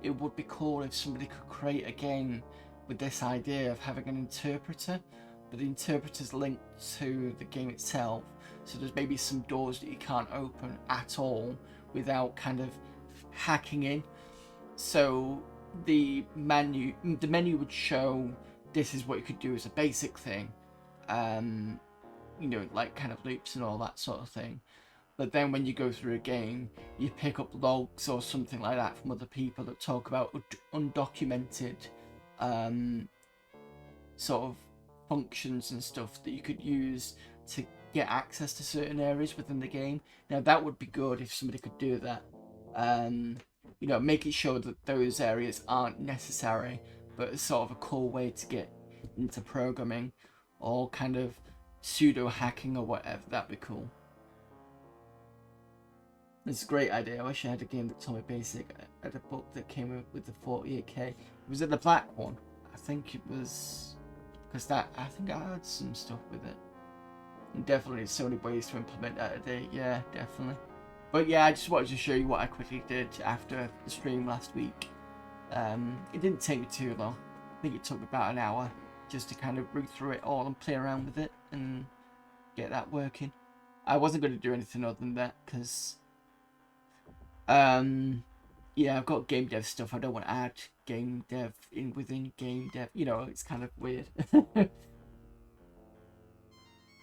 it would be cool if somebody could create a game with this idea of having an interpreter, but the interpreter's linked to the game itself. So there's maybe some doors that you can't open at all without kind of hacking in. So the menu would show this is what you could do as a basic thing, you know, like kind of loops and all that sort of thing. But then when you go through a game, you pick up logs or something like that from other people that talk about undocumented sort of functions and stuff that you could use to get access to certain areas within the game. Now that would be good if somebody could do that. You know, making sure that those areas aren't necessary, but it's sort of a cool way to get into programming or kind of pseudo hacking or whatever. That'd be cool. It's a great idea. I wish I had a game that told me basic. I had a book that came with the 48k. Was it the black one? I think it was, because I think I had some stuff with it. And definitely so many ways to implement that today. Yeah, definitely. But yeah, I just wanted to show you what I quickly did after the stream last week. It didn't take me too long. I think it took about an hour just to kind of root through it all and play around with it and get that working. I wasn't going to do anything other than that because yeah, I've got game dev stuff. I don't want to add game dev in within game dev. You know, it's kind of weird.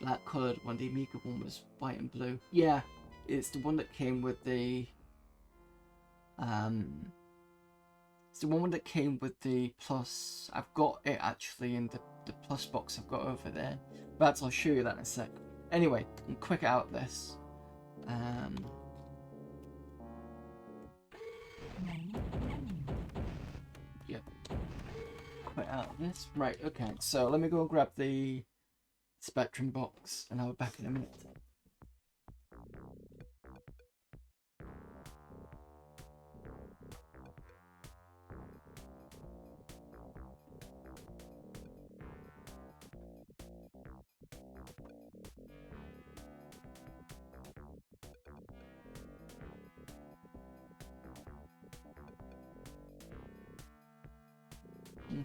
Black coloured one, the Amiga one was white and blue. Yeah, it's the one that came with the it's the one that came with the plus. I've got it actually in the plus box I've got over there. But I'll show you that in a sec. Anyway, I'm quick out this. Yep. Quit out of this. Right, okay. So let me go and grab the Spectrum box and I'll be back in a minute.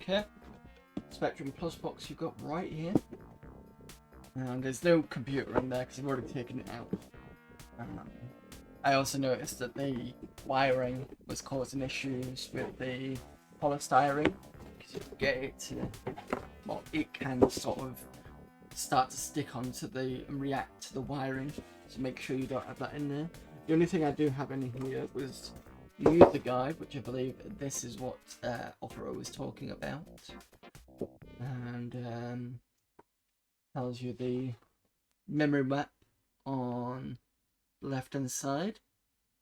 Okay, Spectrum Plus box you've got right here. And there's no computer in there because I've already taken it out. I also noticed that the wiring was causing issues with the polystyrene because you get it to, well, it can sort of start to stick onto the and react to the wiring, so make sure you don't have that in there. The only thing I do have in here was the user guide, which I believe this is what Opera was talking about, and tells you the memory map on the left hand side,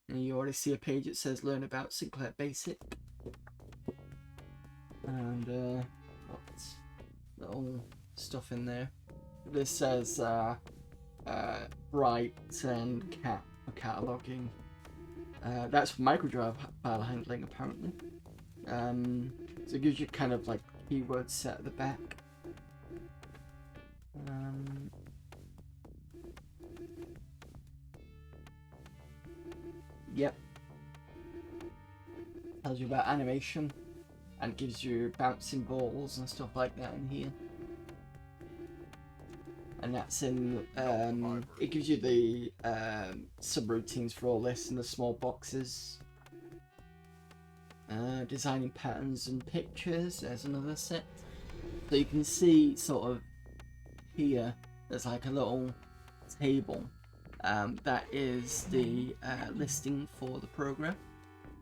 and you already see a page that says learn about Sinclair Basic, and what's little stuff in there. This says Bright and Cat for cataloging. That's for microdrive file handling apparently. So it gives you kind of like keyword set at the back. Yep. Tells you about animation and gives you bouncing balls and stuff like that in here. And that's in, it gives you the subroutines for all this in the small boxes. Designing patterns and pictures, there's another set. So you can see sort of here, there's like a little table. That is the listing for the program.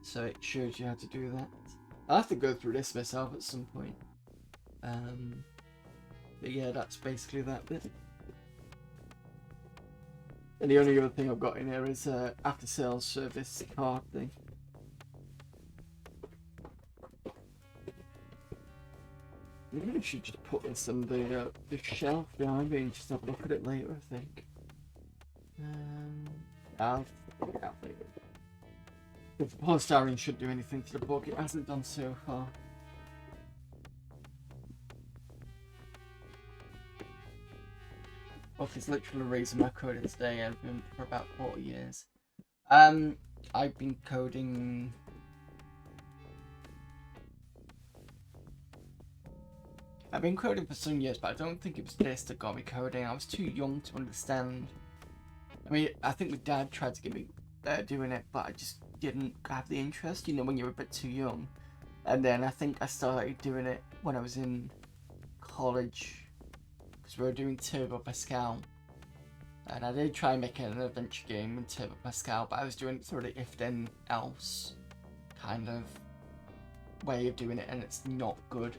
So it shows you how to do that. I'll have to go through this myself at some point. But yeah, that's basically that bit. And the only other thing I've got in here is after sales service card thing. Maybe I should just put this on the shelf behind me and just have a look at it later, I think. I'll figure it out later. If the polystyrene should do anything to the book, it hasn't done so far. Book is literally the reason I coded today. I've been for about 40 years. I've been coding. I've been coding for some years, but I don't think it was this that got me coding. I was too young to understand. I mean, I think my dad tried to get me doing it, but I just didn't have the interest, you know, when you're a bit too young. And then I think I started doing it when I was in college, because we were doing Turbo Pascal. And I did try making an adventure game in Turbo Pascal, but I was doing it through the if-then-else kind of way of doing it, and it's not good.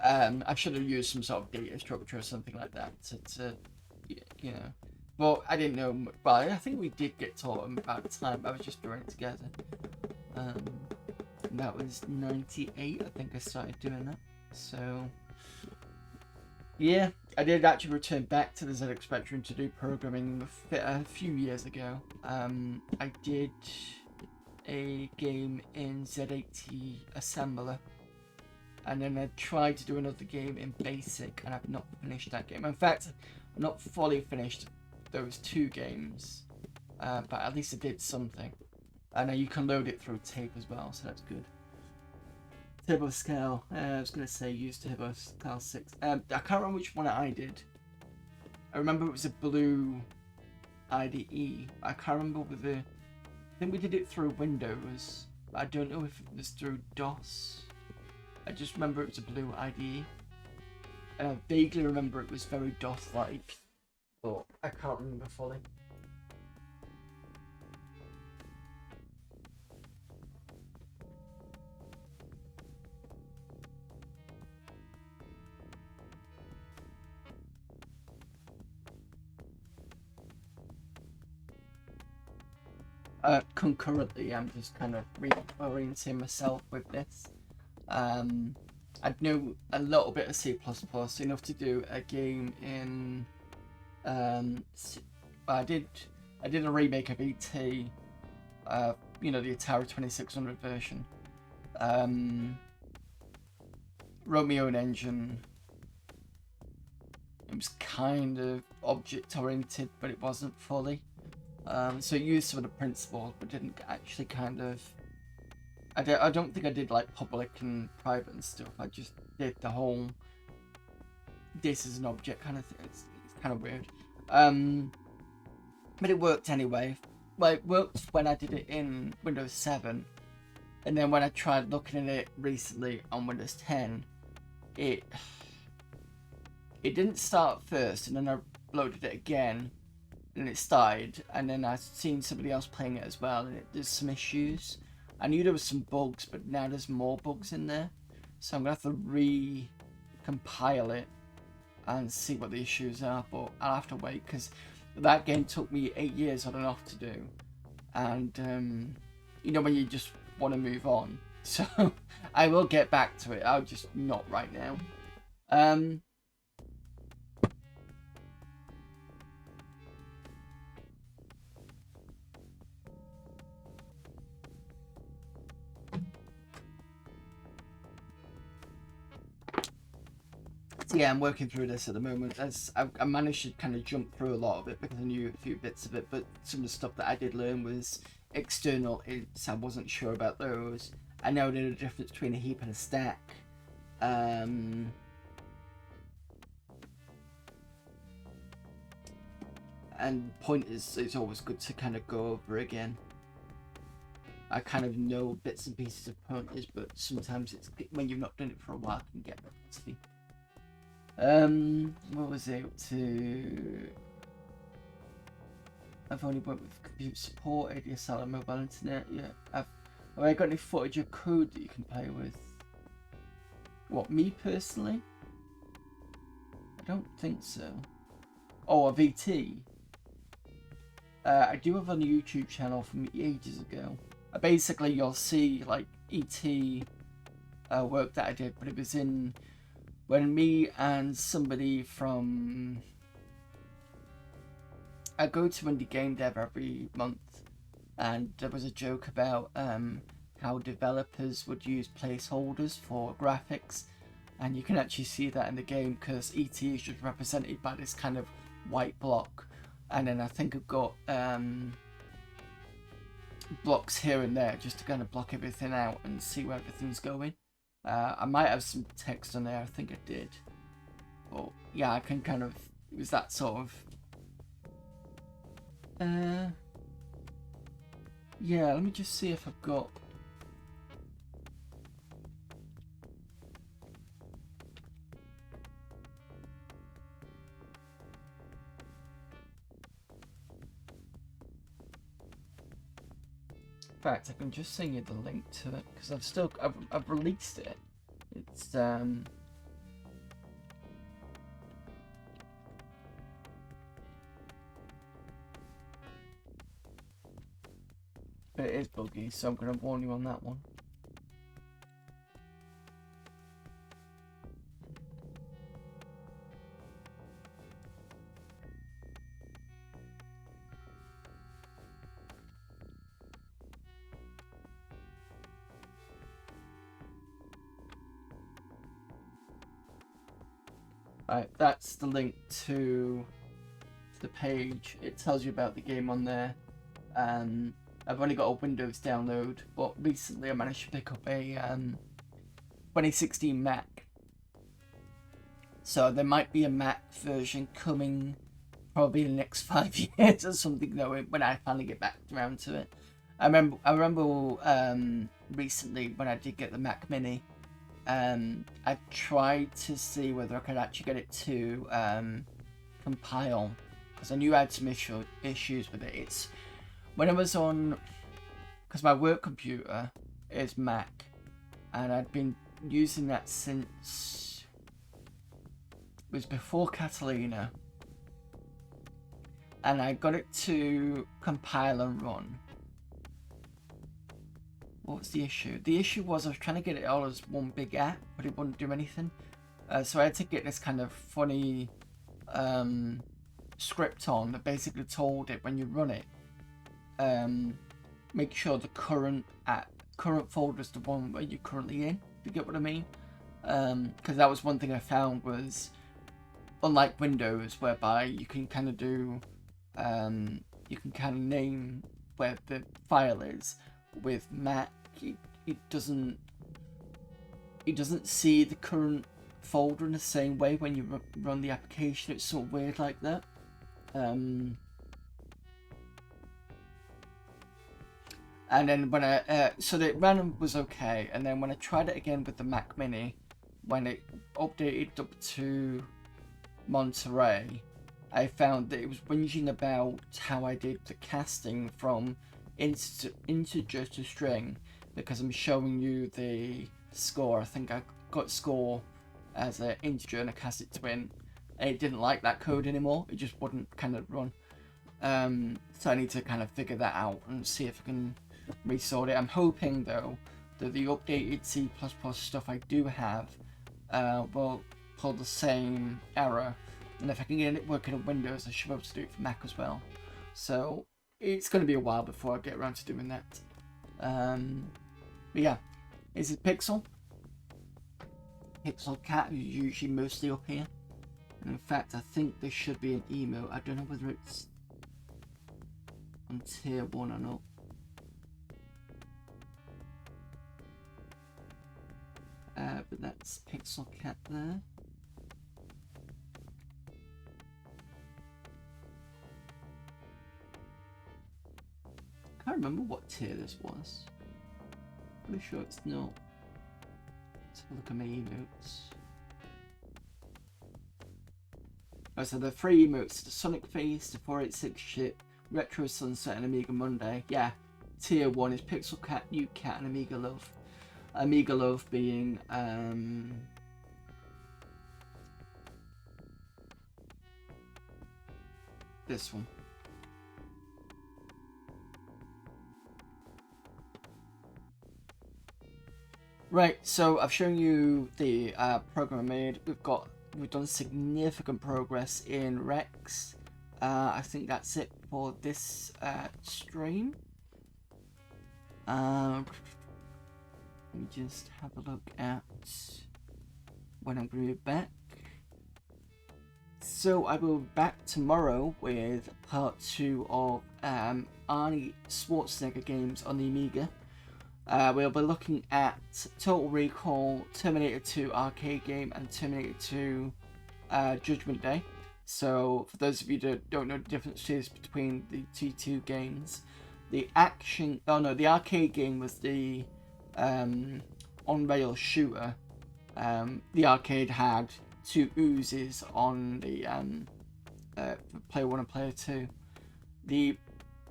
I should have used some sort of data structure or something like that to you know. But I didn't know. Well, I think we did get taught them about the time. I was just doing it together. And that was 98. I think I started doing that. So Yeah, I did actually return back to the ZX Spectrum to do programming a few years ago. I did a game in Z80 Assembler, and then I tried to do another game in BASIC, and I've not finished that game. In fact, I've not fully finished those two games, but at least I did something. And now you can load it through tape as well, so that's good. Turbo Scale, I was going to say use Turbo Scale 6. I can't remember which one I did. I remember it was a blue IDE. I can't remember whether... I think we did it through Windows, but I don't know if it was through DOS. I just remember it was a blue IDE. And I vaguely remember it was very DOS-like, but I can't remember fully. Concurrently, I'm just kind of reorienting myself with this. I know a little bit of C++, enough to do a game in. I did a remake of ET. You know, the Atari 2600 version. Wrote my own engine. It was kind of object oriented, but it wasn't fully. So it used some of the principles, but didn't actually kind of... I don't think I did like public and private and stuff. I just did the whole this is an object kind of thing. It's kind of weird. But it worked anyway. Well, it worked when I did it in Windows 7. And then when I tried looking at it recently on Windows 10, it didn't start first, and then I loaded it again, and it started, and then I seen somebody else playing it as well, and there's some issues. I knew there was some bugs, but now there's more bugs in there, so I'm gonna have to recompile it and see what the issues are. But I'll have to wait, because that game took me 8 years on and off to do, and you know, when you just want to move on. So I will get back to it. I'll just not right now. So yeah, I'm working through this at the moment. As I managed to kind of jump through a lot of it because I knew a few bits of it, but some of the stuff that I did learn was external ints. I wasn't sure about those. I know there's a difference between a heap and a stack. And pointers is always good to kind of go over again. I kind of know bits and pieces of pointers, but sometimes it's when you've not done it for a while, it can get rusty. What was it up to? I've only went with computer support, ADSL and mobile internet. Yeah, have I got any footage or code that you can play with? What, me personally? I don't think so. Oh, a VT. I do have a YouTube channel from ages ago. Basically, you'll see like ET work that I did, but it was in when me and somebody from... I go to Indie Game Dev every month, and there was a joke about how developers would use placeholders for graphics, and you can actually see that in the game because ET is just represented by this kind of white block, and then I think I've got blocks here and there just to kind of block everything out and see where everything's going. I might have some text on there, I think I did, but yeah, I can kind of, it was that sort of yeah, let me just see if I've got... In fact, I can just send you the link to it because I've released it. It's but it is buggy, so I'm going to warn you on that one. Right, that's the link to the page. It tells you about the game on there. I've only got a Windows download, but recently I managed to pick up a 2016 Mac. So there might be a Mac version coming probably in the next 5 years or something, though, when I finally get back around to it. I remember recently when I did get the Mac Mini, I tried to see whether I could actually get it to compile, because I knew I had some issues with it. It's when I was on, because my work computer is Mac, and I'd been using that since, it was before Catalina, and I got it to compile and run. What was the issue? The issue was I was trying to get it all as one big app, but it wouldn't do anything. So I had to get this kind of funny script on that basically told it when you run it, make sure the current folder is the one where you're currently in. If you get what I mean? Because that was one thing I found was, unlike Windows, whereby you can kind of do, you can kind of name where the file is. With Mac, it doesn't see the current folder in the same way when you run the application. It's sort of weird like that. And then when so the random was okay, and then when I tried it again with the Mac Mini, when it updated up to Monterey, I found that it was whinging about how I did the casting from integer to string, because I'm showing you the score. I think I got score as an integer and I cast it to int, and it didn't like that code anymore. It just wouldn't kind of run. So I need to kind of figure that out and see if I can resort it. I'm hoping though that the updated C++ stuff I do have will pull the same error, and if I can get it working on Windows, I should be able to do it for Mac as well. So it's going to be a while before I get around to doing that. But yeah, is it Pixel? Pixel Cat is usually mostly up here. And in fact, I think there should be an email. I don't know whether it's on tier 1 or not. But that's Pixel Cat there. I can't remember what tier this was. Pretty sure it's not. Let's have a look at my emotes. Oh, so the 3 emotes: the Sonic Face, the 486 Chip, Retro Sunset, and Amiga Monday. Yeah, tier 1 is Pixel Cat, New Cat, and Amiga Love. Amiga Love being this one. Right, so I've shown you the program I made. We've done significant progress in Rex. I think that's it for this stream. Let me just have a look at when I'm going to be back. So I will be back tomorrow with part 2 of Arnie Schwarzenegger games on the Amiga. We'll be looking at Total Recall, Terminator 2 arcade game, and Terminator 2 Judgment Day. So for those of you that don't know the differences between the two games, the arcade game was the on-rail shooter. The arcade had 2 oozes on the for player 1 and player 2. The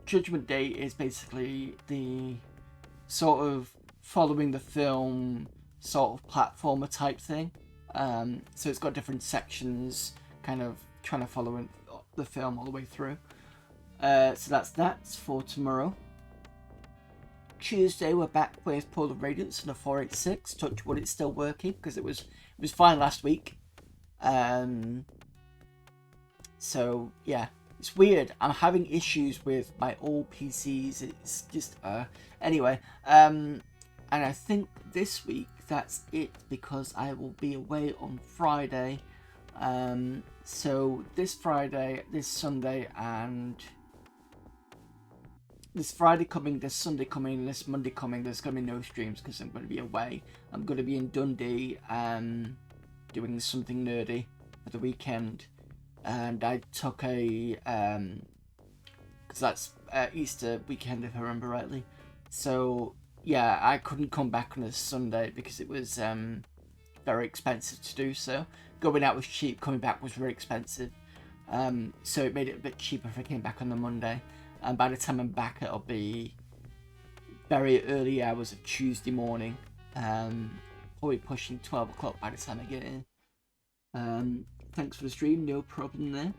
Judgment Day is basically the sort of following the film sort of platformer type thing. So it's got different sections, kind of trying to follow the film all the way through. So that's for tomorrow. Tuesday we're back with Polar Radiance and a 486. Touch wood, it's still working because it was fine last week. So yeah, it's weird. I'm having issues with my old PCs. It's just anyway. And I think this week that's it, because I will be away on Friday So this Friday, this Sunday, and this Friday coming, this Sunday coming, this Monday coming, there's going to be no streams because I'm going to be away. I'm going to be in Dundee doing something nerdy for the weekend. And I took a, because that's Easter weekend if I remember rightly. So yeah, I couldn't come back on a Sunday because it was very expensive to do so. Going out was cheap, coming back was very expensive. So it made it a bit cheaper if I came back on the Monday. And by the time I'm back, it'll be very early hours of Tuesday morning. Probably pushing 12 o'clock by the time I get in. Thanks for the stream, no problem there.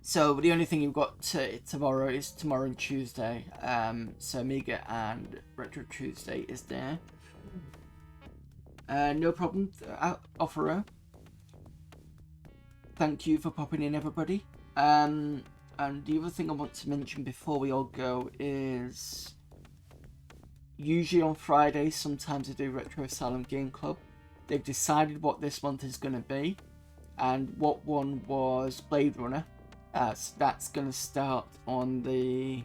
So the only thing you've got tomorrow is tomorrow and Tuesday. So Amiga and Retro Tuesday is there. No problem, Offero. Thank you for popping in, everybody. And the other thing I want to mention before we all go is usually on Fridays, sometimes I do Retro Asylum Game Club. They've decided what this month is going to be, and what one was Blade Runner. So that's going to start on the...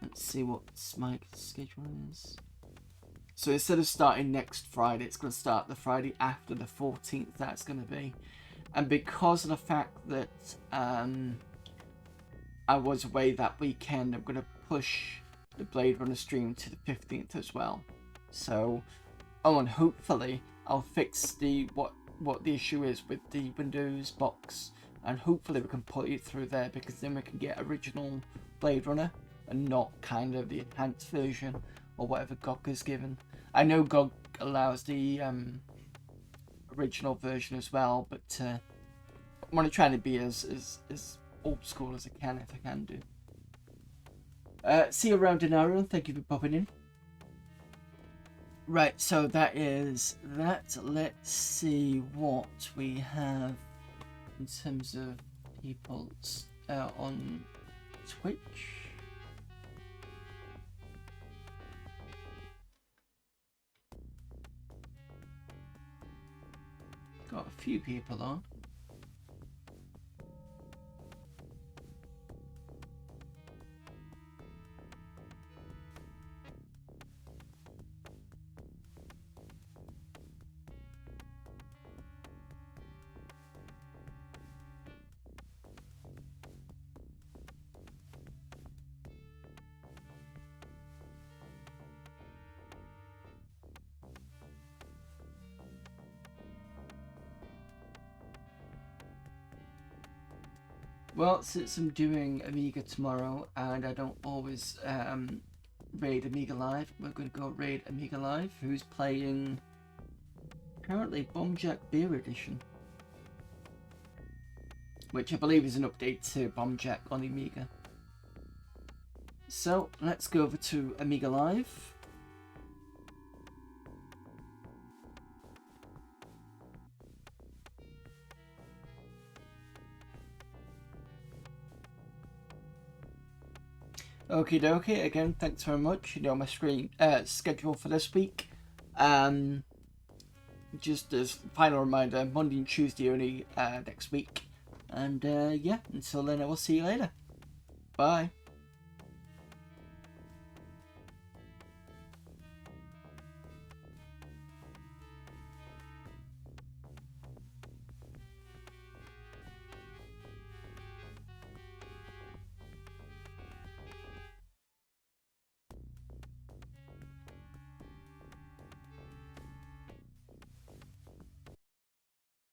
Let's see what my schedule is. So instead of starting next Friday, it's going to start the Friday after the 14th. That's going to be. And because of the fact that I was away that weekend, I'm going to push the Blade Runner stream to the 15th as well. So, and hopefully I'll fix what the issue is with the Windows box, and hopefully we can put it through there, because then we can get original Blade Runner and not kind of the enhanced version or whatever GOG is given. I know GOG allows the original version as well, but I'm going to try to be as old school as I can, if I can do. See you around Denaro, thank you for popping in. Right, so that is that. Let's see what we have in terms of people on Twitch. Got a few people on. Well, since I'm doing Amiga tomorrow and I don't always raid Amiga Live, we're going to go raid Amiga Live, who's playing apparently Bomb Jack Beer Edition, which I believe is an update to Bomb Jack on the Amiga. So let's go over to Amiga Live. Okie dokie, again, thanks very much. You know my screen schedule for this week. Just as final reminder, Monday and Tuesday only next week. And yeah, until then I will see you later. Bye.